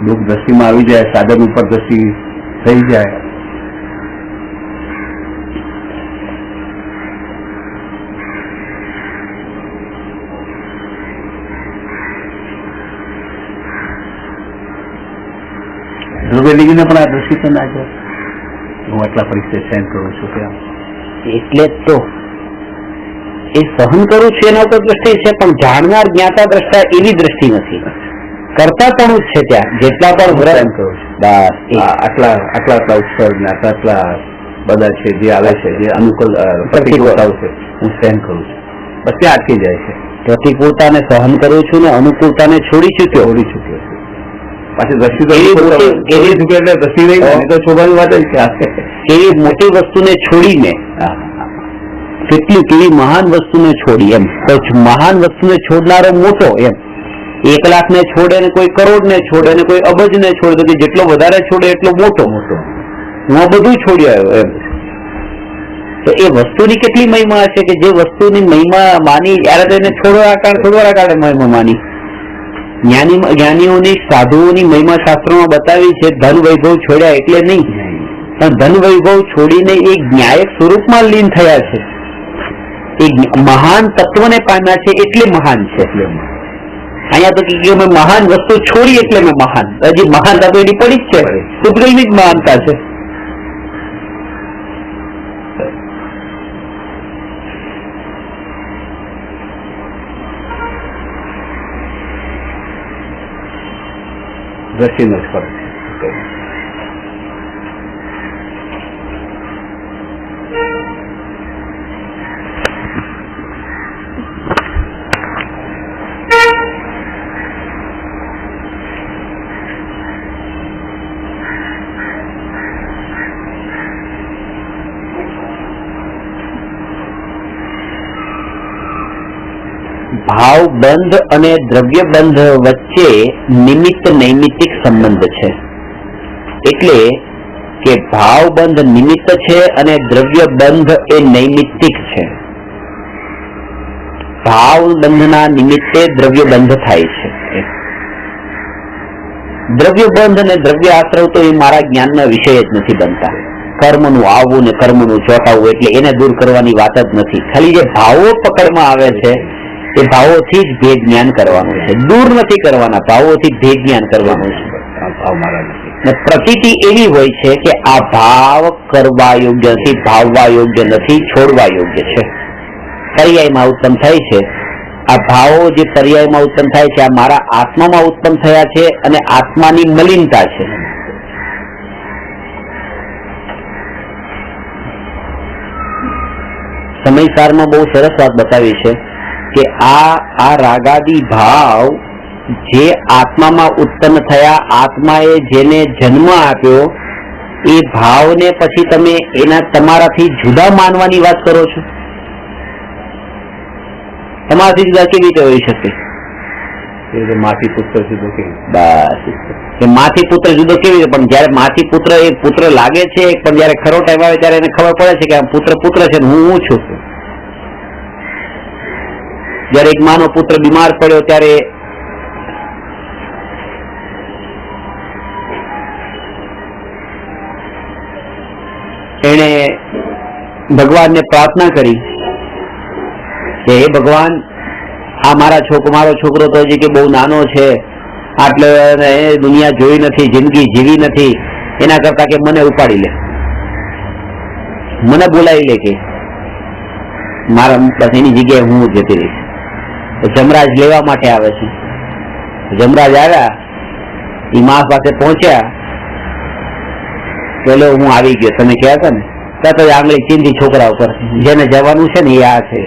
[SPEAKER 2] દુઃખ દ્રષ્ટિમાં આવી જાય, સાધન ઉપર દ્રષ્ટિ થઈ જાય. ધ્રુવેલીજીને પણ આ દ્રષ્ટિ તો ના જાય. હું આટલા પરીક્ષા સહન કરું છું ત્યાં
[SPEAKER 1] એટલે તો એ સહન કરું છું એના ઉપર દ્રષ્ટિ છે, પણ જાણનાર જ્ઞાતા દ્રષ્ટા એવી દ્રષ્ટિ નથી. કરતા પણ જ છે ત્યાં જેટલા પણ
[SPEAKER 2] સહન કરું છું. બસ આટલા ઉત્સવ ને આટલા બધા છે જે આવે છે, જે અનુકૂળ પ્રતિકૂળતાઓ છે, હું સહન કરું છું. બસ ત્યાં અટકી જાય છે.
[SPEAKER 1] પ્રતિકૂળતાને સહન કરું છું ને અનુકૂળતાને છોડી ચૂક્યો
[SPEAKER 2] છે. પાછી દ્રષ્ટિ તો એટલે દ્રષ્ટિ નહીં તો છોડવાની વાત જ કે
[SPEAKER 1] એવી મોટી વસ્તુને છોડીને કેવી મહાન વસ્તુને છોડી એમ મહાન વસ્તુને છોડનારો મોટો એમ 1 લાખને છોડે ને કોઈ કરોડને છોડે ને કોઈ અબજને છોડે તો જેટલો વધારે છોડે એટલો મોટો હું આ બધું છોડી આવ્યો એમ. તો એ વસ્તુની કેટલી મહિમા હશે કે જે વસ્તુની મહિમા માની ત્યારે તેને છોડવા કારણે મહિમા માની. જ્ઞાનીઓની સાધુઓની મહિમા શાસ્ત્રોમાં બતાવી છે. ધન વૈભવ છોડ્યા એટલે નહીં, પણ ધન વૈભવ છોડીને એક ન્યાયક સ્વરૂપમાં લીન થયા છે. એ મહાન તત્વને પામ્યા છે એટલે મહાન છે. અહીંયા તો કે મેં મહાન વસ્તુ છોડી એટલે મેં મહાન, હજી મહાનતા તો એની પડી જ છે, પૂતગલની જ મહાનતા છે.
[SPEAKER 2] દ્રષ્ટિનો જ ફરક છે.
[SPEAKER 1] ભાવ બંધ અને દ્રવ્ય બંધ વચ્ચે નિમિત્ત નૈમિત્તિક સંબંધ છે. એટલે કે ભાવ બંધ નિમિત્ત છે અને દ્રવ્ય બંધ એ નૈમિત્તિક છે. ભાવ બંધના નિમિત્તે દ્રવ્ય બંધ થાય છે. દ્રવ્ય બંધ અને દ્રવ્ય આશ્રવ તો એ મારા જ્ઞાનના વિષય જ નથી બનતા. કર્મનું આવવું ને કર્મનું ચોંટાવવું એટલે એને દૂર કરવાની વાત જ નથી. ખાલી જે ભાવો પકડમાં આવે છે એ ભાવોથી જ ભેદ જ્ઞાન કરવાનું છે, દૂર નથી કરવાના, ભાવોથી ભેદ જ્ઞાન કરવાનું છે. પ્રતીતિ એવી હોય છે કે આ ભાવ કરવા યોગ્ય નથી, ભાવવા યોગ્ય નથી, છોડવા યોગ્ય છે. પર્યાયમાં ઉત્પન્ન થાય છે આ ભાવો, જે પર્યાયમાં ઉત્પન્ન થાય છે આ મારા આત્મામાં ઉત્પન્ન થયા છે અને આત્માની મલિનતા છે. સમયસારમાં બહુ સરસ વાત બતાવી છે કે આ રાગાદી ભાવ જે આત્મામાં ઉત્પન્ન થયા, આત્માએ જેને જન્મ આપ્યો, એ ભાવને પછી તમે એના તમારાથી જુદા માનવાની વાત કરો છો. તમારાથી જુદા કેવી રીતે હોઈ શકે?
[SPEAKER 2] માથી પુત્ર જુદો કેવી?
[SPEAKER 1] બસ કે માથી પુત્ર જુદો કેવી રીતે? પણ જયારે માથી પુત્ર એ પુત્ર લાગે છે, પણ જયારે ખરો ટાઈમ આવે ત્યારે એને ખબર પડે છે કે આ પુત્ર પુત્ર છે ને હું છું. જયારે એક માનો પુત્ર બીમાર પડ્યો ત્યારે એને ભગવાનને પ્રાર્થના કરી કે હે ભગવાન, આ મારો છોકરો તો હજી કે બહુ નાનો છે, આટલે દુનિયા જોઈ નથી, જિંદગી જીવી નથી, એના કરતા કે મને ઉપાડી લે, મને બોલાવી લે, કે મારા બસ એની જગ્યાએ હું જતી રહીશ. જમરાજ લેવા માટે આવે છે. જમરાજ આવ્યા, એ મા પાસે પહોંચ્યા, પેલો હું આવી ગયો, તમે કહ્યા હતા ને, તરત જ આંગળી ચીંધી છોકરા ઉપર, જેને જવાનું છે ને એ આ છે.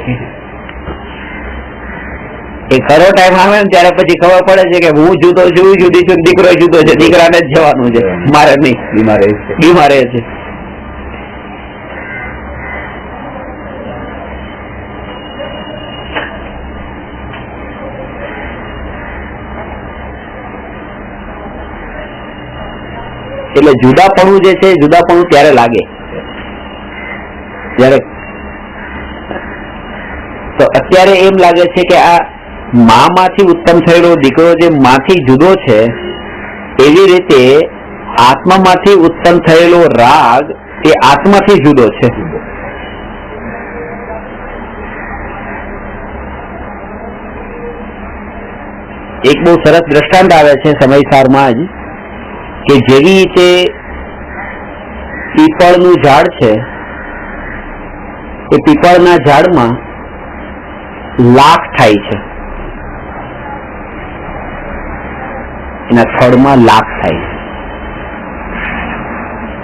[SPEAKER 1] એ ખરો ટાઈમ આવે ને ત્યારે પછી ખબર પડે છે કે હું જુદો છું, જુદી છું, દીકરો જુદો છે, દીકરાને જ જવાનું છે, મારે નહીં, બીમારે છે. એટલે જુદાપણું જે છે, જુદાપણું ત્યારે લાગે ત્યારે. તો અત્યારે એમ લાગે છે કે આ મામાંથી ઉત્પન્ન થયેલો દીકરો જે માથી જુદો છે, એવી રીતે આત્મામાંથી ઉત્પન્ન થયેલો રાગ એ આત્માથી જુદો છે. એક બહુ સરસ દ્રષ્ટાંત આવે છે સમયસારમાં જ, કે જેવી રીતે પીપળનું ઝાડ છે, એ પીપળના ઝાડમાં લાખ થાય છે, એના થડમાં લાખ થાય છે.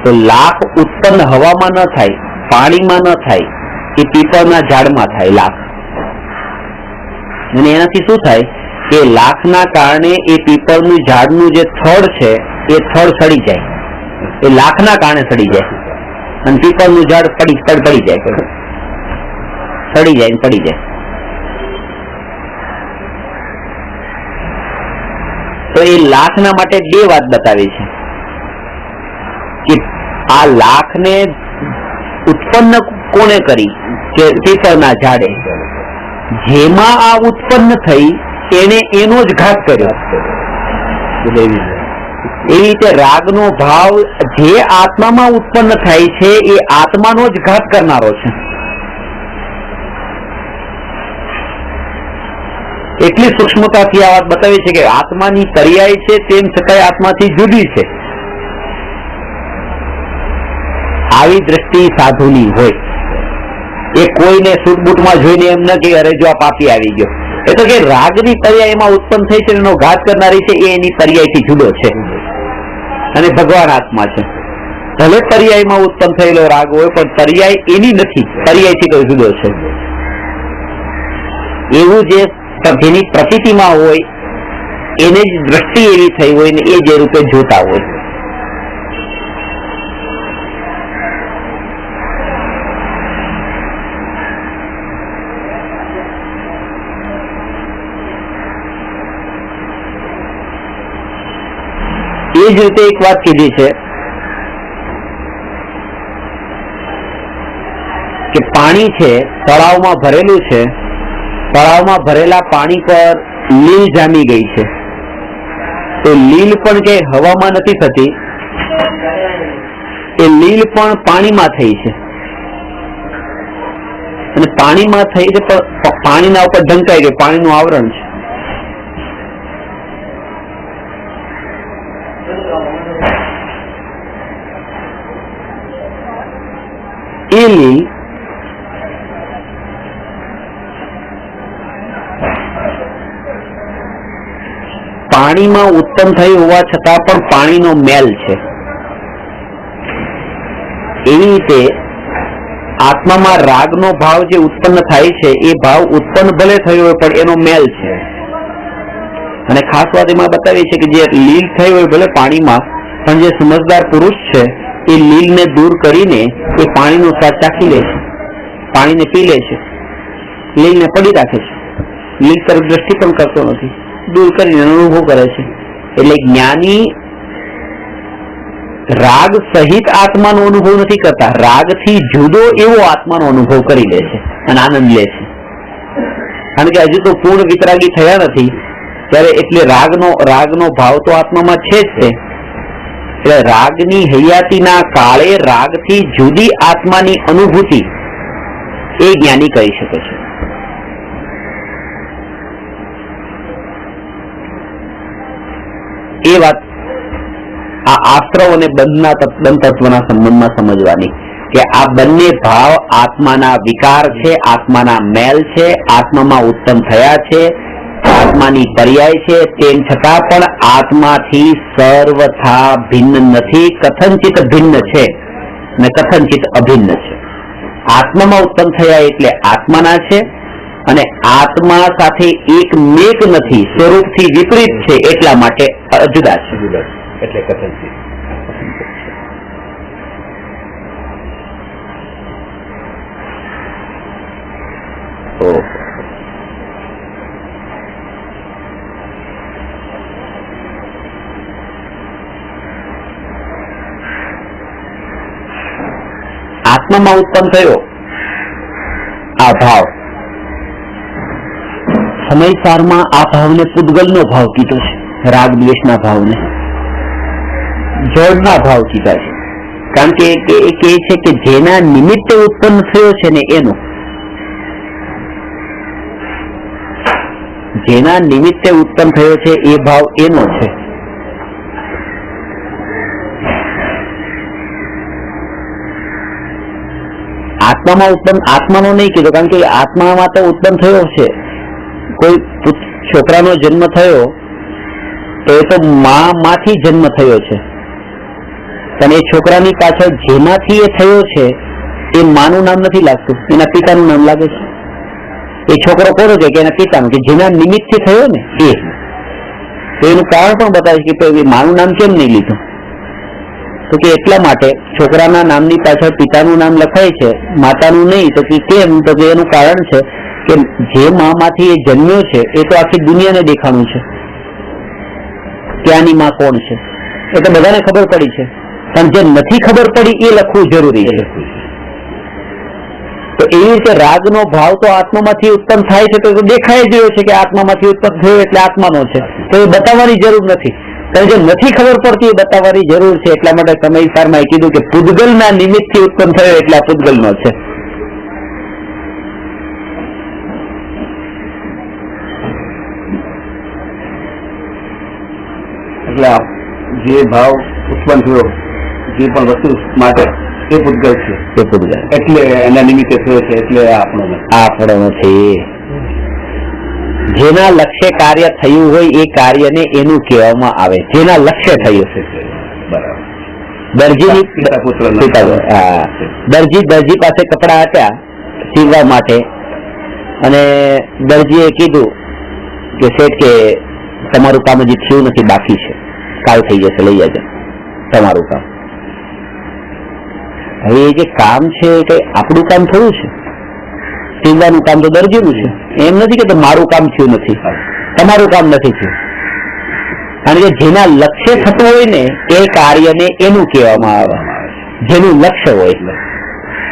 [SPEAKER 1] તો લાખ ઉત્પન્ન હવામાં ન થાય, પાણીમાં ન થાય, એ પીપળના ઝાડમાં થાય લાખ. અને એનાથી શું થાય કે લાખના કારણે એ પીપળનું ઝાડનું જે થડ છે એ થડ સડી જાય, એ લાખના કારણે સડી જાય, અને પીપળનું ઝાડ પડી જાય, સડી જાય, પડી જાય. તો એ લાખના માટે બે વાત બતાવી છે કે આ લાખને ઉત્પન્ન કોને કરી? કે પીપળના ઝાડે. જેમાં આ ઉત્પન્ન થઈ એને એનો જ ઘાત કર્યો. એવી રીતે રાગનો ભાવ જે આત્મામાં ઉત્પન્ન થાય છે એ આત્માનો જ ઘાત કરનારો છે. એટલી સૂક્ષ્મતાથી આ વાત બતાવી છે કે આત્માની પર્યાય છે તેમ છતાંય આત્માથી જુદી છે. આવી દ્રષ્ટિ સાધુની હોય. એ કોઈને સૂટબૂટમાં જોઈને એમ ન કે અરે જો આ પાપી આવી ગયો. એ તો કે રાગની પર્યાય એમાં ઉત્પન્ન થઈ છે, એનો ઘાત કરનારી છે, એ એની પર્યાયથી જુદો છે અને ભગવાન આત્મા છે. ભલે પર્યાયમાં ઉત્પન્ન થયેલો રાગ હોય પણ પર્યાય એની નથી, પર્યાયથી તો જુદો છે. એવું જેની પ્રતીતિમાં હોય એને જ દ્રષ્ટિ એવી થઈ હોય ને એ જે રૂપે જોતા હોય. એ જ રીતે એક વાત કીધી છે કે પાણી છે તળાવમાં ભરેલું છે, તળાવમાં ભરેલા પાણી પર લીલ જામી ગઈ છે. તો લીલ પણ કે હવામાં નથી થતી, એ લીલ પણ પાણીમાં થઈ છે. અને પાણીમાં થઈ છે પણ પાણીના ઉપર ઢંકાઈ ગઈ, પાણીનું આવરણ છે. એ લીલ પાણીમાં ઉત્પન્ન થઈ હોવા છતાં પણ પાણીનો મેલ છે. એવી રીતે આત્મામાં રાગનો ભાવ જે ઉત્પન્ન થાય છે એ ભાવ ઉત્પન્ન ભલે થયો હોય પણ એનો મેલ છે. અને ખાસ વાત એમાં બતાવી છે કે જે લીલ થઈ હોય ભલે પાણીમાં, પણ જે સમજદાર પુરુષ છે એ લીલને દૂર કરીને એ પાણીનો સ્વાદ ચાખી લે છે, પાણીને પી લે છે, લીલને પડી રાખે છે. લીલ તરફ દ્રષ્ટિ પણ કરતો નથી, દૂર કરીને અનુભવ કરે છે. એટલે જ્ઞાની રાગ સહિત આત્માનો અનુભવ નથી કરતા, રાગથી જુદો એવો આત્માનો અનુભવ કરી લે છે અને આનંદ લે છે. કારણ કે હજુ તો પૂર્ણ વિતરાગી થયા નથી ત્યારે એટલે રાગનો ભાવ તો આત્મામાં છે જ તે. એટલે રાગની હૈયાતીના કાળે રાગથી જુદી આત્માની અનુભૂતિ એ જ્ઞાની કરી શકે છે. એ વાત આ આશ્રવ અને બંધ તત્વના સંબંધમાં સમજવાની કે આ બંને ભાવ આત્માના વિકાર છે, આત્માના મેલ છે, આત્મામાં ઉત્પન્ન થયા છે, આત્માની પર્યાય છે. તેમ છતાં પણ આત્માથી સર્વથા ભિન્ન નથી, કથનચિત ભિન્ન છે ને કથનચિત અભિન્ન છે. આત્મામાં ઉત્પન્ન થયા એટલે આત્માના છે અને આત્મા સાથે એક મેક નથી, સ્વરૂપથી વિપરીત છે એટલા માટે જુદા છે. એટલે કથનચિત. આત્મામાં ઉત્પન્ન થયો આ ભાવ, સમયસારમાં આ ભાવને પૂદગલનો ભાવ કીધો છે, રાગ દ્વેષના ભાવને જળના ભાવ કીધા છે. કારણ કે એ કહે છે કે જેના નિમિત્તે ઉત્પન્ન થયો છે ને એનો, જેના નિમિત્તે ઉત્પન્ન થયો છે એ ભાવ એનો છે. આત્મામાં ઉત્પન્ન આત્માનો નહીં કીધો, કારણ કે આત્મામાં તો ઉત્પન્ન થયો છે. કોઈ છોકરાનો જન્મ થયો તો એ તો માંથી જન્મ થયો છે, અને એ છોકરાની પાછળ જેમાંથી એ થયો છે એ માનું નામ નથી લાગતું, એના પિતાનું નામ લાગે છે. એ છોકરો કોનો છે કે એના પિતાનું, કે જેના નિમિત્તથી થયો ને એ. તો એનું કારણ પણ બતાવે છે કે માનું નામ કેમ નહીં લીધું. તો કે એટલા માટે છોકરાના નામની પાછળ પિતાનું નામ લખાય છે, માતાનું નહીં. તો કે કેમ? તો કે એનું કારણ છે કે જે માંથી એ જન્મ્યો છે એ તો આખી દુનિયાને દેખાણું છે ત્યાંની માં કોણ છે, એ તો બધાને ખબર પડી છે. પણ જે નથી ખબર પડી એ લખવું જરૂરી છે. તો એવી રીતે રાગનો ભાવ તો આત્મામાંથી ઉત્પન્ન થાય છે, તો દેખાઈ જ રહ્યો છે કે આત્મામાંથી ઉત્પન્ન થયો એટલે આત્માનો છે. તો એ બતાવવાની જરૂર નથી, કારણ જે નથી ખબર પડતી એ બતાવવાની જરૂર છે. એટલા માટે સમયસારમાં કીધું કે પૂદગલના નિમિત્તથી ઉત્પન્ન થયો એટલે આ પૂદગલનો છે.
[SPEAKER 2] એટલે જે ભાવ ઉત્પન્ન થયો જે પણ વસ્તુ માટે એ પૂતગલ છે,
[SPEAKER 1] એ પૂતગલ
[SPEAKER 2] એટલે એના નિમિત્તે થયો છે, એટલે
[SPEAKER 1] આપણો નથી. જેના લક્ષ્ય કાર્ય થયું હોય એ કાર્યને એનું કહેવામાં આવે, જેના લક્ષ્ય થયું છે.
[SPEAKER 2] બરાબર.
[SPEAKER 1] દરજી પાસે કપડા આપ્યા સીવવા માટે અને દરજીએ કીધું કે શેઠ કે તમારું કામ હજી થયું નથી, બાકી છે, કાલ થઈ જશે, લઈ જજો તમારું કામ. હવે એ જે કામ છે કે આપણું કામ થયું છે, સીવવાનું કામ તો દરજીનું છે. એમ નથી કે મારું કામ થયું નથી, તમારું કામ નથી થયું. કારણ કે જેના લક્ષ્ય થતું હોય ને એ કાર્યને એનું કહેવામાં આવે, જેનું લક્ષ્ય હોય.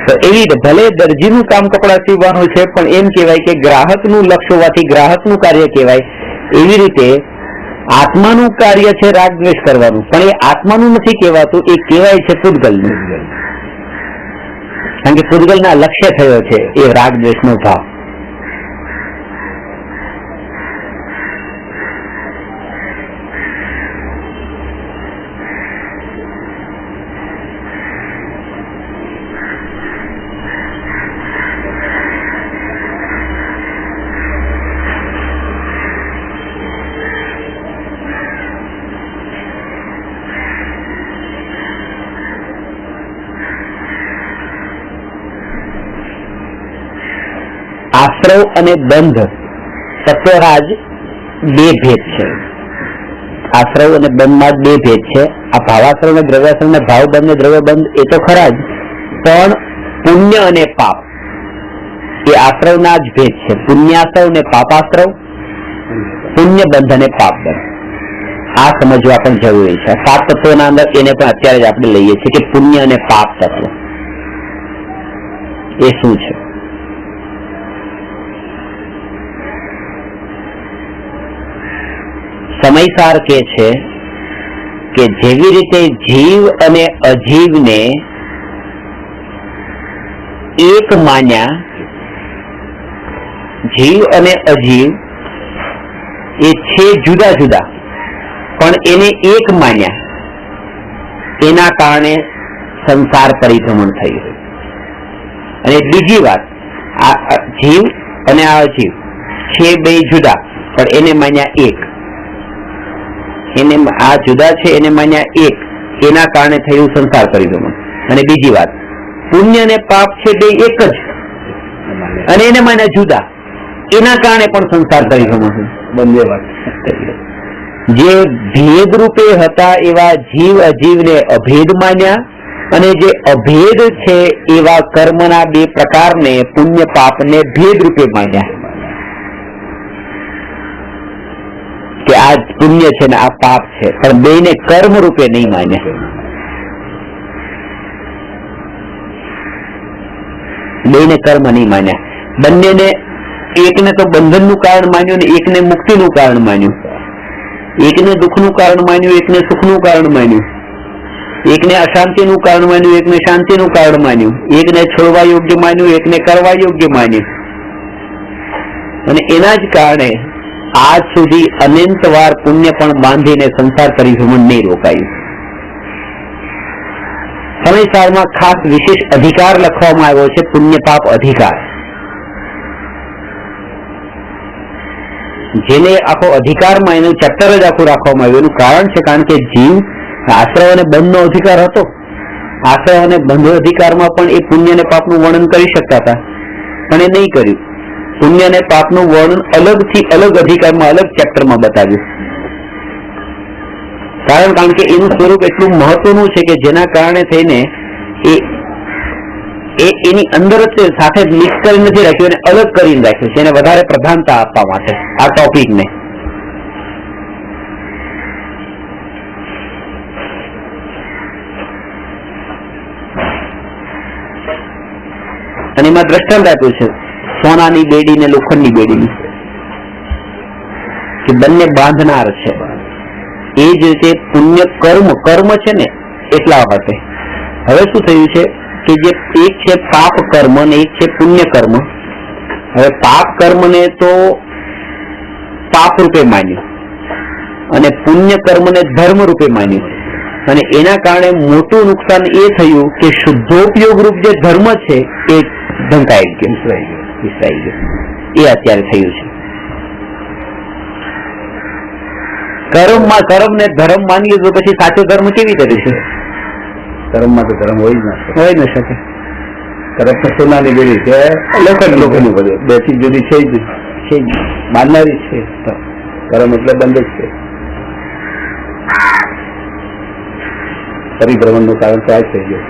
[SPEAKER 1] તો એવી રીતે ભલે દરજીનું કામ કપડા સીવવાનું છે, પણ એમ કહેવાય કે ગ્રાહકનું લક્ષ્ય હોવાથી ગ્રાહકનું કાર્ય કહેવાય. એવી રીતે આત્માનું કાર્ય છે રાગ દ્વેષ કરવાનું, પણ એ આત્માનું નથી કહેવાતું, એ કહેવાય છે પૂતગલનું. કારણ કે પૂતગલના લક્ષ્ય થયો છે એ રાગ દ્વેષનો ભાવ. આશ્રવ અને બંધ સત્વરાજ બે ભેદ છે. આશ્રવ અને બંધમાં બે ભેદ છે. આ ભાવાશ્રવ ને દ્રવ્યાશ્રવ ને ભાવ બંધ ને દ્રવ્ય બંધ એ તો ખરા જ, પણ પુણ્ય અને પાપ એ આશ્રવના જ ભેદ છે. પુણ્યાશ્રવ ને પાપાશ્રવ, પુણ્ય બંધ અને પાપ બંધ. આ સમજવા પણ જરૂરી છે. 7 તત્વોના અંદર એને પણ અત્યારે જ આપણે લઈએ છીએ કે પુણ્ય અને પાપ તત્વ એ શું છે. સમયસાર કે છે કે જેવી રીતે જીવ અને અજીવને એક માન્યા, જીવ અને અજીવ એ છે જુદા જુદા પણ એને એક માન્યા, એના કારણે સંસાર પરિભ્રમણ થયું. અને બીજી વાત, આ જીવ અને આ અજીવ છે બે જુદા પણ એને માન્યા એક, એને આ જુદા છે એને માન્યા એક, એના કારણે થયું સંસાર પરિભ્રમણ. અને બીજી વાત, પુણ્ય અને પાપ છે બે એક જ અને એને માન્યા જુદા, એના કારણે પણ સંસાર પરિભ્રમણ થયું.
[SPEAKER 2] બંને વાત
[SPEAKER 1] જે ભેદ રૂપે હતા એવા જીવ અજીવને અભેદ માન્યા, અને જે અભેદ છે એવા કર્મના બે પ્રકારને પુણ્ય પાપને ભેદ રૂપે માન્યા કે આ પુણ્ય છે ને આ પાપ છે, પણ બેને કર્મ રૂપે નહીં માન્યા. બેને કર્મ નહીં માન્યા. બંનેને, એકને તો બંધનનું કારણ માન્યું ને એકને મુક્તિનું કારણ માન્યું, એકને દુઃખનું કારણ માન્યું, એકને સુખનું કારણ માન્યું, એકને અશાંતિનું કારણ માન્યું, એકને શાંતિનું કારણ માન્યું, એકને છોડવા યોગ્ય માન્યું, એકને કરવા યોગ્ય માન્યું. અને એના જ કારણે આજ સુધી અનંત વાર પુણ્ય પણ બાંધીને સંસાર પરિભ્રમણ નહીં રોકાયું. સમયસારમાં ખાસ વિશેષ અધિકાર લખવામાં આવ્યો છે, પુણ્ય પાપ અધિકાર. જેને આખો અધિકારમાં એનું ચેપ્ટર જ આખું રાખવામાં આવ્યું. એનું કારણ છે કારણ કે જીવ આશ્રય અને બંધનો અધિકાર હતો. આશ્રય અને બંધ અધિકારમાં પણ એ પુણ્ય અને પાપનું વર્ણન કરી શકતા હતા, પણ એ નહીં કર્યું. પુણ્ય અને પાપનું વર્ણન અલગથી અલગ અધિકારમાં અલગ ચેપ્ટરમાં બતાવ્યું. કારણ કે એનું સ્વરૂપ એટલું મહત્વનું છે કે જેના કારણે થઈને એની અંદર જ સાથે મિક્સ કરી નથી રાખ્યું, એને અલગ કરીને રાખ્યું છે, એને વધારે પ્રધાનતા આપવા માટે આ ટોપિકને. અને એમાં દ્રષ્ટાંત આપ્યું છે સોનાની બેડી ને લોખંડની બેડીની, કે બંને બાંધનાર છે. એ જ રીતે પુણ્ય કર્મ છે ને એટલા માટે હવે શું થયું છે કે જે એક છે પાપ કર્મ ને એક છે પુણ્ય કર્મ. હવે પાપ કર્મ ને તો પાપ રૂપે માન્યું અને પુણ્ય કર્મને ધર્મ રૂપે માન્યું, અને એના કારણે મોટું નુકસાન એ થયું કે શુદ્ધોપયોગ રૂપ જે ધર્મ છે એ ઢંકાઈ ગયો, વિસરાઈ ગયો. એ અત્યારે થયું છે. કર્મને ધર્મ માની લીધું પછી સાચો ધર્મ કેવી રીતે છે?
[SPEAKER 2] કર્મમાં તો ધર્મ હોય જ ના
[SPEAKER 1] હોય ન શકે.
[SPEAKER 2] કર્મ તો સોનાની બેડી છે, લોકોની બધું બે ચીજ જુદી છે જ માનનારી છે. કર્મ એટલે બંધ જ છે. પરિભ્રમણ નું કારણ તો આ થઈ ગયું.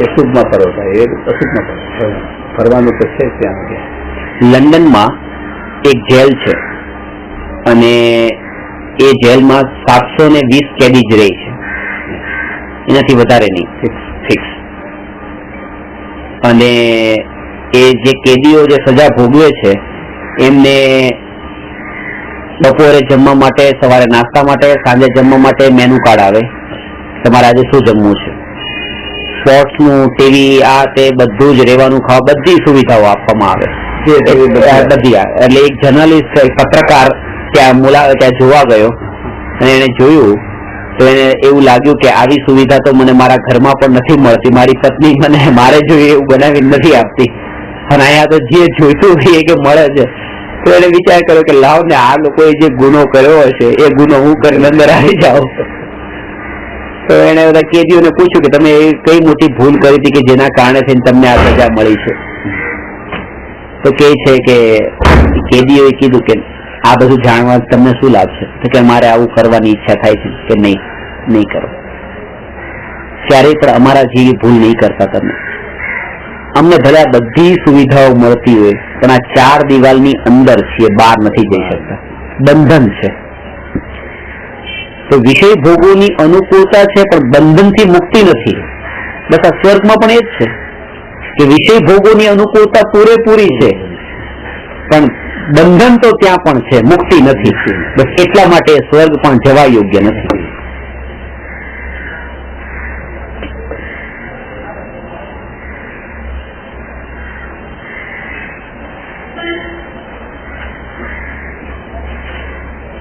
[SPEAKER 2] એ શુભમાં ફરો થાય, એ અશુભમાં ફરો. ફરવાનું તો છે ત્યાં.
[SPEAKER 1] લંડનમાં એક જેલ છે અને એ જેલમાં 720 કેદી જ રહે છે, એનાથી વધારે નહીં, ફિક્સ. અને એ જે કેદીઓ જે સજા ભોગવે છે એમને બપોરે જમવા માટે, સવારે નાસ્તા માટે, સાંજે જમવા માટે મેનુ કાર્ડ આવે. તમારે આજે શું જમવું છે, સ્પોર્ટ્સ નું, ટીવી, આ તે બધું જ, રહેવાનું, ખાવા, બધી સુવિધાઓ આપવામાં આવે બધી. એટલે એક જર્નલિસ્ટ, પત્રકાર ત્યાં જોવા ગયો અને એને જોયું તો એને એવું લાગ્યું કે આવી સુવિધા તો મને મારા ઘરમાં પણ નથી મળતી, મારી પત્ની મને મારે જોઈએ એવું બનાવી નથી આપતી, અને અહીંયા તો જે જોઈતું હોય કે મળે છે. તો એને વિચાર કર્યો કે લાવ ને આ લોકોએ જે ગુનો કર્યો હશે એ ગુનો હું કરીને અંદર આવી જાઉં. તો એને બધા કેદીઓને પૂછ્યું કે તમે કઈ મોટી ભૂલ કરી હતી કે જેના કારણે તમને આ સજા મળી છે? તો કે છે કે કેદીઓએ કીધું કે આ બધું જાણવા તમને શું લાભ છે? તો કે મારે આવું કરવાની ઈચ્છા થાય છે. કે નહીં કરો, ક્યારેય પણ અમારા જેવી ભૂલ નહીં કરતા તમે. અમને ભલે બધી સુવિધાઓ મળતી હોય પણ આ 4 દિવાલની અંદર છીએ, બહાર નથી જઈ શકતા, બંધન છે. તો વિષય ભોગોની અનુકૂળતા છે પણ બંધનથી મુક્તિ નથી. બસ આ સ્વર્ગમાં પણ એ જ છે કે વિષય ભોગોની અનુકૂળતા પૂરેપૂરી છે પણ બંધન તો ત્યાં પણ છે, મુક્તિ નથી. બસ એટલા માટે સ્વર્ગ પણ જવા યોગ્ય નથી.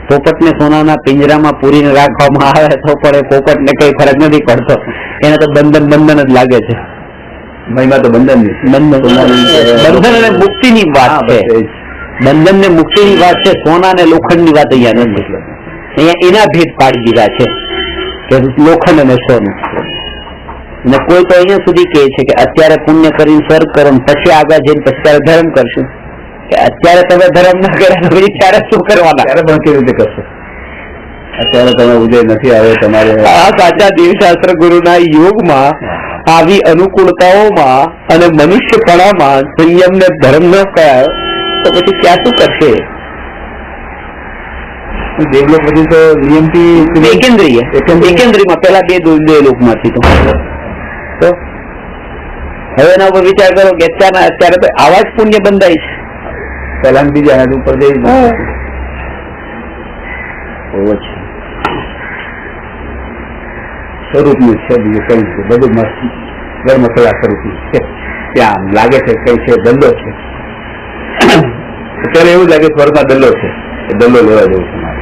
[SPEAKER 1] પોપટને સોનાના પિંજરામાં પૂરીને રાખવામાં આવે તો પણ પોપટને કઈ ફરક નથી પડતો, એને તો બંધન જ લાગે છે.
[SPEAKER 2] મહિમા તો બંધન
[SPEAKER 1] અને મુક્તિની વાત છે. બંધન ને મુક્તિની વાત છે, સોના ને લોખંડ ની વાત અહીંયા નથી. અહીંયા એના ભેદ પાડી દીધા છે કે લોખંડ અને સોનું. ને કોઈ તો અહીંયા સુધી કહે છે કે અત્યારે પુણ્ય કરીને સ્વર્ગ કરો, પછી આગળ જઈને પછી ત્યારે ધર્મ કરશું. કે અત્યારે તમે ધર્મ ના કર્યા પછી ત્યારે શું કરવાના?
[SPEAKER 2] ત્યારે પણ કેવી રીતે કરશો? અત્યારે તમે ઉદય નથી આવે તમારે.
[SPEAKER 1] આ સાચા દેવશાસ્ત્ર ગુરુના યોગમાં આવી અનુકૂળતાઓમાં અને મનુષ્યપણામાં સંયમને ધર્મ ન કરાયો તો પછી ક્યાં શું કરશે?
[SPEAKER 2] દેવલોક પછી તો નિયમથી
[SPEAKER 1] એકેન્દ્રીયમાં પેલા બે લોકમાંથી તો હવે એના ઉપર વિચાર કરો કે અત્યારે તો આવા જ પુણ્ય બંધાય છે.
[SPEAKER 2] પેલા બીજા ઉપર જઈ સ્વરૂપનું છે, બીજું કઈ છે બધું મસ્ત ગરમસલા સ્વરૂપનું છે. ત્યાં લાગે છે કઈ છે, દલ્લો છે. અત્યારે એવું લાગે સ્વર્ગમાં દલ્લો છે, એ દલ્લો લેવા જવું છે મારે.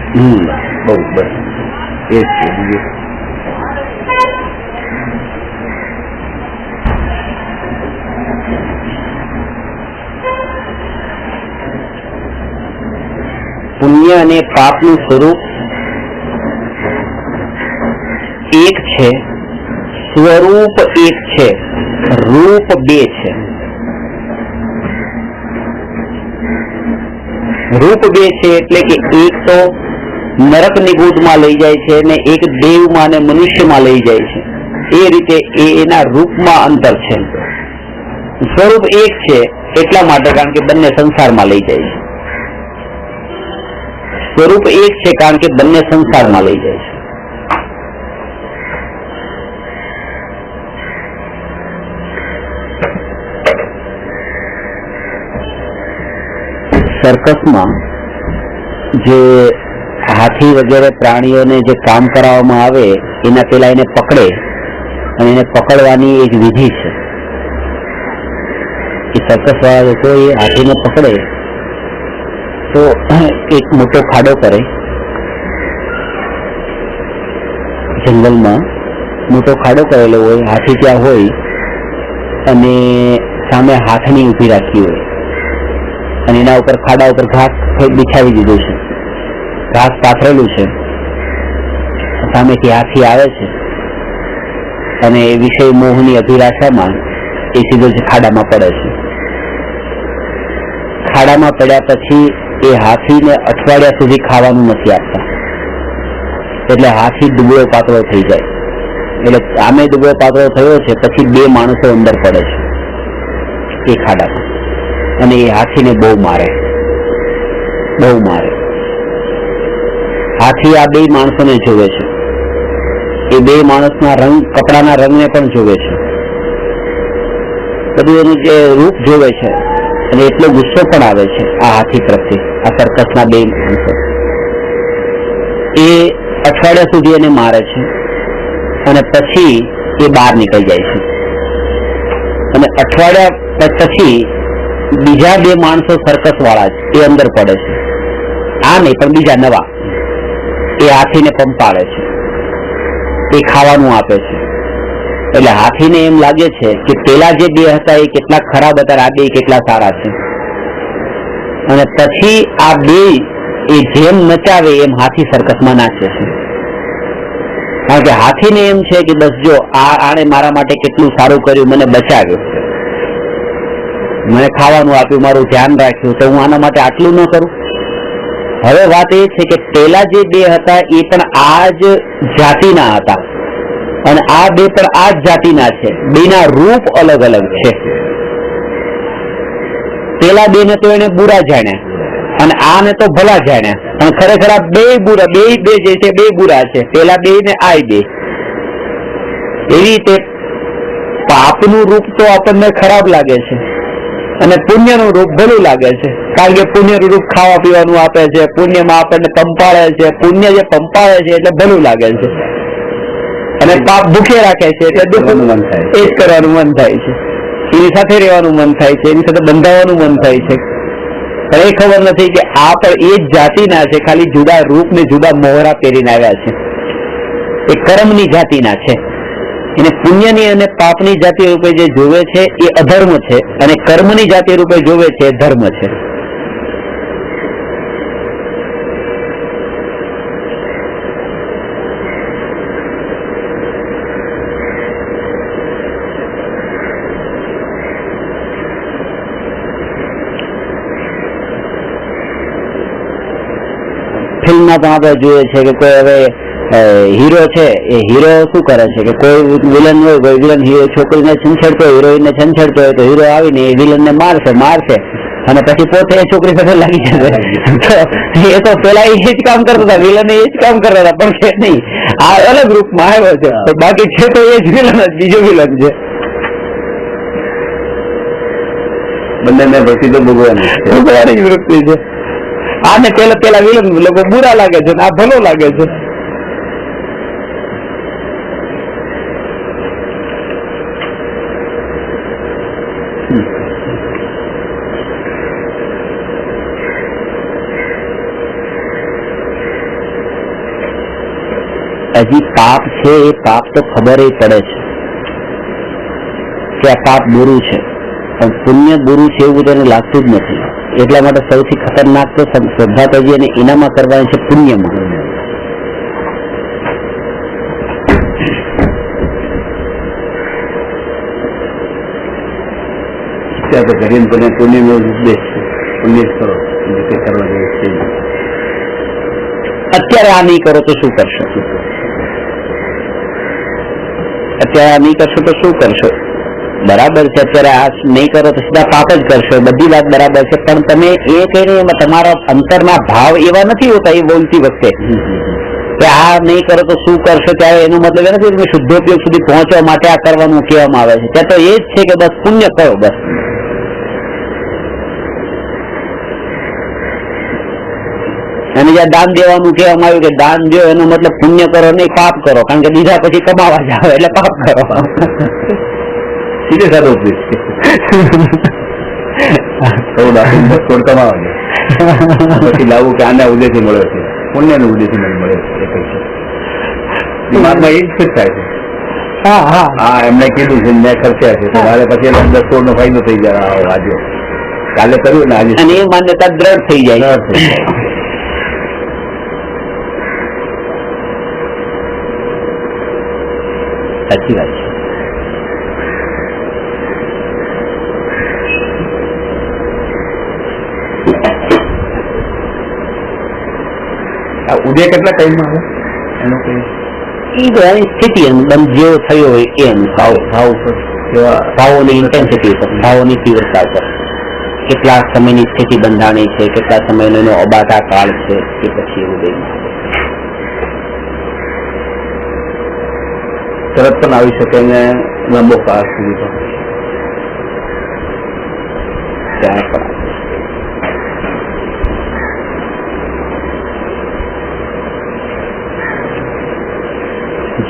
[SPEAKER 2] બહુ બસ એ જ છે. બીજું
[SPEAKER 1] પુણ્ય અને પાપનું સ્વરૂપ એક છે, સ્વરૂપ એક છે, રૂપ બે છે. રૂપ બે છે એટલે કે એક તો નરક નિગૂઢમાં લઈ જાય છે ને એક દેવમાં અને મનુષ્યમાં લઈ જાય છે. એ રીતે એના રૂપમાં અંતર છે. સ્વરૂપ એક છે એટલા માટે કારણ કે બંને સંસારમાં લઈ જાય છે. સ્વરૂપ એક છે કારણ કે બંને સંસારમાં લઈ જાય છે. સર્કસમાં જે હાથી વગેરે પ્રાણીઓને જે કામ કરાવવામાં આવે એના પેલા એને પકડે અને એને પકડવાની એક વિધિ છે. એ સર્કસ વાળા લોકો એ હાથીને પકડે તો એક મોટો ખાડો કરે જંગલમાં મોટો ખાડો કરેલો હોય, હાથી ત્યાં હોય અને સામે હાથણી ઊભી રાખી હોય અને એના ઉપર ખાડા ઉપર ઘાસ બિછાવી દીધું છે, ઘાસ પાથરેલું છે, સામેથી હાથી આવે છે અને એ વિષય મોહની અભિલાષામાં એ સીધો જ ખાડામાં પડે છે. ખાડામાં પડ્યા પછી એ હાથીને અઠવાડિયા સુધી ખાવાનું નથી આપતા, એટલે હાથી દુબળો પાતળો થઈ જાય. એટલે આમે દુબળો પાતળો થયો છે, પછી 2 માણસો અંદર પડે છે એ ખાડામાં અને એ હાથીને બહુ મારે. હાથી આ 2 માણસોને જોવે છે, એ 2 માણસના રંગ, કપડાના રંગને પણ જોવે છે, બધું એનું જે રૂપ જોવે છે અને એટલો ગુસ્સો પણ આવે છે આ હાથી પ્રત્યે, આ સર્કસના 2 માણસો. એ અઠવાડિયા સુધી એને મારે છે અને પછી એ બહાર નીકળી જાય છે અને અઠવાડિયા પછી બીજા 2 માણસો સર્કસ વાળા એ અંદર પડે છે. આ નહીં પણ બીજા નવા, એ હાથીને પંપાળે છે, એ ખાવાનું આપે છે. એટલે હાથીને એમ લાગે છે કે પેલા જે 2 હતા એ કેટલા ખરાબ હતા, આ 2 કેટલા સારા છે. અને પછી આ 2 એ જેમ નચાવે એમ હાથી સર્કસમાં નાચે છે. કારણ કે હાથીને એમ છે કે બસ જો આણે મારા માટે કેટલું સારું કર્યું, મને બચાવ્યો, મને ખાવાનું આપ્યું, મારું ધ્યાન રાખ્યું, તો હું આના માટે આટલું ન કરું. હવે વાત એ છે કે પેલા જે 2 હતા એ પણ આ જ જાતિના હતા અને આ 2 પણ આ જ જાતિના છે, 2ના રૂપ અલગ અલગ છે. પેલા 2 ને તો એને બુરા જાણ્યા અને આને તો ભલા જાણ્યા, અને ખરેખર આ 2 બુરા, 2 જે છે 2 બુરા છે, પેલા 2 ને આ 2. એવી રીતે પાપનું રૂપ તો આપણને ખરાબ લાગે છે અને પુણ્યનું રૂપ ભલું લાગે છે. કારણ કે પુણ્યનું રૂપ ખાવા પીવાનું આપે છે, પુણ્યમાં આપણને પંપાળે છે, પુણ્ય જે પંપાળે છે એટલે ભલું લાગે છે, અને પાપ ભૂખે રાખે છે એટલે દુઃખનું મન થાય, એ જ કરવાનું મન થાય છે, એની સાથે રહેવાનું મન થાય છે, એની સાથે બંધાવાનું મન થાય છે. પણ એ ખબર નથી કે આ પણ એ જ જાતિના છે, ખાલી જુદા રૂપ ને જુદા મોહરા પહેરીને આવ્યા છે. એ કર્મની જાતિના છે. એને પુણ્યની અને પાપની જાતિ રૂપે જે જોવે છે એ અધર્મ છે, અને કર્મની જાતિ રૂપે જોવે છે એ ધર્મ છે. ફિલ્મમાં પણ આપણે જોઈએ છે કે કોઈ હવે હીરો છે, એ હીરો શું કરે છે કે કોઈ વિલન હોય, કોઈ વિલન છોકરીને છંછેડતો હોય, હિરોઈનને છંછેડતો હોય, તો હીરો આવીને એ વિલનને મારશે અને પછી પોતે એ છોકરી સાથે લાગી જશે. એ તો પેલા એ જ કામ કરતા હતા, વિલન એ જ કામ કરતા હતા, પણ છે નહીં, આ અલગ રૂપમાં આવ્યો છે, પણ બાકી છે તો એ જ વિલન જ, બીજો વિલન છે. બંને વૃત્તિ તો ભગવાનની વૃત્તિ છે. આને પેલા વિલન લોકો બુરા લાગે છે, આ ભલો લાગે છે. હજી પાપ છે, એ પાપ તો ખબર પડે છે કે આ પાપ બુરું છે, પણ પુણ્ય બુરું છે એવું તેને લાગતું જ નથી. એટલા માટે સૌથી ખતરનાક તો શ્રદ્ધા કરવી અને એનામાં કરવાની છે પુણ્યમાં. પુણ્યનો ઉપદેશ છે, પુણ્ય કરો, કરવા જેવું છે. અત્યારે આ નહીં કરો તો શું કરશો? અત્યારે આ નહીં કરશો તો શું કરશો? બરાબર છે, અત્યારે આ નહીં કરો તો સીધા પાપ જ કરશો, બધી વાત બરાબર છે, પણ તમે એ કહીને તમારા અંતરના ભાવ એવા નથી હોતા એ બોલતી વખતે કે આ નહીં કરો તો શું કરશો, ત્યારે એનો મતલબ એ નથી કે શુદ્ધોપયોગ સુધી પહોંચવા માટે આ કરવાનું કહેવામાં આવે છે. ત્યાં તો એ જ છે કે બસ પુણ્ય કરો, બસ. અને જ્યાં દાન દેવાનું કહેવામાં આવ્યું કે દાન દો, એનો મતલબ પુણ્ય કરો નહીં, પાપ કરો, કારણ કે બીજા પછી કમાવા જાવ એટલે પાપ કરો. સીધે સાદો ઉપદેશ છે. પછી લાવવું કે આના ઉદ્દેશથી મળ્યો છે, પુણ્યનો ઉદ્દેશથી મળ્યો છે.
[SPEAKER 2] દિમાગમાં એ જ ફિટ થાય છે.
[SPEAKER 1] હા હા
[SPEAKER 2] હા, એમને કીધું છે, મેં ખર્ચ્યા છે, તો મારે પછી એટલે 10 નો ફાયદો થઈ જાય. આજે કાલે કર્યું ને આજે,
[SPEAKER 1] અને એ માન્યતા દ્રઢ થઈ જાય. સાચી વાત છે.
[SPEAKER 2] ઉદય કેટલા ટાઈમમાં આવે એનો કઈ
[SPEAKER 1] એની સ્થિતિ જેવો થયો હોય એ ભાવ ભાવ ભાવોની ઇન્ટેન્સિટી ઉપર, ભાવોની તીવ્રતા ઉપર, કેટલા સમયની સ્થિતિ બંધાણી છે, કેટલા સમયનો એનો અબાધા કાળ છે, એ પછી ઉદયમાં
[SPEAKER 2] તરત પણ આવી શકે ને લાંબો કાળ સુધી પણ
[SPEAKER 1] ત્યાં પણ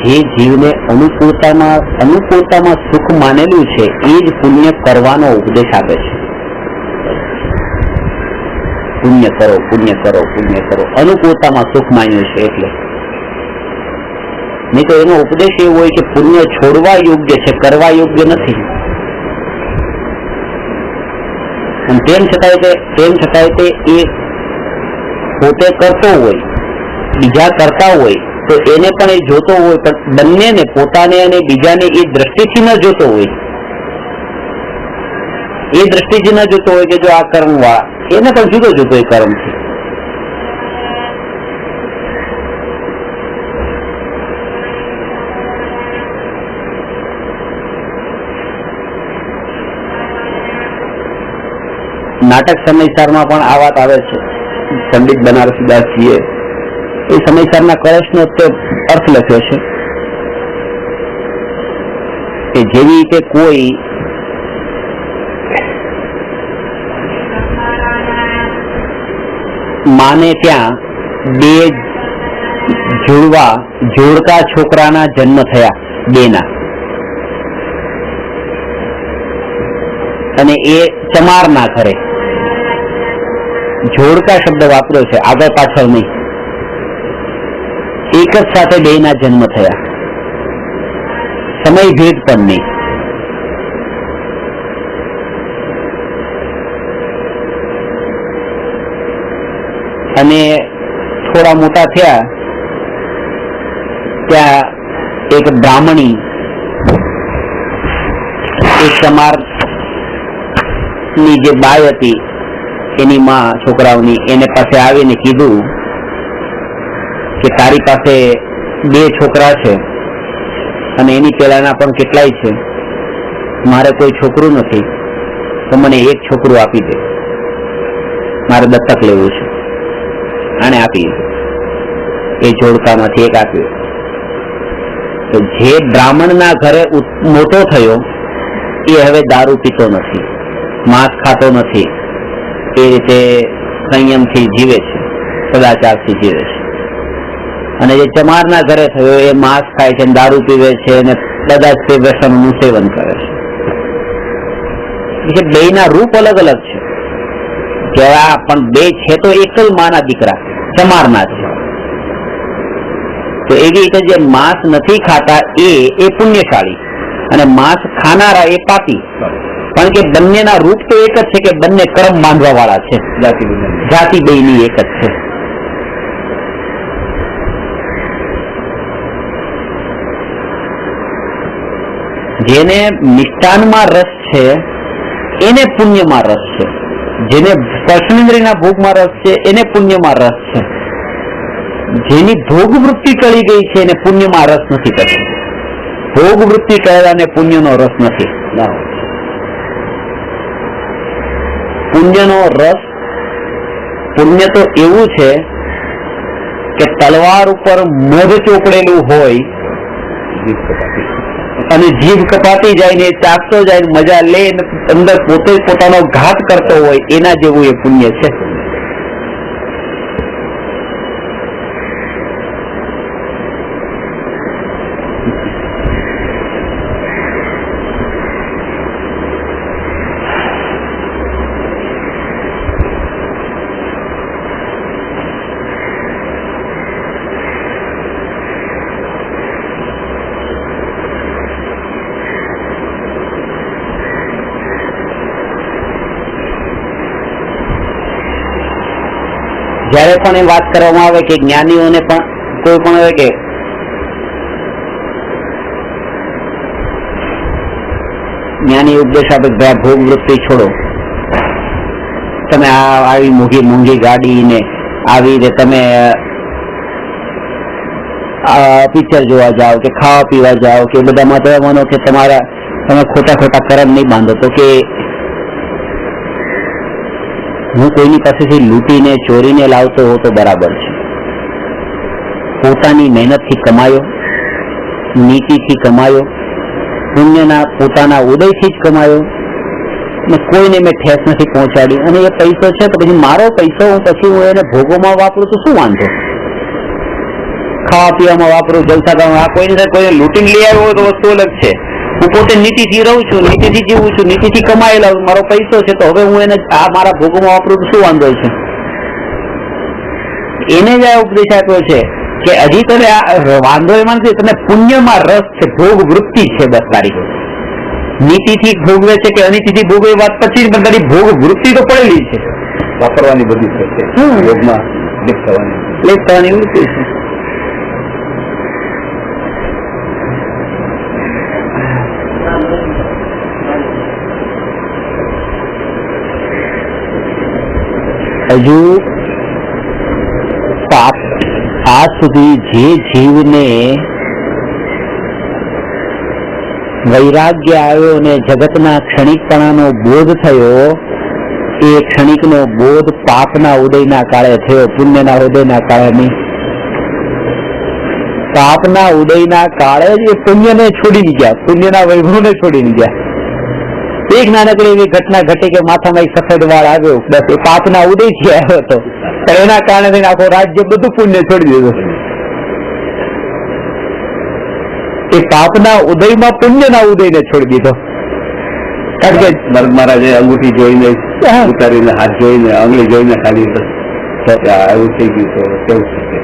[SPEAKER 1] જે જીવને અનુકૂળતામાં સુખ માનેલું છે એ જ પુણ્ય કરવાનો ઉપદેશ આપે છે. પુણ્ય કરો, પુણ્ય કરો, પુણ્ય કરો. અનુકૂળતામાં સુખ માન્યું છે એટલે. નહીં તો એનો ઉપદેશ એવો હોય કે પુણ્ય છોડવા યોગ્ય છે, કરવા યોગ્ય નથી. અને તેમ છતાંય તે એ પોતે કરતો હોય, બીજા કરતા હોય તો એને પણ એ જોતો હોય, પણ બંનેને, પોતાને અને બીજાને એ દ્રષ્ટિથી ન જોતો હોય. એ દ્રષ્ટિથી ન જોતો હોય કે જો આ કર્મ વાળા, એને પણ જુદો જુદો એ કર્મ છે. નાટક સમયસારમાં પણ આ વાત આવે છે. પંડિત બનારસીદાસજીએ એ સમયસારના કળશનો તે અર્થ લખ્યો છે કે જેવી રીતે કોઈ માને ત્યાં બે જોડકા છોકરાના જન્મ થયા, બેના, અને એ ચમારના ઘરે, જોડકા શબ્દ વાપર્યો છે, આગળ પાછળ નહીં. એક જ સાથે બેના જન્મ થયા, સમય ભેદ પણ નહીં. અને થોડા મોટા થયા ત્યાં એક બ્રાહ્મણી, એક સમારની જે બાઈ હતી એની માં છોકરાઓની, એને પાસે આવીને કીધું કે તારી પાસે બે છોકરા છે અને એની પેલાના પણ કેટલાય છે, મારે કોઈ છોકરું નથી, તો મને એક છોકરું આપી દે, મારે દત્તક લેવું છે. આને આપી, એ જોડકામાંથી એક આપ્યું. તો જે બ્રાહ્મણના ઘરે મોટો થયો એ હવે દારૂ પીતો નથી, માંસ ખાતો નથી, એ રીતે સંયમથી જીવે છે, સદાચારથી જીવે છે. અને જે ચમારના ઘરે થયો એ માંસ ખાય છે, દારૂ પીવે છે અને બધા જ વ્યસનનું સેવન કરે છે. બેયના રૂપ અલગ અલગ છે, કેવા પણ બે છે તો એક જ માના દીકરા, ચમારના છે. તો એવી રીતે જે માંસ નથી ખાતા એ પુણ્યશાળી અને માંસ ખાનારા એ પાપી. કારણ કે બંનેના રૂપ તો એક જ છે કે બંને કર્મ બાંધવા વાળા છે, જાતિ બેયની એક જ છે. જેને મિષ્ટાનમાં રસ છે એને પુણ્યમાં રસ છે, જેને સ્પર્શેન્દ્રિયના ભોગમાં રસ છે એને પુણ્યમાં રસ છે, જેની ભોગ વૃત્તિ ટળી ગઈ છે એને પુણ્યમાં રસ નથી કરતી. ભોગ વૃત્તિ ટળેલાને પુણ્યનો રસ નથી. પુણ્યનો રસ, પુણ્ય તો એવું છે કે તલવાર ઉપર મધ ચોપડેલું હોય અને જીભ કપાતી જાય ને ચાકતો જાય, મજા લે, અંદર પોતે પોતાનો ઘાત કરતો હોય, એના જેવું એ પુણ્ય છે. જ્યારે પણ એ વાત કરવામાં આવે કે જ્ઞાનીઓને પણ કોઈ પણ હોય કે જ્ઞાની ઉપદેશ આપે ભાઈ ભોગ વૃત્તિ છોડો, તમે આવી મોંઘી ગાડી ને આવી રીતે તમે પિક્ચર જોવા જાઓ કે ખાવા પીવા જાઓ કે બધામાં તો માનો કે તમે ખોટા કરમ નહીં બાંધો, તો કે હું કોઈની પાસેથી લૂંટીને ચોરીને લાવતો હોઉં તો બરાબર છે. પોતાની મહેનતથી કમાયો, નીતિથી કમાયો, પુણ્યના પોતાના ઉદયથી જ કમાયો ને કોઈને મેં ઠેસ નથી પહોંચાડી, અને એ પૈસો છે તો પછી મારો પૈસો પછી હું એને ભોગોમાં વાપરું તો શું વાંધો? ખાવા પીવામાં વાપરું, જલસા કરવામાં. આ કોઈને લૂંટીને લઈ આવ્યો તો વસ્તુ અલગ છે. હું પોતે નીતિથી રહું છું, નીતિથી જીવું છું, નીતિથી કમાયેલા મારો પૈસો છે તો હવે હું એને આ મારા ભોગોમાં વાપરું તો શું વાંધો છે? એને જ આ ઉપદેશ આપ્યો છે કે હજી તને વાંધો એમાં નથી, તને પુણ્યમાં રસ છે, ભોગ વૃત્તિ છે, બસ તારી નીતિથી ભોગવે છે કે અનીતિથી ભોગવે વાત પછી, પણ તારી ભોગ વૃત્તિ તો પડેલી છે.
[SPEAKER 2] વાપરવાની બધી છે, યોગમાં લિપ્ત
[SPEAKER 1] થવાની વૃત્તિ છે. હજુ આ સુધી જે જીવને વૈરાગ્ય આવ્યો અને જગતના ક્ષણિકપણાનો બોધ થયો, એ ક્ષણિકનો બોધ પાપના ઉદયના કાળે થયો, પુણ્યના ઉદયના કાળે નહીં. પાપના ઉદયના કાળે જ એ પુણ્યને છોડી ગયા, પુણ્યના વૈભવને છોડી ગયા. એક નાનકડી એવી ઘટના ઘટી કે માથામાં એક સફેદ વાળ આવ્યો, બસ એ પાપના ઉદયથી આવ્યો હતો, પણ એના કારણે થઈને આખો રાજ્ય બધું પુણ્ય છોડી દીધું. એ પાપના ઉદયમાં પુણ્યના ઉદયને છોડી દીધો. કારણ કે
[SPEAKER 2] નર્ગ મહારાજે અંગૂઠી જોઈને ઉતારીને, હાથ જોઈને, આંગળી જોઈને ખાલી એવું થઈ ગયું તો કેવું શકે?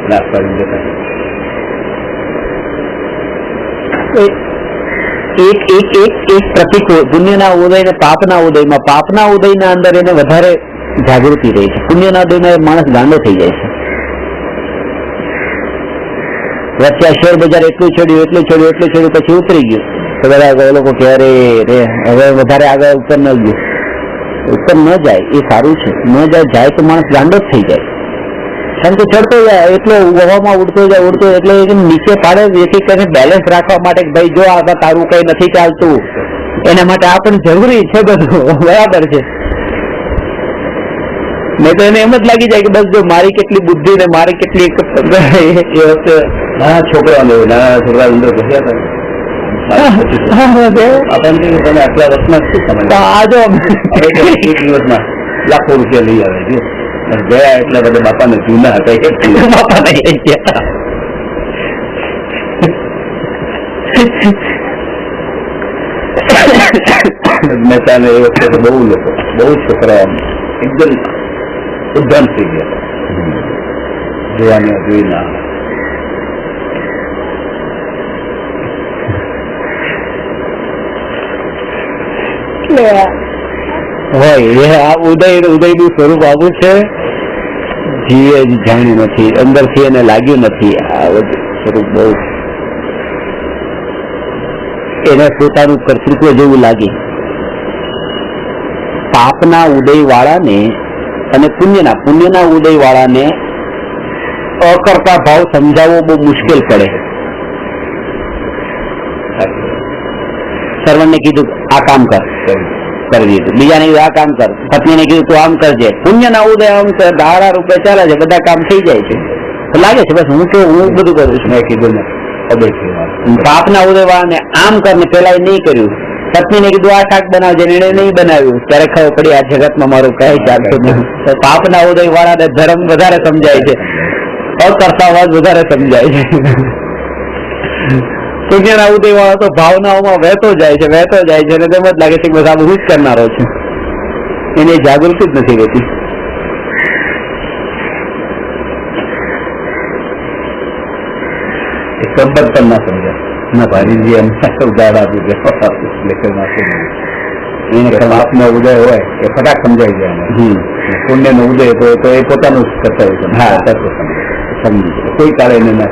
[SPEAKER 2] નાશ કરી જતા
[SPEAKER 1] એક પ્રતિક પુણ્યના ઉદય ને પાપના ઉદયમાં, પાપના ઉદયના અંદર એને વધારે જાગૃતિ રહી છે, પુણ્યના ઉદયમાં માણસ ગાંડો થઈ જાય છે. વચ્ચે શેર બજાર એટલું ચડ્યું પછી ઉતરી ગયું તો બધા લોકો કે અરે રે હવે વધારે આગળ ઉપર ન ગયું, ઉપર ન જાય એ સારું છે, ન જાય તો માણસ ગાંડો જ થઈ જાય. કારણ કે ચડતો જાય એટલો હવામાં ઉડતો જાય એટલે નીચે પાડે, જેથી કરીને બેલેન્સ રાખવા માટે ભાઈ જો આ તારું કઈ નથી ચાલતું, એના માટે આ પણ જરૂરી છે, બધું બરાબર છે. નહીં તો એને એમ જ લાગી જાય કે બસ જો મારી કેટલી બુદ્ધિ ને મારી કેટલી
[SPEAKER 2] નાના છોકરા અંદર ઘસ્યા તમે આટલા વર્ષમાં શું સમજ? એક દિવસમાં લાખો રૂપિયા લઈ આવે છે, ગયા એટલે બધા બાપાને જૂના હતા, બાપાને લઈ ગયા. મહેતાને એ વખતે બહુ લોકો, બહુ છોકરા એકદમ ઉદ્ધાન થઈ ગયા જોવાને જોઈને. હોય આ ઉદયનું સ્વરૂપ આવું છે, જીવે જાણ્યું નથી, અંદરથી એને લાગ્યું નથી. આ સ્વરૂપ બહુ એને પોતાનું કર્તૃત્વ જેવું લાગે. પાપના ઉદય વાળાને અને પુણ્યના ઉદય વાળાને અકર્તા ભાવ સમજાવવો બહુ મુશ્કેલ પડે. સર્વણને કીધું આ કામ કર, કરી દીધું. બીજાને કીધું આ કામ કર, પત્નીને કીધું તું આમ કરજે. પુણ્યના ઉદય આમ ધારા રૂપે ચાલે છે, બધા કામ થઈ જાય છે, લાગે છે બસ હું બધું કરું છું. મેં કીધું પાપના ઉદય વાળાને આમ કર ને પેલા એ નહીં કર્યું. પત્નીને કીધું આ શાક બનાવજે, એને નહીં બનાવ્યું. ત્યારે ખબર પડી આ જગતમાં મારું કઈ ચાલતું નથી. પાપના ઉદય વાળાને ધર્મ વધારે સમજાય છે, અકર્તાવાદ વધારે સમજાય છે. પુણ્યના ઉદય વાળા તો ભાવનાઓમાં વહેતો જાય છે અને તેમ જ લાગે છે કે બસ આ બધું જ કરનારો છે, એને જાગૃતિ જ નથી રહેતી. સંપત પણ ના સમજાય ના ભારીજી એમ ઉદાહરણ આપ્યું એને પાપનો ઉદય હોય એ ફટાક સમજાઈ જાય, પુણ્યનો ઉદય હોય તો એ પોતાનું કર્તવ્ય છે. હા, સમજી કોઈ કાળે એને ના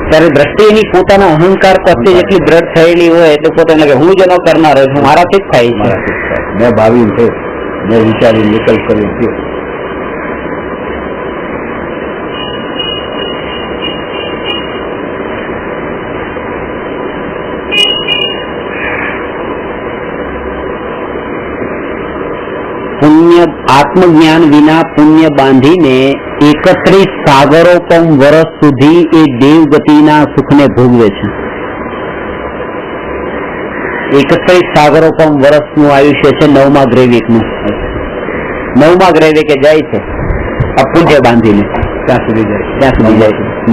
[SPEAKER 1] ત્યારે દ્રષ્ટિ એની પોતાના અહંકાર પ્રત્યે જેટલી દ્રઢ થયેલી હોય એટલે પોતાને લાગે હું જ ન કરનાર છું, મારાથી જ થાય છે,
[SPEAKER 2] મેં ભાવી છે, મેં વિચારી વિકલ્પ કર્યો છે.
[SPEAKER 1] પુણ્ય આત્મજ્ઞાન વિના પુણ્ય બાંધીને 31 સાગરોપમ વર્ષ સુધી એ દેવગતિના સુખને ભોગવે છે. 31 સાગરોપમ વર્ષનું આયુષ્ય છે 9મા ગ્રૈવિકનું. 9મા ગ્રૈવિકે જાય છે આ પુણ્ય બાંધીને, ત્યાં સુધી જાય છે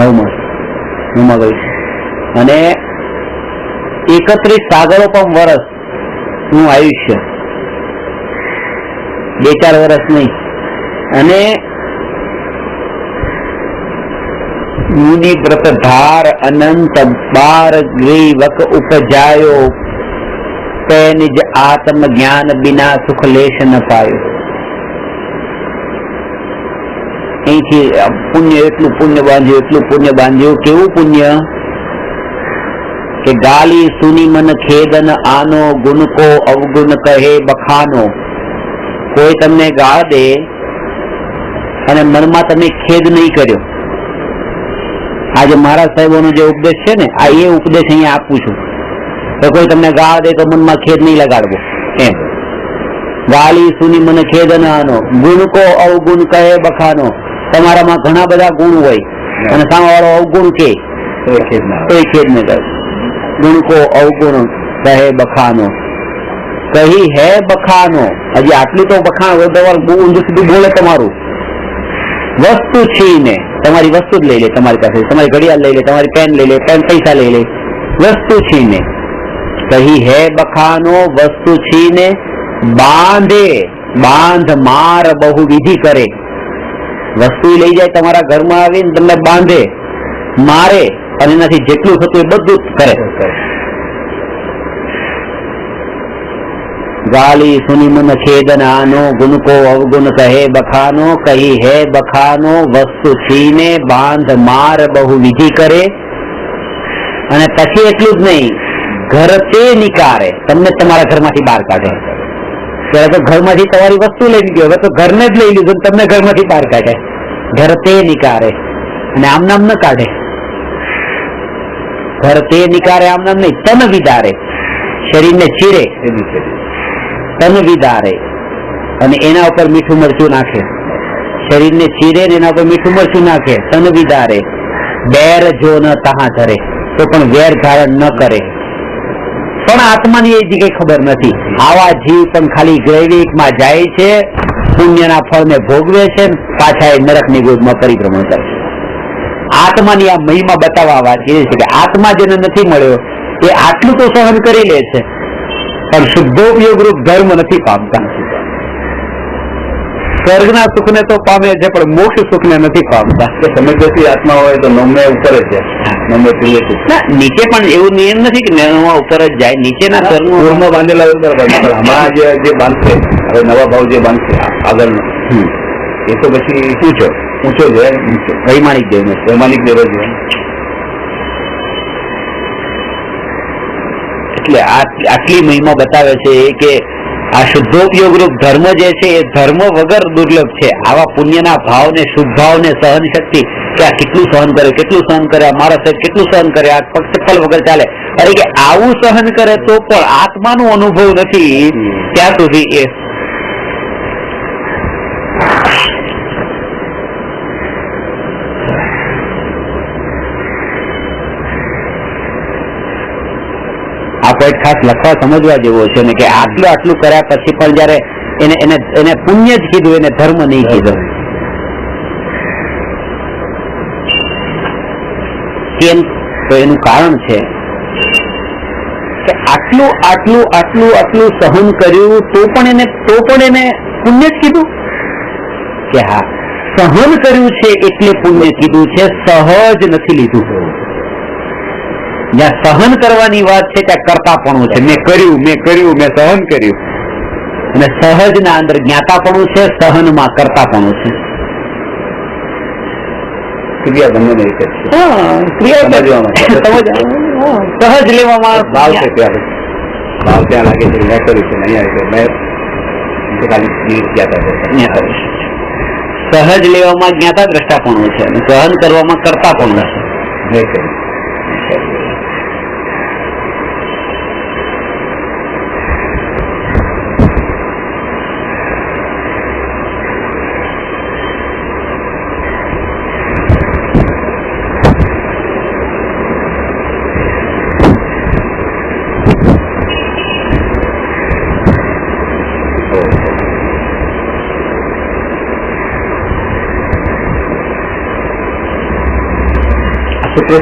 [SPEAKER 1] 9મા ગ્રૈવિક. અને 31 સાગરોપમ વર્ષનું આયુષ્ય, 2-4 વર્ષ નહીં. અને મુનિ વ્રત ધાર અનંત 12 ગ્રીવક ઉપજાયો, તે નિજ આત્મ જ્ઞાન બિના સુખ લેશ ન પાયો. અહીંથી પુણ્ય એટલું પુણ્ય બાંધ્યું, એટલું પુણ્ય બાંધ્યું. કેવું પુણ્ય કે ગાલી સુની મન ખેદન આનો, ગુણ કો અવગુણ કહે બખાનો. કોઈ તમને ગાળ દે અને મનમાં તમે ખેદ નહીં કર્યો. આજે મારા સાહેબોનો જે ઉપદેશ છે ને, આ એ ઉપદેશ અહીંયા આપું છું. તો કોઈ તમને ગાળ દે તો મનમાં ખેદ નહીં લગાડવો એમ. ગાલી સુની મને ખેદ ન આનો, ગુણ કો અવગુણ કહે બખાનો. તમારામાં ઘણા બધા ગુણ હોય અને સામેવાળો અવગુણ કે કોઈ ખેદ ન કરે. ગુણ કો અવગુણ કહે બખાનો, કહી હે બખાનો. હજી આટલું તો બખાણ બહુ ઊંધું સીધું બોલે તમારું. વસ્તુ છીને, તમારી વસ્તુ જ લઈ લે તમારી પાસે, તમારી ઘડિયાળ લઈ લે, તમારી પેન લઈ લે, પેન પૈસા લઈ લે. વસ્તુ છીને, કહી હે બખાનો. વસ્તુ છીને બાંધે, બાંધ માર બહુ વિધિ કરે. વસ્તુ લઈ જાય તમારા ઘરમાં આવીને તમને બાંધે, મારે, અને એનાથી જેટલું થતું એ બધું જ કરે. ગાલી સુની મન ખેદન આનો, ગુણ કો અવગુણ કહે બખાનો. કહી હે બખાનો. વસ્તુ છીને બાંધ માર બહુ વિધિ કરે. અને પછી એટલું જ નહીં, ઘર તે નિકારે, તમને તમારા ઘરમાંથી બહાર કાઢે. ત્યારે તો ઘરમાંથી તમારી વસ્તુ લઈ ગયો, હવે તો ઘરને જ લઈ લીધું, તમને ઘરમાંથી બહાર કાઢે. ઘર તે નિકારે, અને આમ નામ ન કાઢે. ઘર તે નિકારે આમ નામ નહીં, તન વિદારે, શરીરને ચીરે, તન વિદારે, અને એના ઉપર મીઠું મરચું નાખે. શરીરને ચીરે ને એના ઉપર મીઠું મરચું નાખે. તન વિદારે, બેર જો ન તહા ધરે, તો પણ વેર ધારણ ન કરે. પણ આત્માની એ કઈ ખબર નથી. આવા જીવ પણ ખાલી ગ્રૈવિકમાં જાય છે, પુણ્યના ફળને ભોગવે છે, પાછા એ નરકની ગોદમાં પરિભ્રમણ કરે છે. આત્માની આ મહિમા બતાવવા વાંચી છે કે આત્મા જેને નથી મળ્યો એ આટલું તો સહન કરી લે છે, પણ શુદ્ધોપયોગ રૂપ ધર્મ નથી પામતા. સ્વર્ગના સુખને તો પામે છે પણ મોક્ષ સુખને નથી પામતા.
[SPEAKER 2] સમજતી આત્મા હોય તો 9 ઉપર જ જાય.
[SPEAKER 1] નીચે પણ એવું નિયમ નથી કે 9 ઉપર જ જાય. નીચેના
[SPEAKER 2] સ્વર્ગમાં બાંધેલા હમણાં જે બાંધશે, હવે નવા ભાવ જે બાંધશે આગળનો, એ તો પછી ઊંચો જાય,
[SPEAKER 1] વૈમાનિક દેવ
[SPEAKER 2] જ.
[SPEAKER 1] એટલે આટલી મહિમા બતાવે છે કે આ શુદ્ધોપયોગ રૂપ ધર્મ જે છે એ ધર્મ વગર દુર્લભ છે. આવા પુણ્યના ભાવને, શુભ ભાવને, સહન શક્તિ, કે આ કેટલું સહન કરે, કેટલું સહન કરે, આ મારા સાહેબ કેટલું સહન કરે, આ પક્ષફળ વગર ચાલે. અરે કે આવું સહન કરે તો પણ આત્માનો અનુભવ નથી ત્યાં સુધી એ આ પોઈન્ટ ખાસ લખવા સમજવા જેવો છે ને, કે આટલું કર્યા પછી પણ જયારે એને પુણ્ય જ કીધું, એને ધર્મ નહીં કીધું. કેમ? તો એનું કારણ છે કે આટલું સહન કર્યું તો પણ એને પુણ્ય જ કીધું. કે હા, સહન કર્યું છે એટલે પુણ્ય કીધું છે, સહજ નથી લીધું. જ્યાં સહન કરવાની વાત છે ત્યાં કરતાપણું છે. મેં કર્યું, મેં સહન કર્યું. અને સહજના અંદર જ્ઞાતાપણું છે, સહનમાં કરતાપણું છે.
[SPEAKER 2] ક્રિયા બંને રીતે
[SPEAKER 1] ક્રિયા સહજ લેવામાં
[SPEAKER 2] ભાવ છે. ત્યાં ભાવ ત્યાં લાગે છે મેં કર્યું છે, નહીં આવે મેં ખાલી જ્ઞાતા
[SPEAKER 1] સહજ લેવામાં જ્ઞાતા દ્રષ્ટાપણું છે અને સહન કરવામાં કરતાપણું છે.
[SPEAKER 2] મેં કર્યું.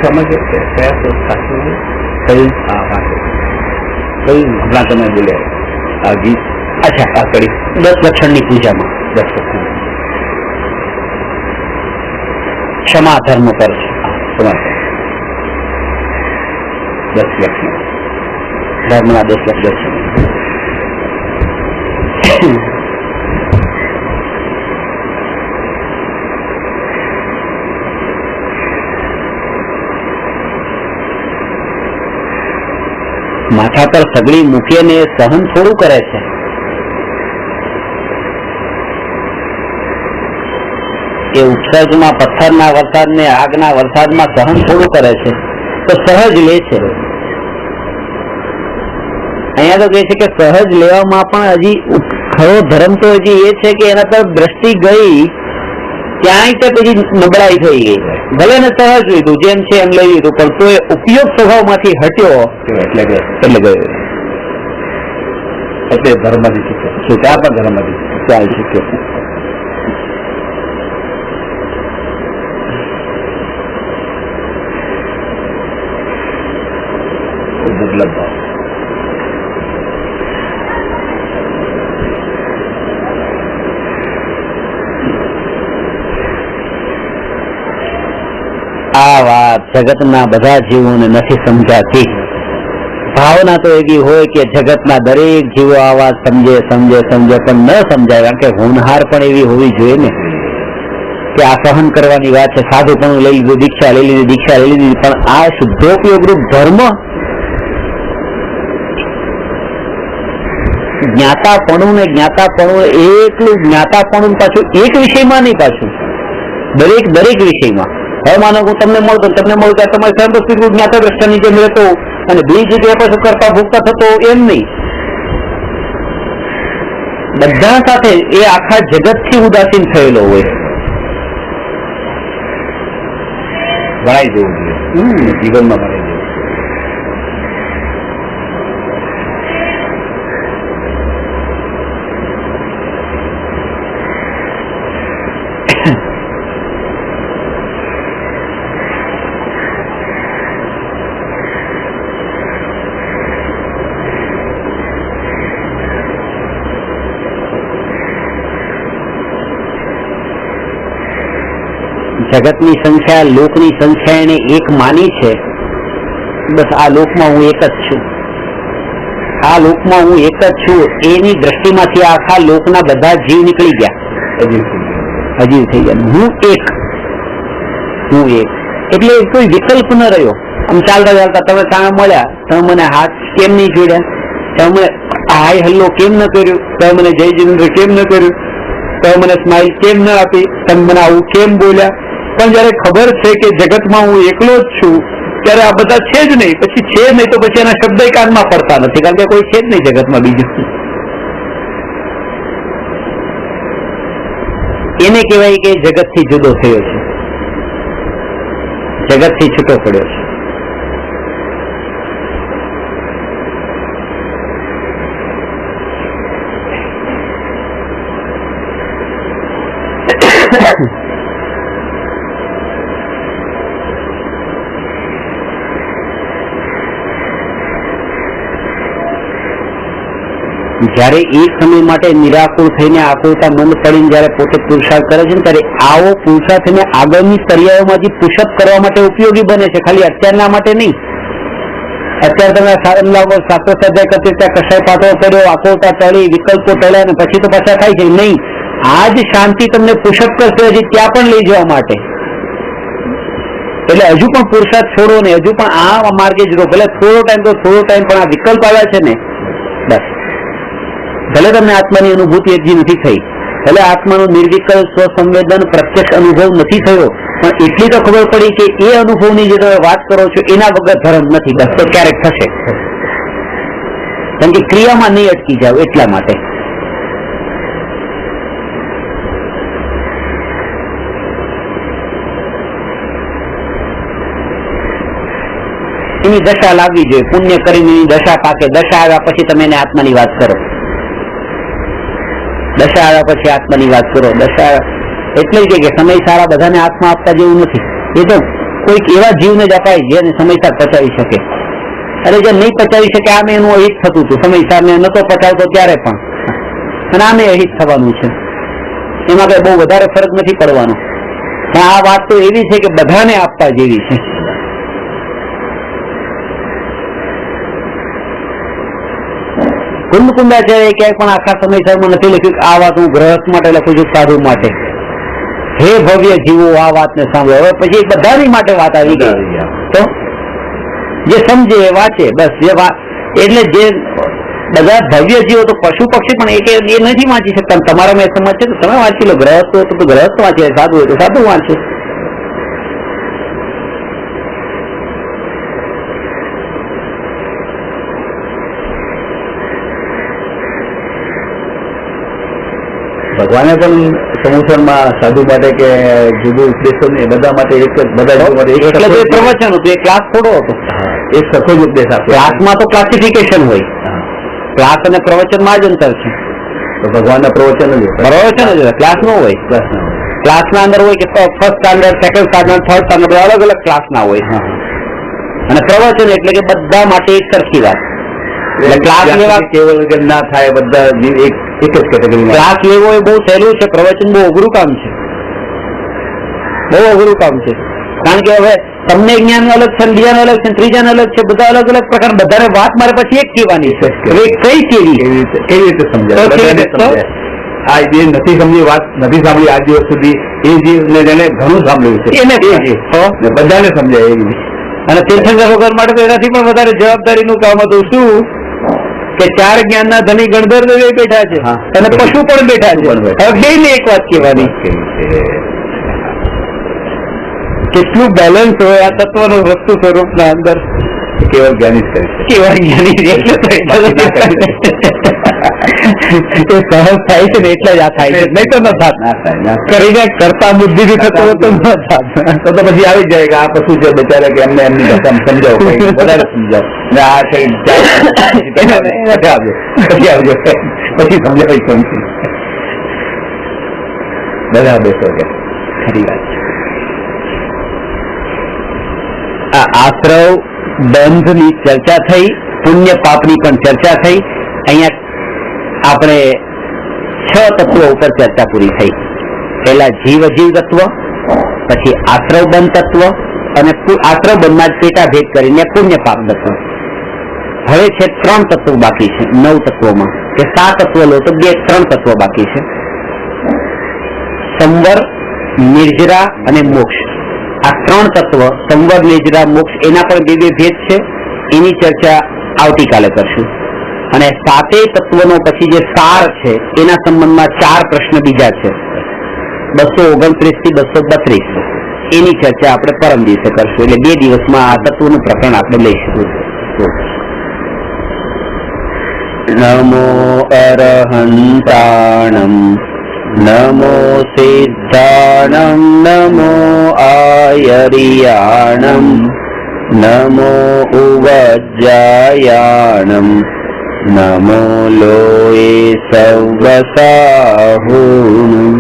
[SPEAKER 2] સમજ કયા સાચું કયું? કયું હમણાં તમે બોલ્યા આ ગીત?
[SPEAKER 1] અચ્છા,
[SPEAKER 2] આ કડી
[SPEAKER 1] 10 લક્ષણની પૂજામાં
[SPEAKER 2] 10 લક્ષણ
[SPEAKER 1] ક્ષમા ધર્મ પર છે.
[SPEAKER 2] સમાજ 10 લક્ષણ
[SPEAKER 1] ધર્મના 10 લક્ષણ. માથા પર સગડી મૂકીએ ને સહન થોડું કરે છે. એ ઉપસર્ગમાં પથ્થરના વરસાદને આગના વરસાદમાં સહન થોડું કરે છે, તો સહજ લે છે. અહીંયા તો કહે છે કે સહજ લેવામાં પણ હજી ખરો ધર્મ તો હજી એ છે કે એના તરફ દ્રષ્ટિ ગઈ ત્યાંય તે પછી નબળાઈ થઈ ગઈ. ભલે ને સહજ લીધું જેમ છે એમ લઈ લીધું, પણ તો એ ઉપયોગ સ્વભાવમાંથી હટ્યો
[SPEAKER 2] એટલે ગયો. એટલે ધર્મમાંથી શીખ્યો. ત્યાં પણ ધર્મમાંથી
[SPEAKER 1] ચાલ શીખ્યો.
[SPEAKER 2] દુર્લભ ભાવ.
[SPEAKER 1] આ વાત જગતના બધા જીવોને નથી સમજાતી. ભાવના તો એવી હોય કે જગતના દરેક જીવો આ વાત સમજે પણ ન સમજાય. કારણ કે હોનહાર પણ એવી હોવી જોઈએ ને કે આ સહન કરવાની વાત છે. સાધુપણું લઈ લીધું, દીક્ષા લઈ લીધી, પણ આ શુદ્ધોપયોગરૂપ ધર્મ જ્ઞાતાપણું એટલું જ્ઞાતાપણું પાછું એક વિષયમાં નહીં, પાછું દરેક વિષયમાં. હવે માનો હું તમને મળતો તમારી સંતોષ જ્ઞાતા દ્રષ્ટા નીચે મળતો અને બીજી જગ્યાએ પછી કરતા ભોગતા થતો એમ નહીં. બધા સાથે એ આખા જગત થી ઉદાસીન થયેલો હોય.
[SPEAKER 2] ભણાઈ જવું જોઈએ જીવનમાં, ભણાઈ જવું.
[SPEAKER 1] જગતની સંખ્યા, લોકની સંખ્યા એને એક માની છે. બસ આ લોકમાં હું એક જ છું, એની દ્રષ્ટિમાંથી આખા લોકના બધા જીવ નીકળી ગયા, અજીવ થઈ ગયા. હું એક એટલે કોઈ વિકલ્પ ન રહ્યો. આમ ચાલતા તમે સામે મળ્યા, તમે મને હાથ કેમ નહીં જોડ્યા, તમે હાય હલ્લો કેમ ન કર્યું, તમે મને જય જીનેન્દ્ર કેમ ન કર્યું, તમે મને સ્માઇલ કેમ ન આપી, તમે મને આવું કેમ બોલ્યા. પણ જયારે ખબર છે કે જગતમાં હું એકલો જ છું ત્યારે આ બધા છે જ નહીં, પછી છે નહીં તો પછી એના શબ્દ કાનમાં પડતા નથી, કારણ કે કોઈ છે જ નહીં જગતમાં બીજું. એને કહેવાય કે જગતથી જુદો થયો છે, જગતથી છૂટો પડ્યો છે. જયારે એક સમય માટે નિરાકુળ થઈને આકુળતા મંદ પડીને જયારે પોતે પુરુષાર્થ કરે છે ને ત્યારે આવો પુરુષાર્થ થઈને આગળની પર્યાયોમાં જે પુષઅપ કરવા માટે ઉપયોગી બને છે, ખાલી અત્યારના માટે નહીં. અત્યારે તમે શાસ્ત્ર સ્વાધ્યાય કરતી ત્યાં કશાય પાટો કર્યો, આકોટા ટળી, વિકલ્પો ટળ્યા અને પછી તો પાછા થાય છે નહીં. આ જ શાંતિ તમને પુષઅપ કરશે હજી ત્યાં પણ લઈ જવા માટે. એટલે હજુ પણ પુરુષાર્થ છોડો ને, હજુ પણ આ માર્ગે જ રહો. ભલે થોડો ટાઈમ તો થોડો ટાઈમ, પણ આ વિકલ્પ આવ્યા છે ને બસ. ભલે તમને આત્માની અનુભૂતિ હજી નથી થઈ, ભલે આત્માનું નિર્વિકલ્પ સ્વસંવેદન પ્રત્યક્ષ અનુભવ નથી થયો, પણ એટલી તો ખબર પડી કે એ અનુભવની જે તમે વાત કરો છો એના વગર ધર્મ નથી. બસ તો ક્યારેક થશે, કેમ કે ક્રિયામાં નહીં અટકી જાવ એટલા માટે. એની દશા લાવવી જોઈએ. પુણ્ય કરીને એની દશા પાકે. દશા આવ્યા પછી તમે એને આત્માની વાત કરો. દશા આવ્યા પછી આત્માની વાત કરો. દશા એટલે જ કે સમય સારા બધાને આત્મા આપતા જેવું નથી. એ તો કોઈક એવા જીવને જ અપાય જેને સમયસાર પચાવી શકે. અરે જે નહીં પચાવી શકે, આમે એનું અહિત થતું હતું. સમયસાર ને નતો પચાવતો ત્યારે પણ, અને આમે અહિત થવાનું છે. એમાં કઈ બહુ વધારે ફરક નથી પડવાનો. પણ આ વાત તો એવી છે કે બધાને આપવા જેવી છે. કુંદકુંદાચાર્ય ક્યાંય પણ આખા સમયસરમાં નથી લખ્યું કે આ વાત હું ગ્રહસ્થ માટે લખું છું, સાધુ માટે. હે ભવ્ય જીવો આ વાતને સાંભળો. હવે પછી બધાની માટે વાત આવી ગઈ. તો જે સમજે એ વાંચે બસ. જે એટલે જે બધા ભવ્ય જીવો તો પશુ પક્ષી પણ એ નથી વાંચી શકતા. તમારામાં એ સમજ છે તો તમે વાંચી લો. ગ્રહસ્થ હોય તો ગ્રહસ્થ વાંચે, સાધુ હોય તો સાધુ વાંચે.
[SPEAKER 2] ભગવાને પણ સમુસરમાં સાધુ માટે કે જુદું ઉપદેશો ને બધા માટે એક બધા
[SPEAKER 1] પ્રવચન હતું. એ ક્લાસ થોડો હતો,
[SPEAKER 2] એક સરખો જ ઉપદેશ આપ્યો.
[SPEAKER 1] ક્લાસમાં તો ક્લાસિફિકેશન હોય. ક્લાસ અને પ્રવચનમાં જ અંતર છે.
[SPEAKER 2] તો ભગવાનના પ્રવચન જ
[SPEAKER 1] ક્લાસ નો હોય. ક્લાસના અંદર હોય કે first standard, second standard, third standard અલગ અલગ ક્લાસના હોય. અને પ્રવચન એટલે કે બધા માટે એક સરખી વાત. ક્લાસ લેવા
[SPEAKER 2] કેવલ ના થાય, બધા એક જ કેટેગરી.
[SPEAKER 1] ક્લાસ લેવો એ બહુ સહેલું છે. પ્રવચન બહુ અઘરું કામ છે. બહુ અઘરું કામ છે. કારણ કે હવે તમને જ્ઞાન અલગ છે, બીજાનું અલગ છે, ત્રીજાનું અલગ છે. બધા અલગ અલગ પ્રકાર. બધાને વાત મારે પછી એક કહેવાની છે. કઈ કેવી
[SPEAKER 2] રીતે સમજાય? આ જે નથી સમજી, વાત નથી સાંભળી આજ દિવસ સુધી, એ જીવને જેને ઘણું સાંભળ્યું છે એને બધાને સમજાય એવી.
[SPEAKER 1] અને તીર્થંકર વગર માટે તો એનાથી પણ વધારે જવાબદારીનું કામ હતું. શું કે 4 જ્ઞાનના ધની ગણધર બેઠા છે અને પશુ પણ બેઠા છે. હવે બેને એક વાત કહેવાની. કેટલું બેલેન્સ હોય આ તત્વનું વસ્તુ સ્વરૂપના અંદર.
[SPEAKER 2] કેવળ જ્ઞાની જ કરે છે.
[SPEAKER 1] કેવળ જ્ઞાની એટલે સહજ થાય છે ને એટલે જ આ થાય છે. નહીં તો ન થાત. કરીને કરતા બુદ્ધિથી થતો તો ન થાત.
[SPEAKER 2] તો પછી આવી જાય કે આ પશુ છે બચારા, કે એમને એમની ભાષામાં સમજાવો, વધારે સમજાવો ને આ છે પછી આવજો પછી સમજાવી સમજી બધા બેસો કે
[SPEAKER 1] ખરી વાત છે. આ આશ્રવ બંધની ચર્ચા થઈ, પુણ્ય પાપની પણ ચર્ચા થઈ. અહીંયા આપણે 6 તત્વો ઉપર ચર્ચા પૂરી થઈ. પહેલા જીવ અજીવ તત્વ, પછી આશ્રવ બંધ તત્વ, અને આશ્રવ બંધમાં જ પેટાભેદ કરીને પુણ્ય પાપ તત્વ. હવે છે 3 તત્વો બાકી છે 9 તત્વોમાં. કે 7 તત્વો લો તો 3 તત્વો બાકી છે. સંવર, નિર્જરા અને મોક્ષ. આ 3 તત્વ સંવર, નિર્જરા, મોક્ષ, એના પણ 2 ભેદ છે. એની ચર્ચા આવતીકાલે કરશું. અને 7 તત્વનો પછી જે સાર છે એના સંબંધમાં 4 પ્રશ્ન બીજા છે, 229 થી 232. એની ચર્ચા આપણે પરમ દિવસે કરશું. એટલે 2 દિવસમાં આ તત્વનું પ્રકરણ આપણે લઈશું. નમો અરહંતાણમ, નમો સિદ્ધાણમ, નમો આયરિયાણમ, નમો ઉવજ્જાયાણમ, નમો લોએ સૌવસાહુણમ.